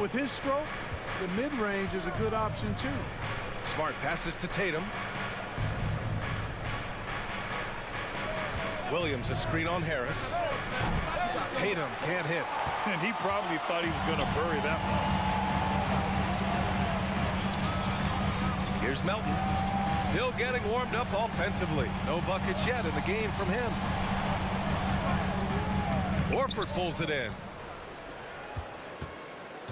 with his stroke, the mid-range is a good option too. Smart passes to Tatum. Williams, a screen on Harris. Tatum can't hit. And he probably thought he was going to bury that one. Here's Melton. Still getting warmed up offensively. No buckets yet in the game from him. Horford pulls it in.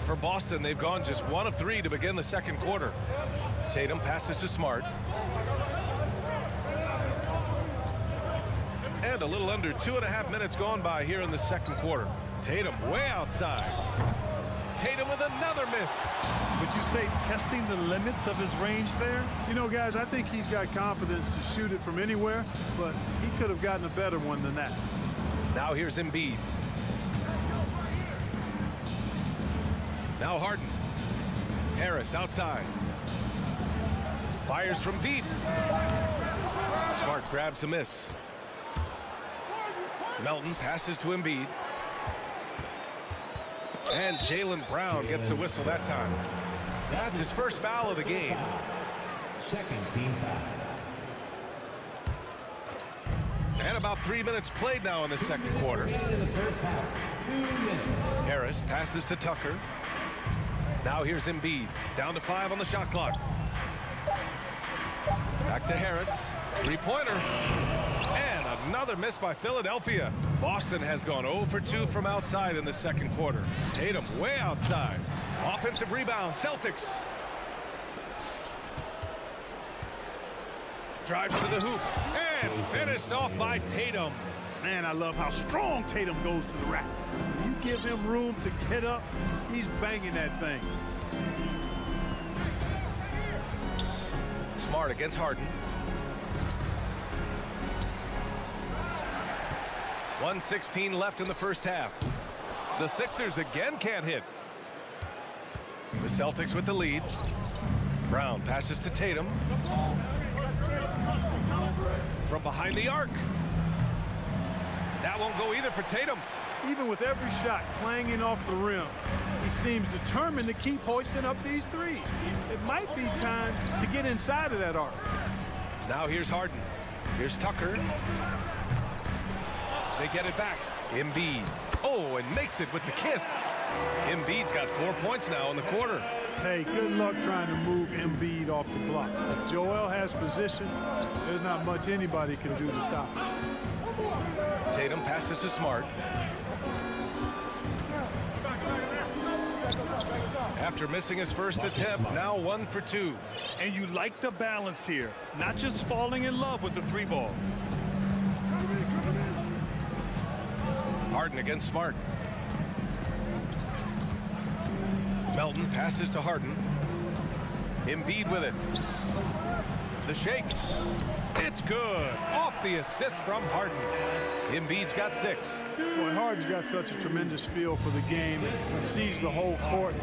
For Boston, they've gone just 1 of 3 to begin the second quarter. Tatum passes to Smart. And a little under 2.5 minutes gone by here in the second quarter. Tatum way outside. Tatum with another miss. Would you say testing the limits of his range there? You know, guys, I think he's got confidence to shoot it from anywhere, but he could have gotten a better one than that. Now here's Embiid. Now Harden. Harris outside. Fires from deep. Smart grabs a miss. Melton passes to Embiid. And Jaylen Brown gets a whistle that time. That's his first foul of the game. Second team foul. And about 3 minutes played now in the second quarter. Harris passes to Tucker. Now here's Embiid. Down to 5 on the shot clock. Back to Harris. Three-pointer. And another miss by Philadelphia. Boston has gone 0 for 2 from outside in the second quarter. Tatum way outside. Offensive rebound, Celtics. Drives to the hoop. And finished off by Tatum. Man, I love how strong Tatum goes to the rack. You give him room to get up, he's banging that thing. Smart against Harden. 1:16 left in the first half. The Sixers again can't hit. The Celtics with the lead. Brown passes to Tatum. From behind the arc. That won't go either for Tatum. Even with every shot clanging off the rim, he seems determined to keep hoisting up these threes. It might be time to get inside of that arc. Now here's Harden. Here's Tucker. They get it back. Embiid. Oh, and makes it with the kiss. Embiid's got 4 points now in the quarter. Hey, good luck trying to move Embiid off the block. If Joel has position, there's not much anybody can do to stop him. Tatum passes to Smart. After missing his first attempt, now 1 for 2. And you like the balance here, not just falling in love with the three ball. Harden against Smart. Melton passes to Harden. Embiid with it. The shake. It's good. Off the assist from Harden. Embiid's got 6. Boy, Harden's got such a tremendous feel for the game. Sees the whole court.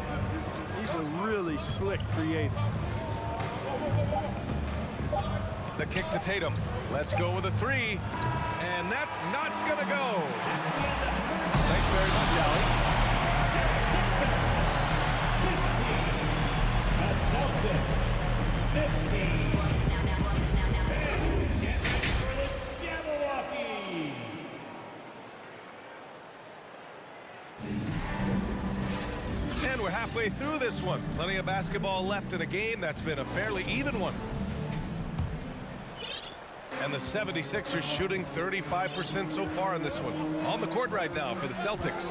He's a really slick creator. The kick to Tatum. Let's go with a 3. And that's not going to go. Thanks very much, Allie. And we're halfway through this one. Plenty of basketball left in a game that's been a fairly even one. And the 76ers shooting 35% so far in this one. On the court right now for the Celtics.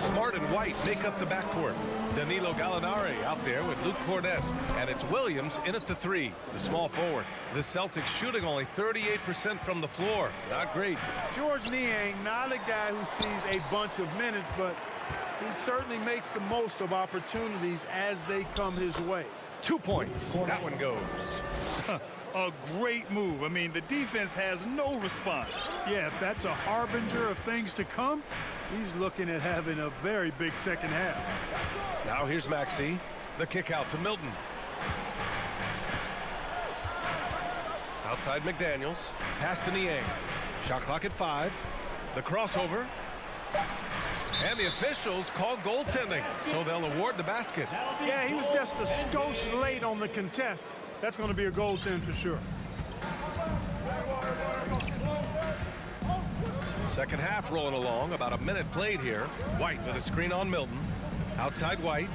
Smart and White make up the backcourt. Danilo Gallinari out there with Luke Cornett. And it's Williams in at the 3, the small forward. The Celtics shooting only 38% from the floor. Not great. George Niang, not a guy who sees a bunch of minutes, but he certainly makes the most of opportunities as they come his way. 2 points. That one goes. A great move. I mean, the defense has no response. Yeah, if that's a harbinger of things to come, he's looking at having a very big second half. Now here's Maxey. The kick out to Milton. Outside McDaniels. Pass to Niang. Shot clock at 5. The crossover. And the officials call goaltending, so they'll award the basket. Yeah, he was just a skosh late on the contest. That's going to be a goaltend for sure. Second half rolling along. About a minute played here. White with a screen on Milton. Outside White.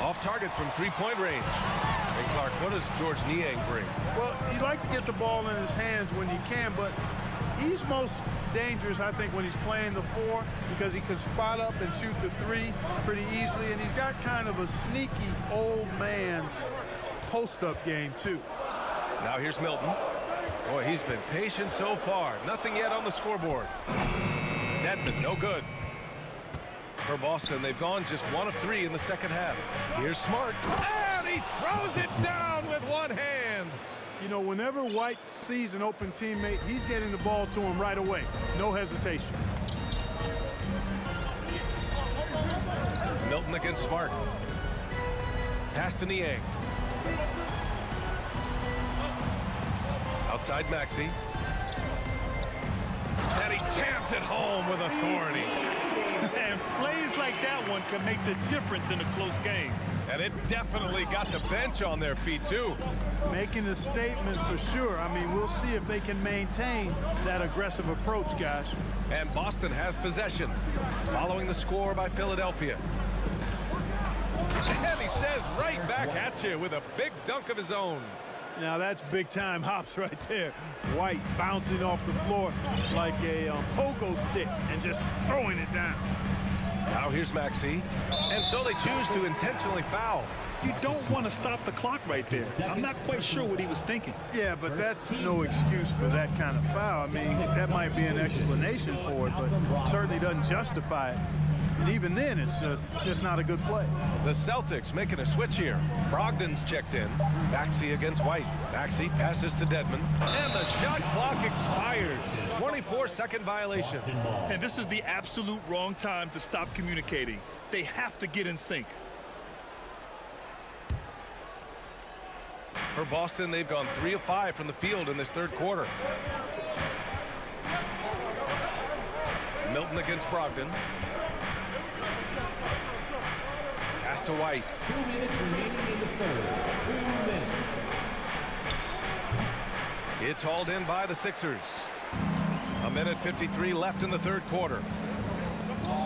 Off target from three-point range. And Clark, what does George Niang bring? Well, you like to get the ball in his hands when you can, but he's most dangerous, I think, when he's playing the 4 because he can spot up and shoot the 3 pretty easily, and he's got kind of a sneaky old man's post-up game, too. Now here's Milton. Boy, he's been patient so far. Nothing yet on the scoreboard. Dedmon, no good. For Boston, they've gone just 1 of 3 in the second half. Here's Smart. And he throws it down with one hand. You know, whenever White sees an open teammate, he's getting the ball to him right away. No hesitation. Milton against Smart. Pass to Niang. Outside Maxey. And he jams it home with authority. And plays like that one can make the difference in a close game. And it definitely got the bench on their feet, too. Making a statement for sure. I mean, we'll see if they can maintain that aggressive approach, guys. And Boston has possession, following the score by Philadelphia. And he says right back at you with a big dunk of his own. Now that's big-time hops right there. White bouncing off the floor like a pogo stick and just throwing it down. Now here's Maxey. And so they choose to intentionally foul. You don't want to stop the clock right there. I'm not quite sure what he was thinking. Yeah, but that's no excuse for that kind of foul. I mean, that might be an explanation for it, but certainly doesn't justify it. And even then, it's just not a good play. The Celtics making a switch here. Brogdon's checked in. Maxey against White. Maxey passes to Dedmon. And the shot clock expires. 24-second violation. And this is the absolute wrong time to stop communicating. They have to get in sync. For Boston, they've gone 3 of 5 from the field in this third quarter. Milton against Brogdon. Pass to White. 2 minutes remaining in the third. 2 minutes. It's hauled in by the Sixers. 1:53 left in the third quarter.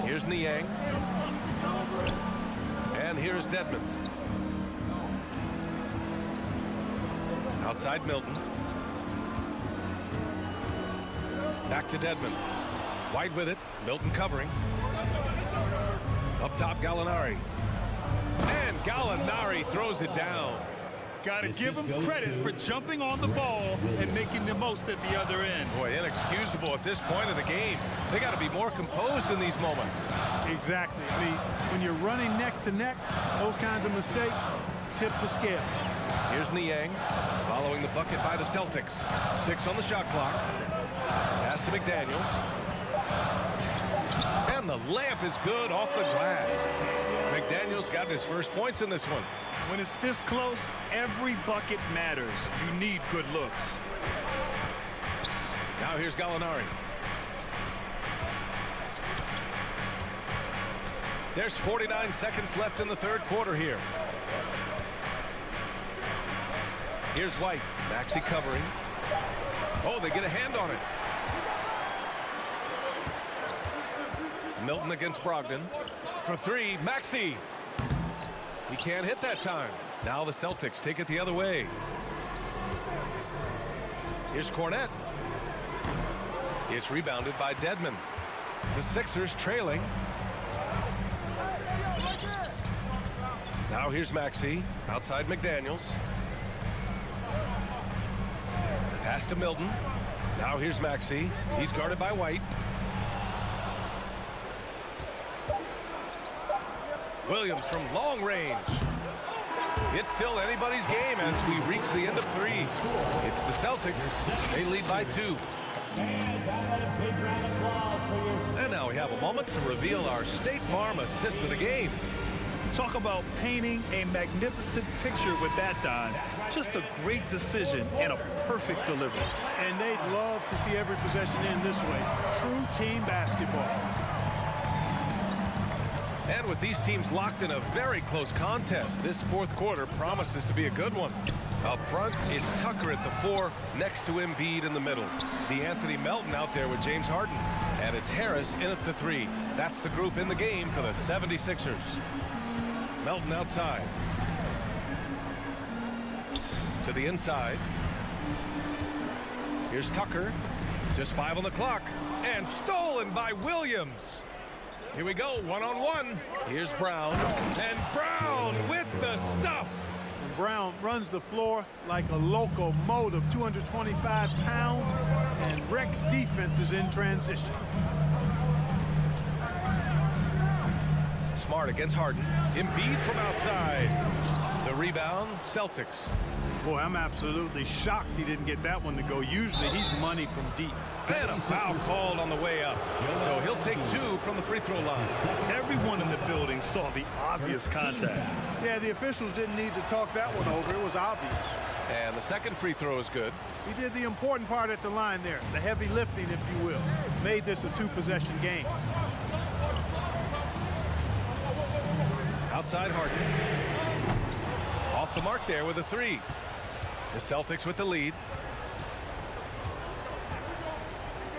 Here's Niang. And here's Dedmon. Outside Milton. Back to Dedmon. White with it. Milton covering. Up top, Gallinari. And Gallinari throws it down. Got to give him credit for jumping on the ball and making the most at the other end. Boy, inexcusable at this point of the game. They got to be more composed in these moments. Exactly. I mean, when you're running neck to neck, those kinds of mistakes tip the scale. Here's Niang, following the bucket by the Celtics. 6 on the shot clock. Pass to McDaniels. And the layup is good off the glass. McDaniels got his first points in this one. When it's this close, every bucket matters. You need good looks. Now here's Gallinari. There's 49 seconds left in the third quarter here. Here's White. Maxey covering. Oh, they get a hand on it. Milton against Brogdon. For 3, Maxey. He can't hit that time. Now the Celtics take it the other way. Here's Cornette. It's rebounded by Dedmon. The Sixers trailing. Now here's Maxey. Outside McDaniels. Pass to Milton. Now here's Maxey. He's guarded by White. Williams from long range. It's still anybody's game as we reach the end of 3. It's the Celtics. They lead by 2. And now we have a moment to reveal our State Farm assist of the game. Talk about painting a magnificent picture with that, Don. Just a great decision and a perfect delivery. And they'd love to see every possession end this way. True team basketball. And with these teams locked in a very close contest, this fourth quarter promises to be a good one. Up front, it's Tucker at the 4, next to Embiid in the middle. D'Anthony Melton out there with James Harden. And it's Harris in at the 3. That's the group in the game for the 76ers. Melton outside. To the inside. Here's Tucker. Just 5 on the clock. And stolen by Williams. Here we go, one-on-one. Here's Brown. And Brown with the stuff. And Brown runs the floor like a locomotive, 225 pounds, and wrecks defenses in transition. Smart against Harden. Embiid from outside. The rebound, Celtics. Boy, I'm absolutely shocked he didn't get that one to go. Usually he's money from deep. And a foul called on the way up. So he'll take 2 from the free throw line. Everyone in the building saw the obvious contact. Yeah, the officials didn't need to talk that one over. It was obvious. And the second free throw is good. He did the important part at the line there, the heavy lifting, if you will. Made this a 2-possession game. Outside Harden. Off the mark there with a 3. The Celtics with the lead.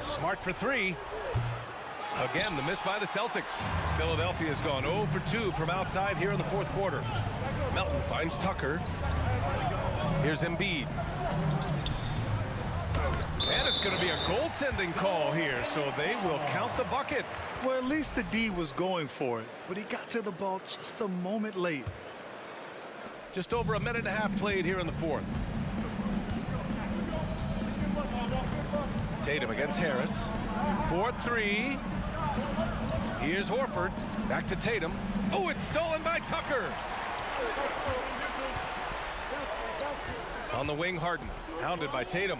Smart for 3. Again, the miss by the Celtics. Philadelphia has gone 0 for 2 from outside here in the fourth quarter. Melton finds Tucker. Here's Embiid. And it's going to be a goaltending call here, so they will count the bucket. Well, at least the D was going for it, but he got to the ball just a moment late. Just over a minute and a half played here in the fourth. Tatum against Harris. 4-3. Here's Horford. Back to Tatum. Oh, it's stolen by Tucker. On the wing, Harden. Hounded by Tatum.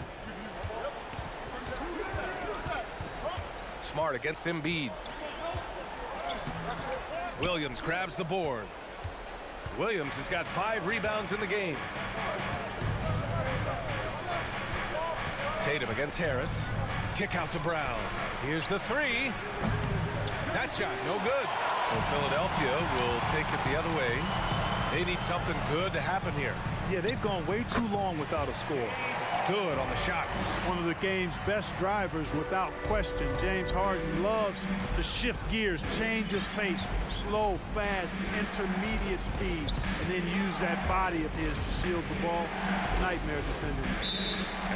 Smart against Embiid. Williams grabs the board. Williams has got 5 rebounds in the game. Tatum against Harris. Kick out to Brown. Here's the 3. That shot no good. So Philadelphia will take it the other way. They need something good to happen here. Yeah, they've gone way too long without a score. Good on the shot. One of the game's best drivers without question. James Harden loves to shift gears, change of pace, slow, fast, intermediate speed, and then use that body of his to shield the ball. Nightmare defender.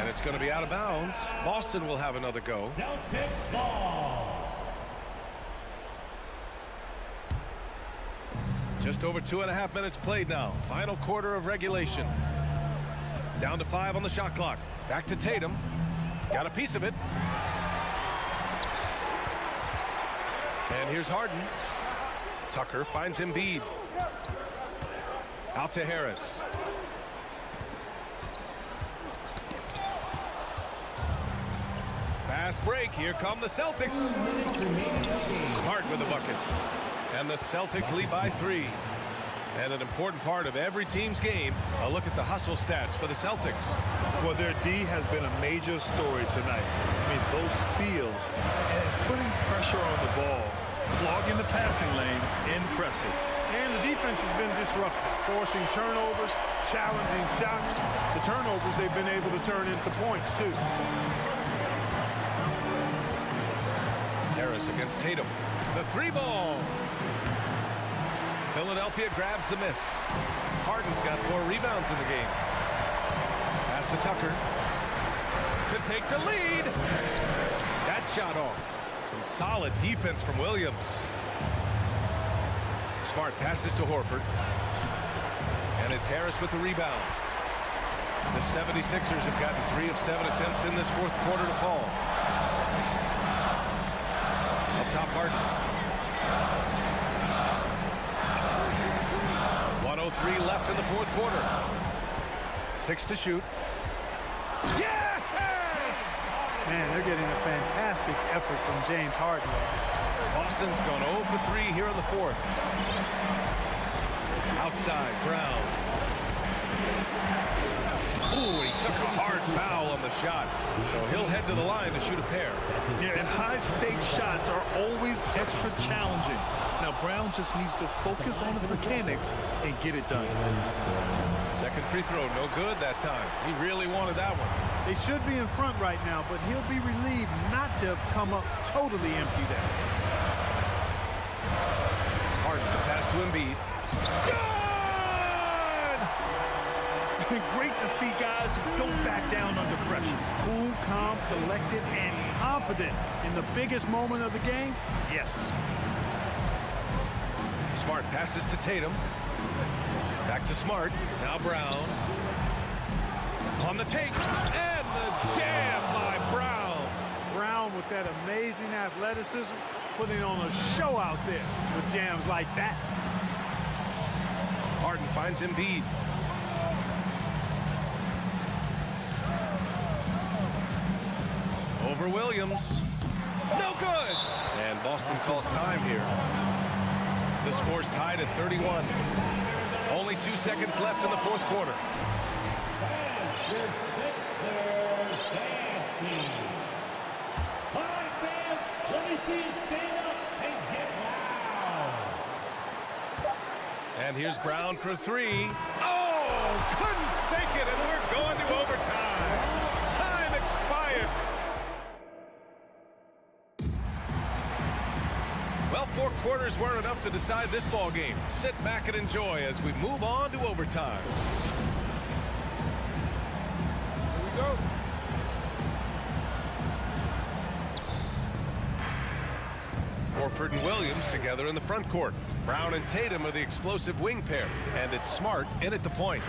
And it's going to be out of bounds. Boston will have another go. Celtics ball. Just over 2.5 minutes played now. Final quarter of regulation. Down to 5 on the shot clock. Back to Tatum. Got a piece of it. And here's Harden. Tucker finds Embiid. Out to Harris. Fast break. Here come the Celtics. Smart with the bucket. And the Celtics lead by 3. And an important part of every team's game, a look at the hustle stats for the Celtics. Well, their D has been a major story tonight. I mean, those steals and putting pressure on the ball, clogging the passing lanes, impressive. And the defense has been disruptive, forcing turnovers, challenging shots. The turnovers they've been able to turn into points, too. Harris against Tatum. The 3 ball. Philadelphia grabs the miss. Harden's got 4 rebounds in the game. Pass to Tucker to take the lead. That shot off. Some solid defense from Williams. Smart passes to Horford. And it's Harris with the rebound. The 76ers have gotten 3 of 7 attempts in this fourth quarter to fall. Up top, Harden. 1:03 left in the fourth quarter. 6 to shoot. Yes! Man, they're getting a fantastic effort from James Harden. Boston's gone 0 for 3 here in the fourth. Outside, Brown. Ooh, he took a hard foul on the shot. So he'll head to the line to shoot a pair. Yeah, and high-stakes shots are always extra challenging. Now, Brown just needs to focus on his mechanics and get it done. Second free throw, no good that time. He really wanted that one. They should be in front right now, but he'll be relieved not to have come up totally empty there. Harden, the pass to Embiid. Good! Great to see guys who don't back down under pressure. Cool, calm, collected, and confident in the biggest moment of the game. Yes. Smart passes to Tatum. Back to Smart. Now Brown. On the take. And the jam by Brown. Brown with that amazing athleticism, putting on a show out there with jams like that. Harden finds Embiid. over Williams. No good. And Boston calls time here. The score's tied at 31. Only 2 seconds left in the fourth quarter. And here's Brown for three. Oh, couldn't sink it, and we're going to overtime. Time expired. Well, 4 quarters weren't enough to decide this ball game. Sit back and enjoy as we move on to overtime. Here we go. Horford and Williams together in the front court. Brown and Tatum are the explosive wing pair, and it's Smart in at the point.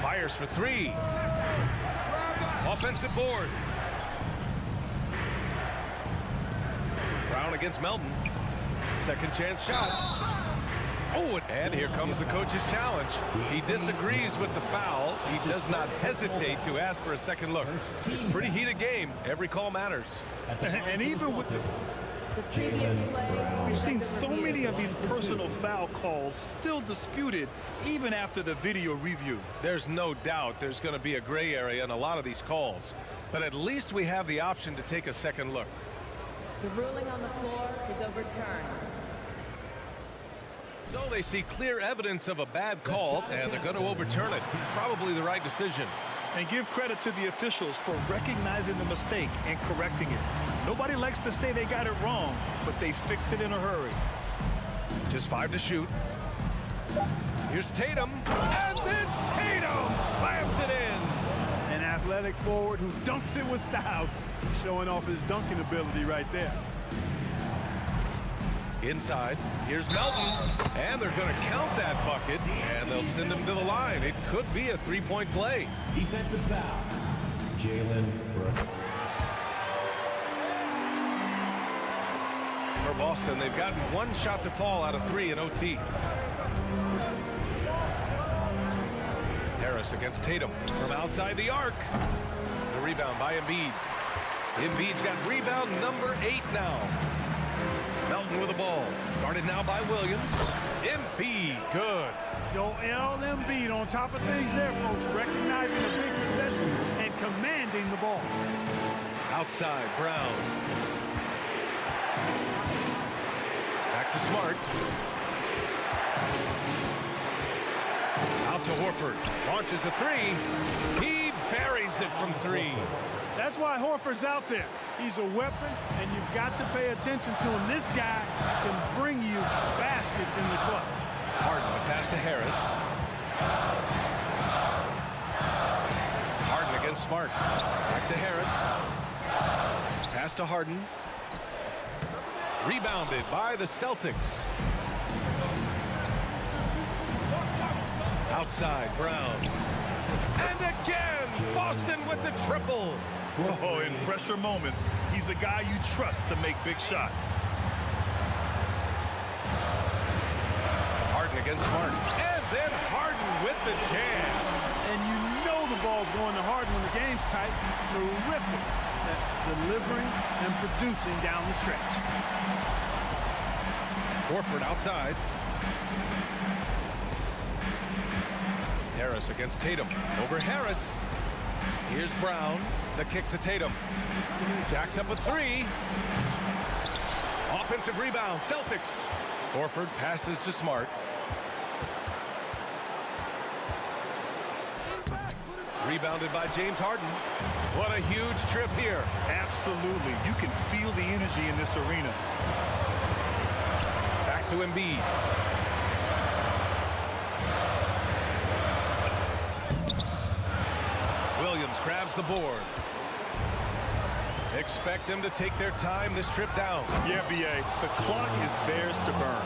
Fires for three. Offensive board. Brown against Melton. Second chance shot. Oh, and here comes the coach's challenge. He disagrees with the foul. He does not hesitate to ask for a second look. It's a pretty heated game. Every call matters. And even with we've seen so many of these personal foul calls still disputed even after the video review. There's no doubt there's going to be a gray area in a lot of these calls, but at least we have the option to take a second look. The ruling on the floor is overturned. So they see clear evidence of a bad call, and they're going to overturn it. Probably the right decision. And give credit to the officials for recognizing the mistake and correcting it. Nobody likes to say they got it wrong, but they fixed it in a hurry. Just 5 to shoot. Here's Tatum, and then Tatum slams it in. An athletic forward who dunks it with style. He's showing off his dunking ability right there. Inside, here's Melton, and they're going to count that bucket, and they'll send him to the line. It could be a three-point play. Defensive foul. Jalen Brown. For Boston, they've gotten 1 shot to fall out of 3 in OT. Harris against Tatum from outside the arc. The rebound by Embiid. Embiid's got rebound number 8 now. Melton with the ball. Guarded now by Williams. Embiid, good. Joel Embiid on top of things there, folks. Recognizing a big possession and commanding the ball. Outside, Brown. Back to Smart. Out to Horford. Launches a 3. He buries it from 3. That's why Horford's out there. He's a weapon, and you've got to pay attention to him. This guy can bring you baskets in the clutch. Harden, a pass to Harris. Harden against Smart. Back to Harris. Pass to Harden. Rebounded by the Celtics. Outside, Brown. And again, Boston with the triple. Oh, in pressure moments, he's a guy you trust to make big shots. Harden against Smart. And then Harden with the jam. And you know the ball's going to Harden when the game's tight. Terrific at delivering and producing down the stretch. Horford outside. Harris against Tatum. Over Harris. Here's Brown. The kick to Tatum. Jacks up a 3. Offensive rebound, Celtics. Horford passes to Smart. Rebounded by James Harden. What a huge trip here. Absolutely. You can feel the energy in this arena. Back to Embiid. Williams grabs the board. Expect them to take their time this trip down. Yeah, B.A., the clock is theirs to burn.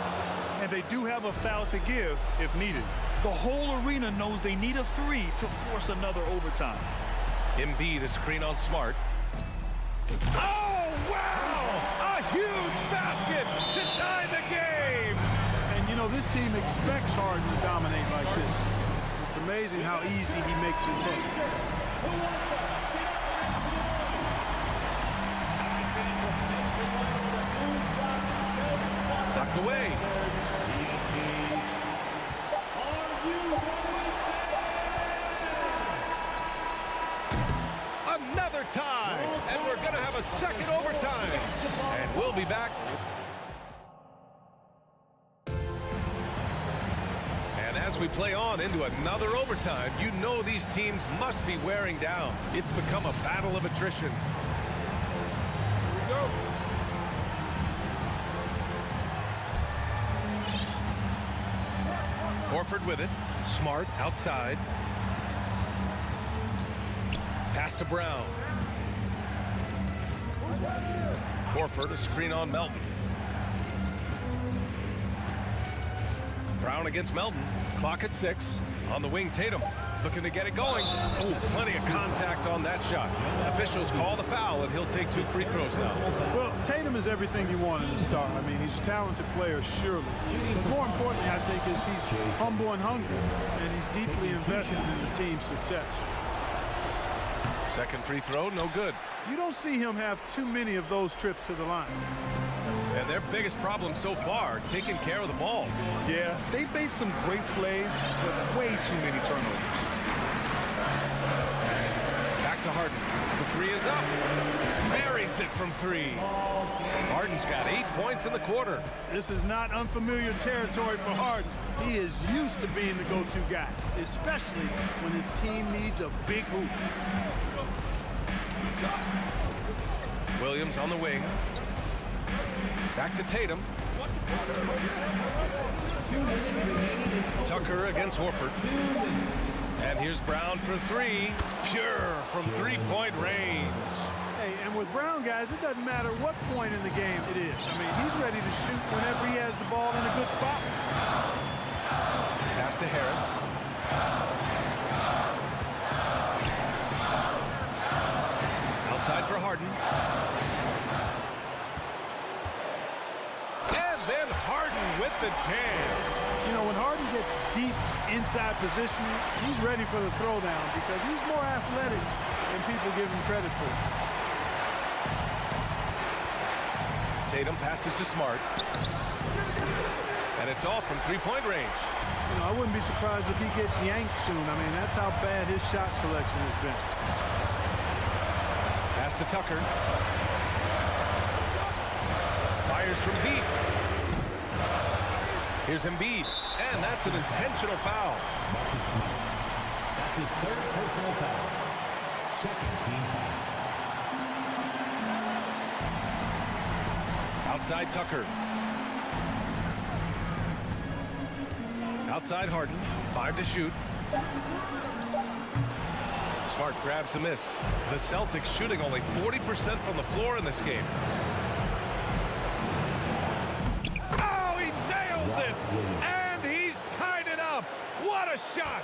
And they do have a foul to give if needed. The whole arena knows they need a 3 to force another overtime. Embiid a screen on Smart. Oh, wow! A huge basket to tie the game! And, you know, this team expects Harden to dominate like this. It's amazing how easy he makes it look. Knocked away. Another tie, and we're going to have a second overtime. And we'll be back. And as we play on into another overtime, you know these teams must be wearing down. It's become a battle of attrition. Here we go. Horford with it. Smart outside. Pass to Brown. Horford, a screen on Melton. Brown against Melton. Clock at 6. On the wing, Tatum. Looking to get it going. Oh, plenty of contact on that shot. Officials call the foul, and he'll take 2 free throws now. Well, Tatum is everything you want in a star. I mean, he's a talented player, surely. But more importantly, I think, is he's humble and hungry, and he's deeply invested in the team's success. Second free throw, no good. You don't see him have too many of those trips to the line. And their biggest problem so far, taking care of the ball. Yeah, they've made some great plays, but way too many turnovers. Back to Harden. The 3 is up. Buries it from 3. Harden's got 8 points in the quarter. This is not unfamiliar territory for Harden. He is used to being the go-to guy, especially when his team needs a big hoop. Williams on the wing. Back to Tatum. Tucker against Horford. And here's Brown for 3. Pure from 3-point range. Hey, and with Brown, guys, it doesn't matter what point in the game it is. I mean, he's ready to shoot whenever he has the ball in a good spot. Pass to Harris. Outside for Harden. And then Harden with the jam. You know, when Harden gets deep inside positioning, he's ready for the throwdown because he's more athletic than people give him credit for. Tatum passes to Smart. And it's off from 3-point range. You know, I wouldn't be surprised if he gets yanked soon. I mean, that's how bad his shot selection has been. Pass to Tucker. Fires from deep. Here's Embiid. And that's an intentional foul. That's his 3rd personal foul. 2nd team foul. Outside Tucker. Outside Harden. 5 to shoot. Smart grabs a miss. The Celtics shooting only 40% from the floor in this game. Oh, he nails it! And he's tied it up! What a shot!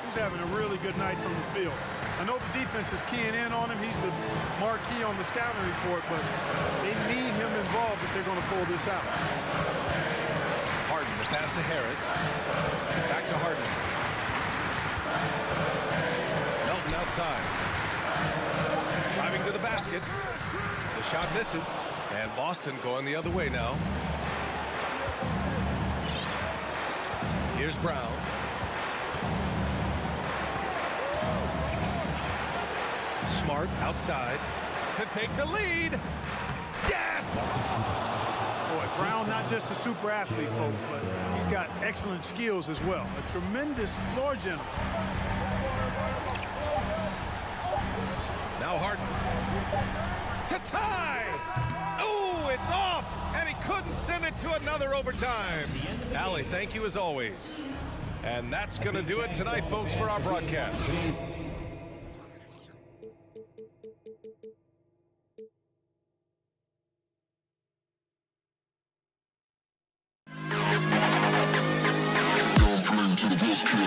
He's having a really good night from the field. I know the defense is keying in on him. He's the marquee on the scouting report, but they need him involved if they're going to pull this out. Harden, the pass to Harris. Back to Harden. Melton outside. Driving to the basket. The shot misses. And Boston going the other way now. Here's Brown. Smart outside to take the lead. Yes! Boy, Brown not just a super athlete, folks, but he's got excellent skills as well. A tremendous floor general. Now Harden. To tie! Oh, it's off! And he couldn't send it to another overtime. Allie, thank you as always. And that's going to do it tonight, folks, for our broadcast. To the best to the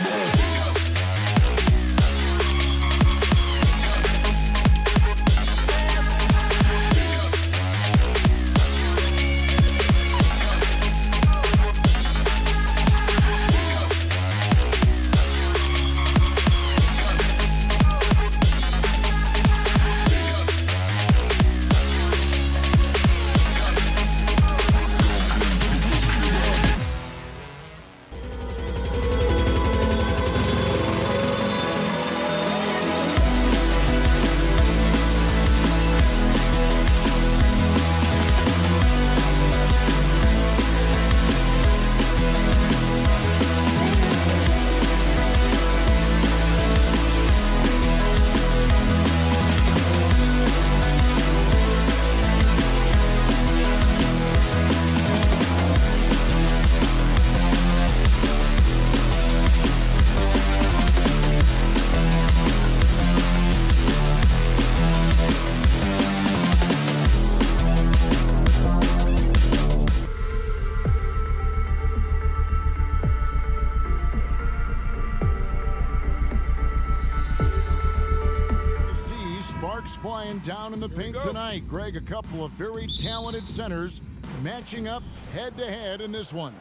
down in the paint tonight. Greg, a couple of very talented centers matching up head-to-head in this one.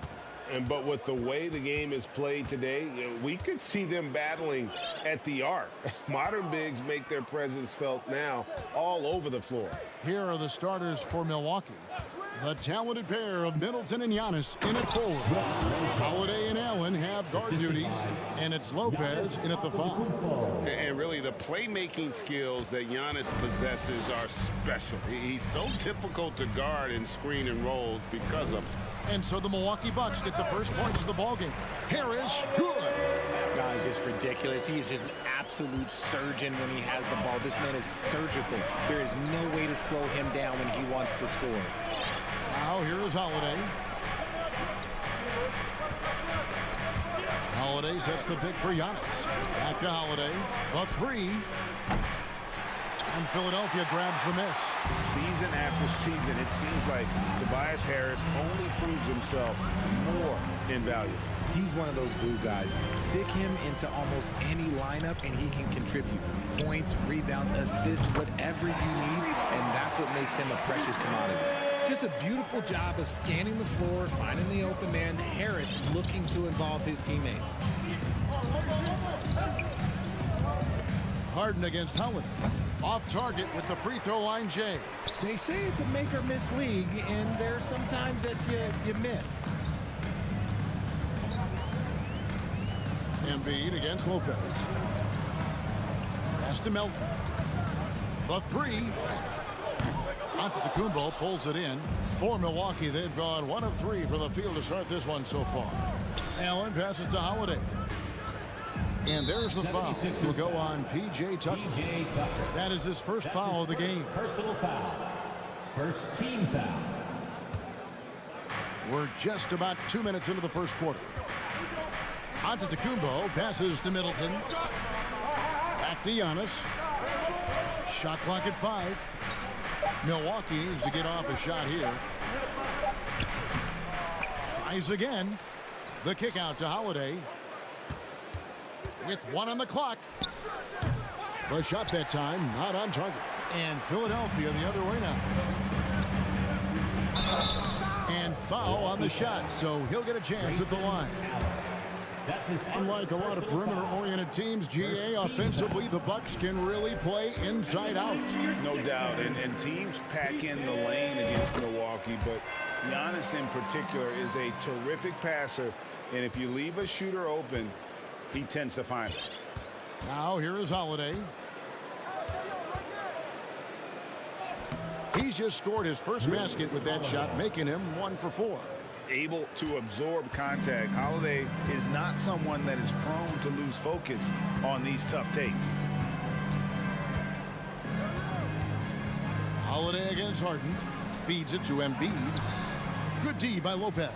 But with the way the game is played today, we could see them battling at the arc. Modern bigs make their presence felt now all over the floor. Here are the starters for Milwaukee. The talented pair of Middleton and Giannis in at forward. Holiday and Allen have guard duties, and it's Lopez in at the 5. And really, the playmaking skills that Giannis possesses are special. He's so difficult to guard in screen and rolls because of it. And so the Milwaukee Bucks get the first points of the ballgame. Harris, good. Guys, just ridiculous. He is just an absolute surgeon when he has the ball. This man is surgical. There is no way to slow him down when he wants to score. Now here is Holiday. Holiday sets the pick for Giannis. Back to Holiday. A 3. And Philadelphia grabs the miss. Season after season, it seems like Tobias Harris only proves himself more invaluable. He's one of those glue guys. Stick him into almost any lineup and he can contribute. Points, rebounds, assists, whatever you need, and that's what makes him a precious commodity. Just a beautiful job of scanning the floor, finding the open man. Harris looking to involve his teammates. Harden against Holiday. Off target with the free throw line, Jay. They say it's a make or miss league, and there's sometimes that you miss. Embiid against Lopez. Pass to Melton. The 3. Antetokounmpo pulls it in. For Milwaukee, they've gone 1 of 3 from the field to start this one so far. Allen passes to Holiday. And there's the foul. Will go on P.J. Tucker. That is his first foul of the game. Personal foul. First team foul. We're just about 2 minutes into the first quarter. Antetokounmpo passes to Middleton. Back to Giannis. Shot clock at 5. Milwaukee needs to get off a shot here. Tries again. The kick out to Holiday. With 1 on the clock. The shot that time, not on target. And Philadelphia the other way now. And foul on the shot, so he'll get a chance at the line. Unlike a lot of perimeter-oriented teams, GA, offensively, the Bucks can really play inside out. No doubt, and teams pack in the lane against Milwaukee, but Giannis in particular is a terrific passer, and if you leave a shooter open, he tends to find it. Now here is Holiday. He's just scored his first basket with that shot, making him 1 for 4. Able to absorb contact. Holiday is not someone that is prone to lose focus on these tough takes. Holiday against Harden. Feeds it to Embiid. Good D by Lopez.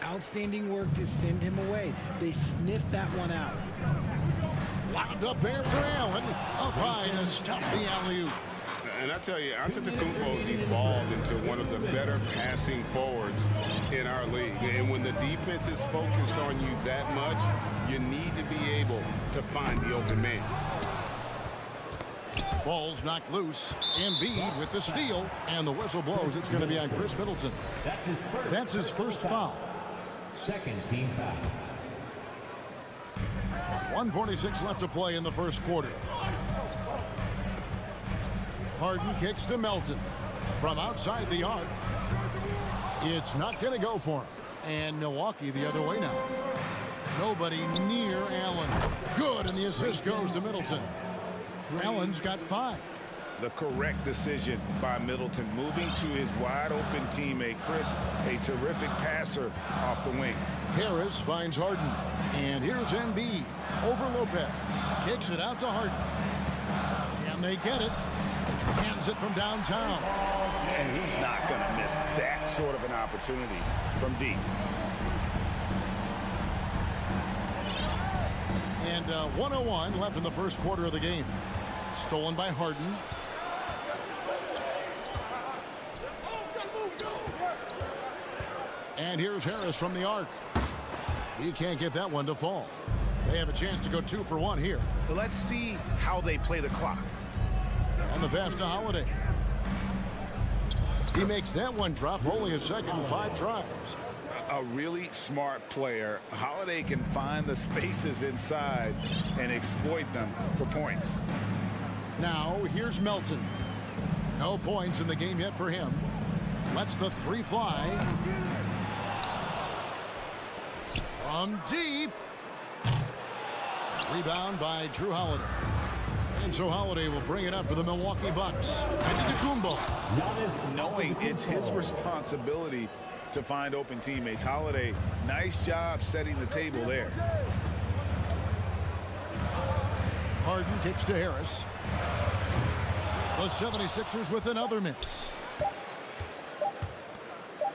Outstanding work to send him away. They sniffed that one out. Wound up there for Allen. Upright to stop the alley-oop. And I tell you, Antetokounmpo's evolved into one of the better passing forwards in our league. And when the defense is focused on you that much, you need to be able to find the open man. Ball's knocked loose. Embiid with the steal. And the whistle blows. It's going to be on Chris Middleton. That's his first foul. Second team foul. 1:46 left to play in the first quarter. Harden kicks to Melton. From outside the arc. It's not going to go for him. And Milwaukee the other way now. Nobody near Allen. Good, and the assist goes to Middleton. Allen's got 5. The correct decision by Middleton, moving to his wide-open teammate, Chris, a terrific passer off the wing. Harris finds Harden. And here's Embiid over Lopez. Kicks it out to Harden. Can they get it? Hands it from downtown. And he's not going to miss that sort of an opportunity from deep. And 1:01 left in the first quarter of the game. Stolen by Harden. And here's Harris from the arc. He can't get that one to fall. They have a chance to go 2 for 1 here. Let's see how they play the clock. And the pass to Holiday. He makes that one drop, only a second, 5 tries. A really smart player. Holiday can find the spaces inside and exploit them for points. Now, here's Melton. No points in the game yet for him. Lets the 3 fly. From deep. Rebound by Drew Holiday. And so Holiday will bring it up for the Milwaukee Bucks. Antetokounmpo. Knowing it's his responsibility to find open teammates. Holiday, nice job setting the table there. Harden kicks to Harris. The 76ers with another miss.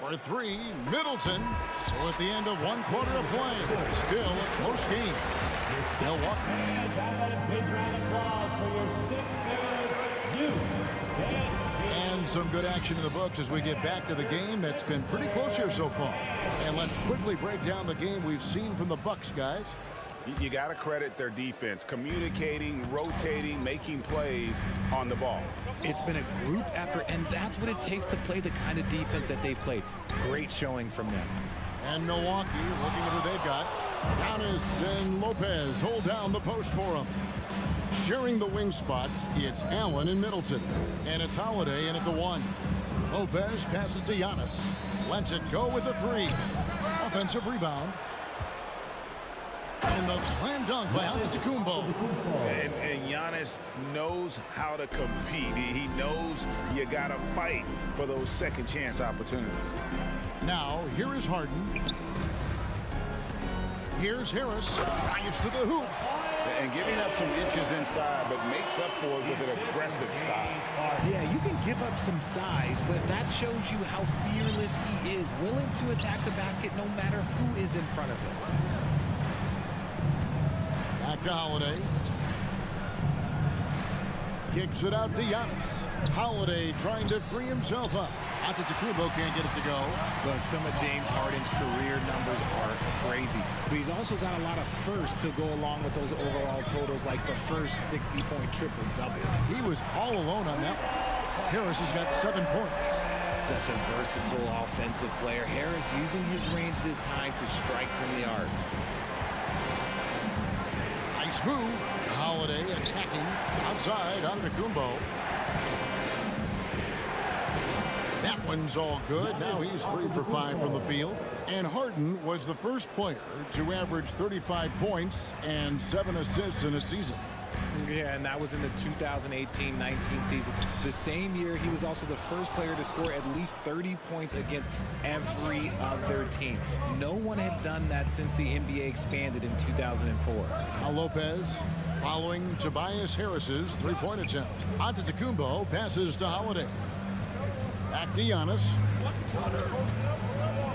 For 3, Middleton. So at the end of 1 quarter of play, still a close game. And some good action in the books as we get back to the game that's been pretty close here so far. And let's quickly break down the game we've seen from the Bucks, guys. You got to credit their defense, communicating, rotating, making plays on the ball. It's been a group effort, and that's what it takes to play the kind of defense that they've played. Great showing from them. And Milwaukee, looking at who they've got. Giannis and Lopez hold down the post for them. Sharing the wing spots, it's Allen and Middleton. And it's Holiday in at the 1. Lopez passes to Giannis. Lets it go with the 3. Offensive rebound. And the slam dunk by Antetokounmpo. And Giannis knows how to compete. He knows you got to fight for those second chance opportunities. Now, here is Harden. Here's Harris. Drives to the hoop. And giving up some inches inside, but makes up for it with an aggressive style. Yeah, you can give up some size, but that shows you how fearless he is, willing to attack the basket no matter who is in front of him. Back to Holiday. Kicks it out to Giannis. Holiday trying to free himself up. Antetokounmpo can't get it to go. Look, some of James Harden's career numbers are crazy, but he's also got a lot of firsts to go along with those overall totals, like the first 60-point triple-double. He was all alone on that one. Harris has got 7 points. Such a versatile offensive player. Harris using his range this time to strike from the arc. Nice move. Holiday attacking outside Antetokounmpo. That one's all good. Now he's 3 for 5 from the field. And Harden was the first player to average 35 points and 7 assists in a season. Yeah, and that was in the 2018-19 season. The same year, he was also the first player to score at least 30 points against every other team. No one had done that since the NBA expanded in 2004. Now Lopez following Tobias Harris's 3-point attempt. Antetokounmpo passes to Holiday. Back to Giannis.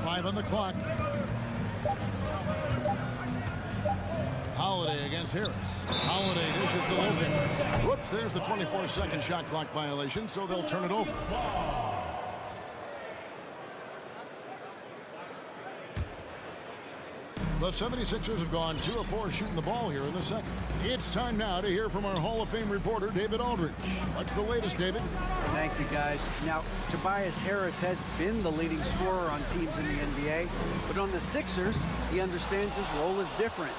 5 on the clock. Holiday against Harris. Holiday dishes to Logan. Whoops, there's the 24-second shot clock violation, so they'll turn it over. The 76ers have gone 2 of 4 shooting the ball here in the second. It's time now to hear from our Hall of Fame reporter, David Aldridge. What's the latest, David? Thank you, guys. Now, Tobias Harris has been the leading scorer on teams in the NBA, but on the Sixers, he understands his role is different.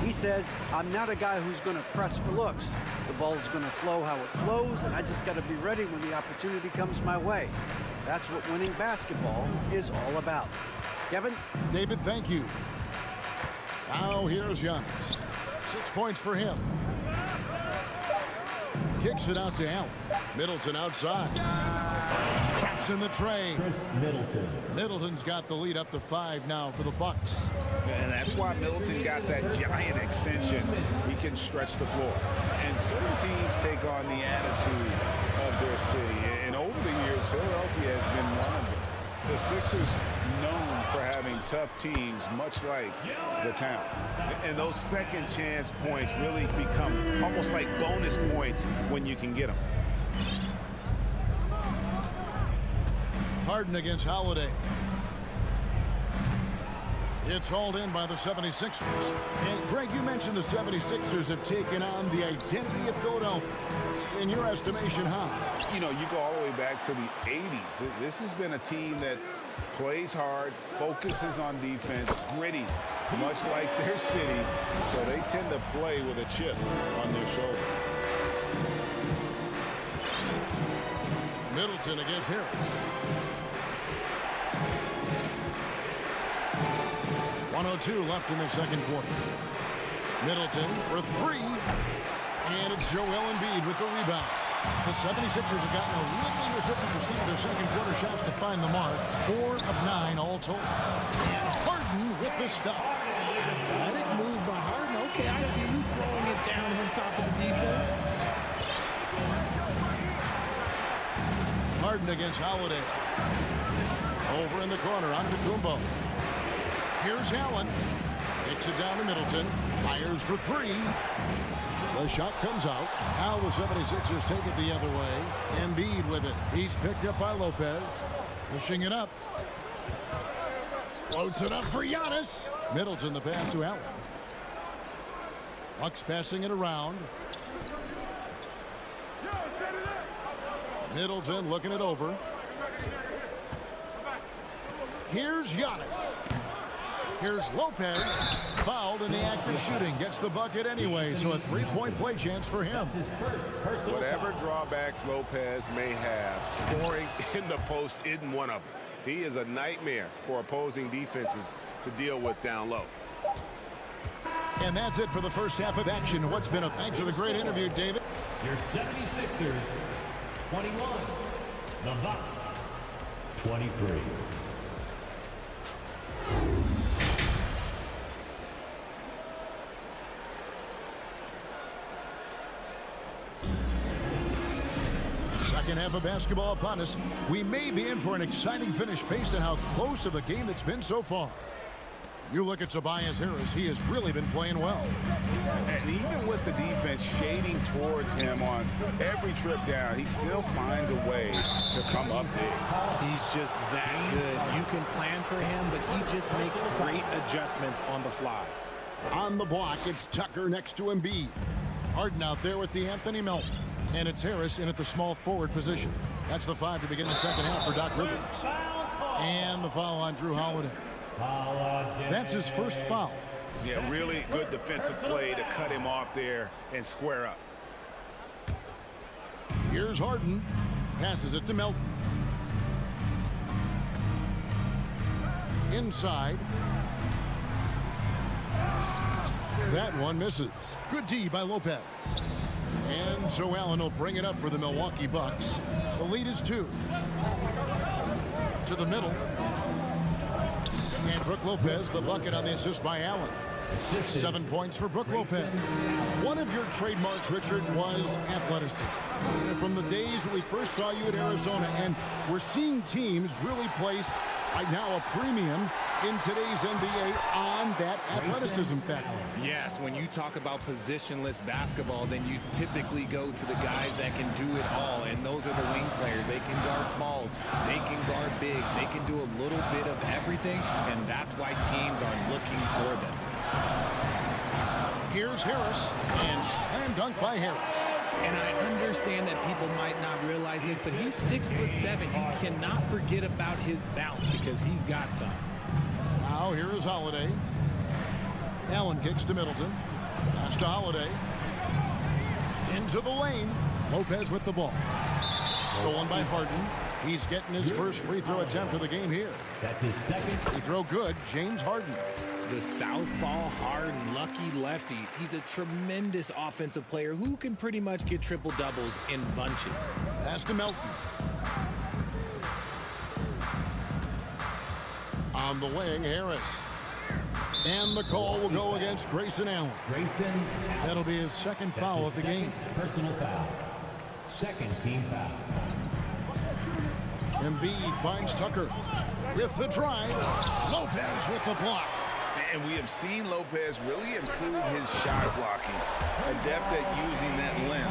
He says, I'm not a guy who's going to press for looks. The ball is going to flow how it flows, and I just got to be ready when the opportunity comes my way. That's what winning basketball is all about. Kevin? David, thank you. Now here's Giannis. 6 points for him. Kicks it out to Allen. Middleton outside. Traps in the tray. Middleton. Middleton's got the lead up to 5 now for the Bucks. And that's why Middleton got that giant extension. He can stretch the floor. And certain teams take on the attitude of their city. And over the years, Philadelphia has been one of them. The Sixers known for having tough teams, much like the town. And those second chance points really become almost like bonus points when you can get them. Harden against Holiday. It's hauled in by the 76ers. And Greg, you mentioned the 76ers have taken on the identity of Philadelphia. In your estimation, how? You know, you go all the way back to the 80s. This has been a team that plays hard, focuses on defense, gritty, much like their city. So they tend to play with a chip on their shoulder. Middleton against Harris. 1:02 left in the second quarter. Middleton for three. And it's Joel Embiid with the rebound. The 76ers have gotten a little under 50% of their second quarter shots to find the mark. 4 of 9 all told. And Harden with the stuff. Athletic move by Harden. Okay, I see you throwing it down on top of the defense. Harden against Holiday. Over in the corner, on to Kumbo. Here's Allen. Kicks it down to Middleton. Fires for three. The shot comes out. Now the 76ers take it the other way. Embiid with it. He's picked up by Lopez. Pushing it up. Floats it up for Giannis. Middleton the pass to Allen. Bucks passing it around. Middleton looking it over. Here's Giannis. Here's Lopez. Fouled in the act of shooting. Gets the bucket anyway, so a three-point play chance for him. Whatever drawbacks Lopez may have, scoring in the post isn't one of them. He is a nightmare for opposing defenses to deal with down low. And that's it for the first half of action. What's been a thanks for the great interview, David. Your 76ers, 21. The Bucks, 23. Second half of basketball upon us. We may be in for an exciting finish based on how close of a game it's been so far. You look at Tobias Harris, he has really been playing well. And even with the defense shading towards him on every trip down, he still finds a way to come up big. He's just that good. You can plan for him, but he just makes great adjustments on the fly. On the block, it's Tucker next to Embiid. Harden out there with Anthony Melton. And it's Harris in at the small forward position. That's the 5 to begin the second half for Doc Rivers. And the foul on Drew Holiday. That's his first foul. Yeah, really good defensive play to cut him off there and square up. Here's Harden. Passes it to Melton. Inside. That one misses. Good D by Lopez. And so Allen will bring it up for the Milwaukee Bucks. The lead is 2. To the middle. And Brook Lopez, the bucket on the assist by Allen. 7 points for Brook Lopez. One of your trademarks, Richard, was athleticism. From the days we first saw you at Arizona, and we're seeing teams really place right now a premium in today's NBA on that athleticism factor. Yes, when you talk about positionless basketball, then you typically go to the guys that can do it all, and those are the wing players. They can guard smalls, they can guard bigs, they can do a little bit of everything, and that's why teams are looking for them. Here's Harris, and slam dunk by Harris. And I understand that people might not realize this, but he's 6'7". You cannot forget about his bounce because he's got some. Now here is Holiday. Allen kicks to Middleton. Pass to Holiday. Into the lane. Lopez with the ball. Stolen by Harden. He's getting his first free throw attempt of the game here. That's his second. Free throw good. James Harden. The southpaw, hard, lucky lefty. He's a tremendous offensive player who can pretty much get triple-doubles in bunches. Pass to Melton. On the wing, Harris. And the call will go against Grayson Allen. Grayson. That'll be his second foul of the game. Personal foul. Second team foul. Embiid finds Tucker with the drive. Lopez with the block. And we have seen Lopez really improve his shot blocking. Adept at using that limb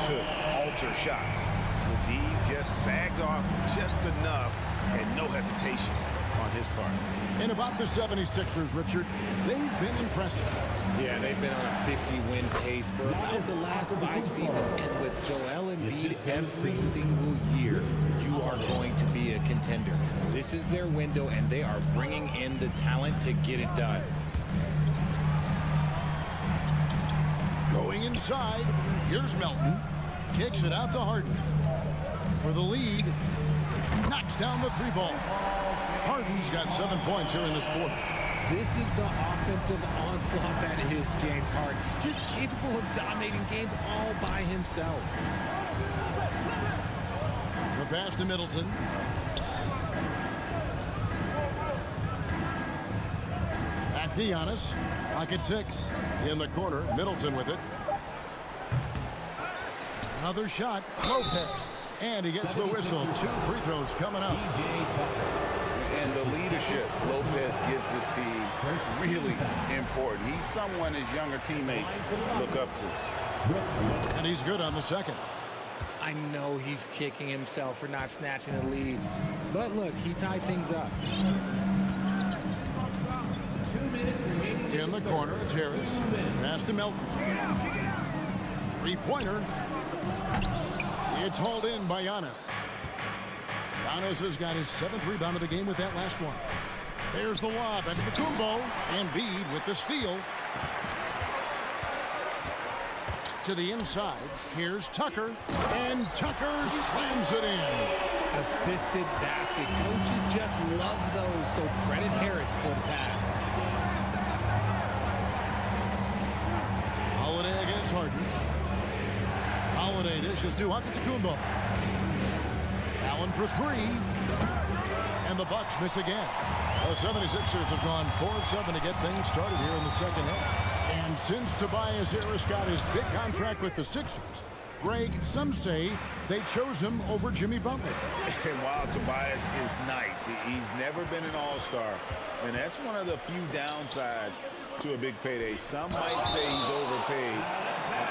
to alter shots. The D just sagged off just enough and no hesitation. on his part. And about the 76ers, Richard, they've been impressive. Yeah, they've been on a 50-win pace for about the last 5 seasons. And with Joel Embiid every single year, you are going to be a contender. This is their window, and they are bringing in the talent to get it done. Going inside, here's Melton. Kicks it out to Harden. For the lead, knocks down the 3 ball. Harden's got 7 points here in this quarter. This is the offensive onslaught that is James Harden. Just capable of dominating games all by himself. The pass to Middleton. Back to Giannis. Pocket 6. In the corner, Middleton with it. Another shot, Lopez. And he gets the whistle. 2 free throws coming up. And the leadership Lopez gives this team is really important. He's someone his younger teammates look up to. And he's good on the second. I know he's kicking himself for not snatching the lead. But look, he tied things up. 2 minutes remaining. In the corner, it's Harris. Pass to Melton. 3-pointer. It's hauled in by Giannis. Giannis has got his 7th rebound of the game with that last one. There's the lob into Kumbo. Embiid with the steal. To the inside. Here's Tucker. And Tucker slams it in. Assisted basket. Coaches just love those, so credit Harris for the pass. Holiday against Harden. Holiday dishes to Antetokounmpo. Allen for 3. And the Bucks miss again. The 76ers have gone 4 of 7 to get things started here in the second half. And since Tobias Harris got his big contract with the Sixers, Greg, some say they chose him over Jimmy Butler. And while Tobias is nice, he's never been an all-star. And that's one of the few downsides to a big payday. Some might say he's overpaid.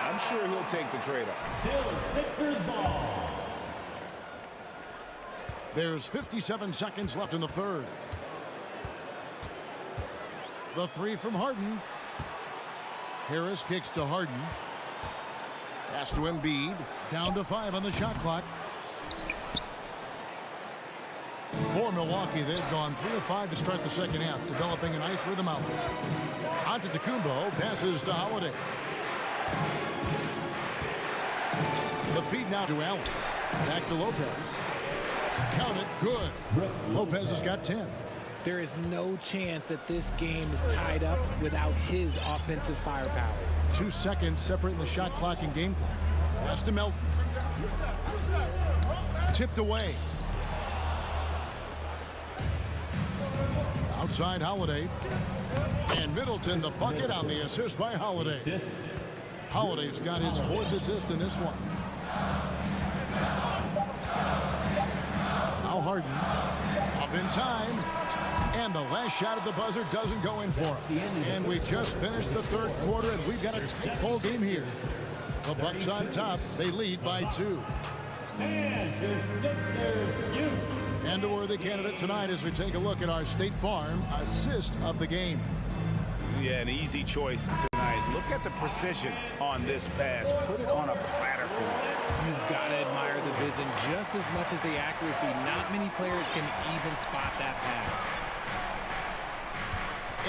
I'm sure he'll take the trade-off. Still Sixers ball. There's 57 seconds left in the third. The 3 from Harden. Harris kicks to Harden. Pass to Embiid. Down to 5 on the shot clock. For Milwaukee, they've gone 3 of 5 to start the second half, developing a nice rhythm out. Antetokounmpo passes to Holiday. The feed now to Allen. Back to Lopez. Count it, good. Lopez has got 10. There is no chance that this game is tied up without his offensive firepower. 2 seconds separating the shot clock and game clock. Pass to Melton. Tipped away. Outside Holiday. And Middleton the bucket on the assist by Holiday. Holiday's got his 4th assist in this one. Now Harden. Up in time. And the last shot at the buzzer doesn't go in for him. And we just finished the third quarter, and we've got a tight ball game here. The Bucks on top. They lead by 2. And a worthy candidate tonight as we take a look at our State Farm assist of the game. Yeah, an easy choice tonight. Look at the precision on this pass. Put it on a platter for him. You've got to admire the vision just as much as the accuracy. Not many players can even spot that pass.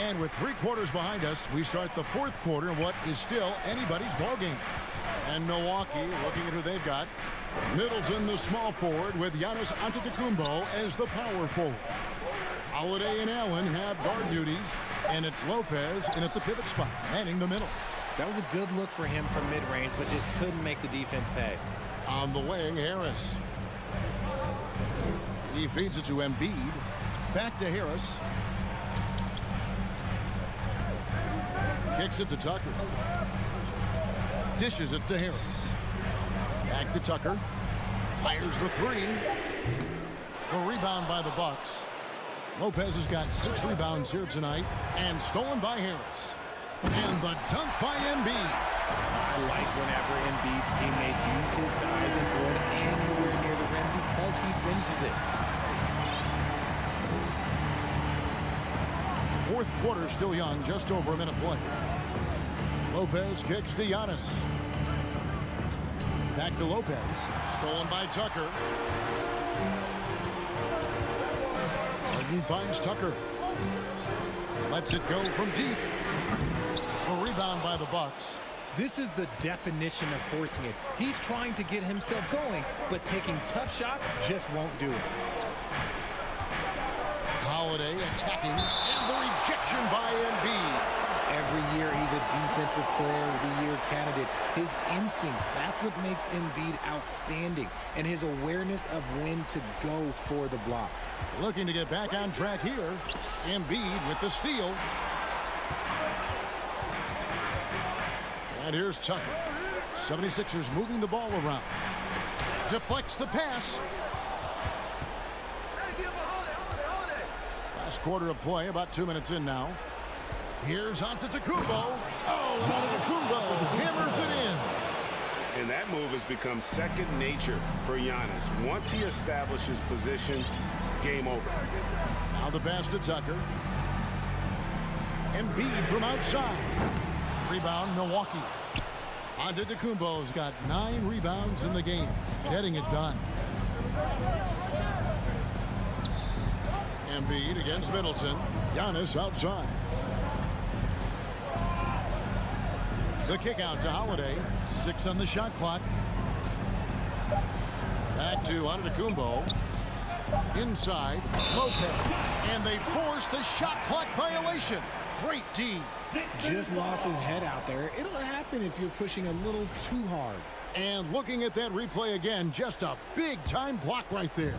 And with 3 quarters behind us, we start the 4th quarter in what is still anybody's ball game. And Milwaukee, looking at who they've got. Middleton, the small forward, with Giannis Antetokounmpo as the power forward. Holiday and Allen have guard duties, and it's Lopez in at the pivot spot, manning the middle. That was a good look for him from mid-range, but just couldn't make the defense pay. On the wing, Harris. He feeds it to Embiid. Back to Harris. Kicks it to Tucker. Dishes it to Harris. Back to Tucker. Fires the 3. The rebound by the Bucks. Lopez has got 6 rebounds here tonight and stolen by Harris. And the dunk by Embiid. I like whenever Embiid's teammates use his size and throw it anywhere near the rim because he finishes it. fourth quarter still young, just over a minute play. Lopez kicks to Giannis. Back to Lopez. Stolen by Tucker. Harden finds Tucker. Lets it go from deep. A rebound by the Bucks. This is the definition of forcing it. He's trying to get himself going, but taking tough shots just won't do it. Holiday attacking, and the rejection by Embiid. Every year he's a defensive player of the year candidate. His instincts, that's what makes Embiid outstanding, and his awareness of when to go for the block. Looking to get back on track here. Embiid with the steal. And here's Tucker. 76ers moving the ball around. Deflects the pass. Last quarter of play, about 2 minutes in now. Here's Antetokounmpo. Oh, Antetokounmpo hammers it in. And that move has become second nature for Giannis. Once he establishes position, game over. Now the pass to Tucker. Embiid from outside. Rebound, Milwaukee. Antetokounmpo's got 9 rebounds in the game, getting it done. Embiid against Middleton. Giannis outside. The kick out to Holiday. 6 on the shot clock. Back to Antetokounmpo. Inside, Lopez. And they force the shot clock violation. Great D. Just lost his head out there. It'll happen if you're pushing a little too hard. And looking at that replay again, just a big-time block right there.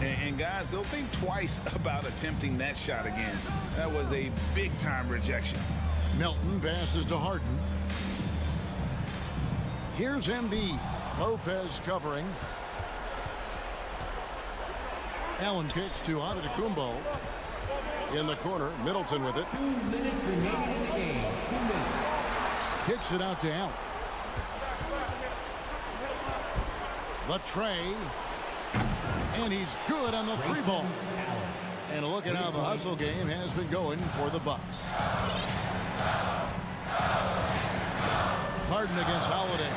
And guys, they'll think twice about attempting that shot again. That was a big-time rejection. Melton passes to Harden. Here's Embiid. Lopez covering. Allen kicks to Antetokounmpo. In the corner, Middleton with it. 2 minutes remaining in the game. 2 minutes. Kicks it out to Allen. The tray. And he's good on the 3-ball. And look at how the hustle game has been going for the Bucks. Harden against Holiday.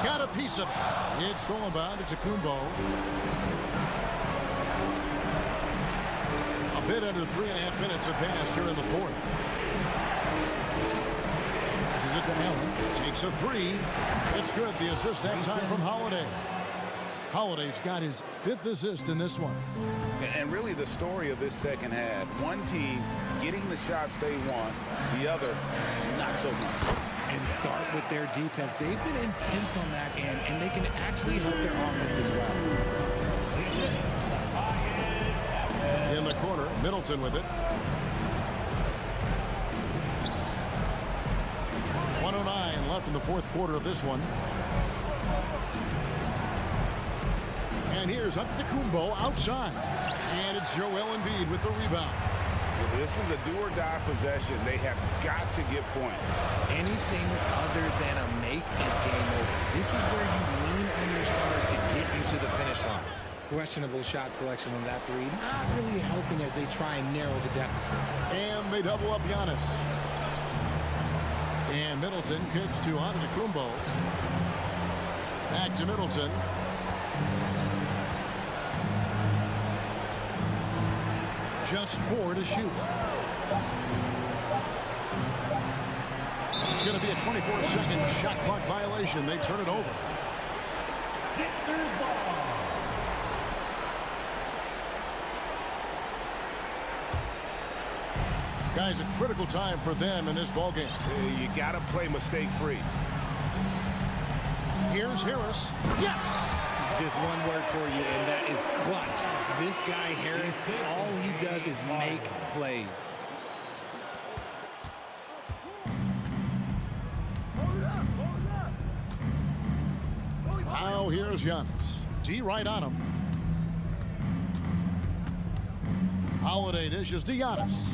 Got a piece of it. It's all about Antetokounmpo. A bit under 3.5 minutes have passed here in the fourth. This is it to Allen. Takes a 3. It's good. The assist that time from Holiday. Holiday's got his 5th assist in this one. And really the story of this second half. One team getting the shots they want, the other not so much. And start with their defense. They've been intense on that end, and they can actually help their offense as well. In the corner, Middleton with it. 1:09 left in the fourth quarter of this one. And here's Antetokounmpo outside. And it's Joel Embiid with the rebound. This is a do-or-die possession. They have got to get points. Anything other than a make is game over. This is where you lean on your stars to get you to the finish line. Questionable shot selection on that 3. Not really helping as they try and narrow the deficit. And they double up Giannis. And Middleton kicks to Antetokounmpo. Back to Middleton. Just 4 to shoot. It's going to be a 24-second shot clock violation. They turn it over. Sixers ball. Guys, a critical time for them in this ballgame. You got to play mistake-free. Here's Harris. Yes! Just one word for you, and that is clutch. This guy, Harris, all he does is make plays. Now here's Giannis. D right on him. Holiday dishes to Giannis.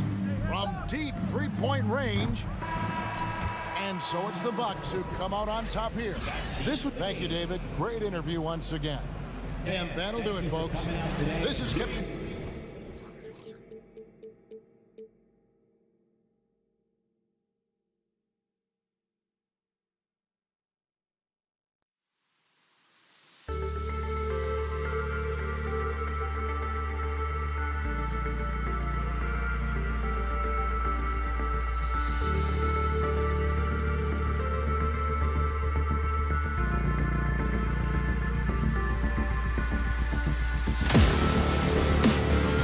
From deep three-point range. And so it's the Bucks who come out on top here. Thank you, David. Great interview once again. And that'll do it, folks. This is Kevin.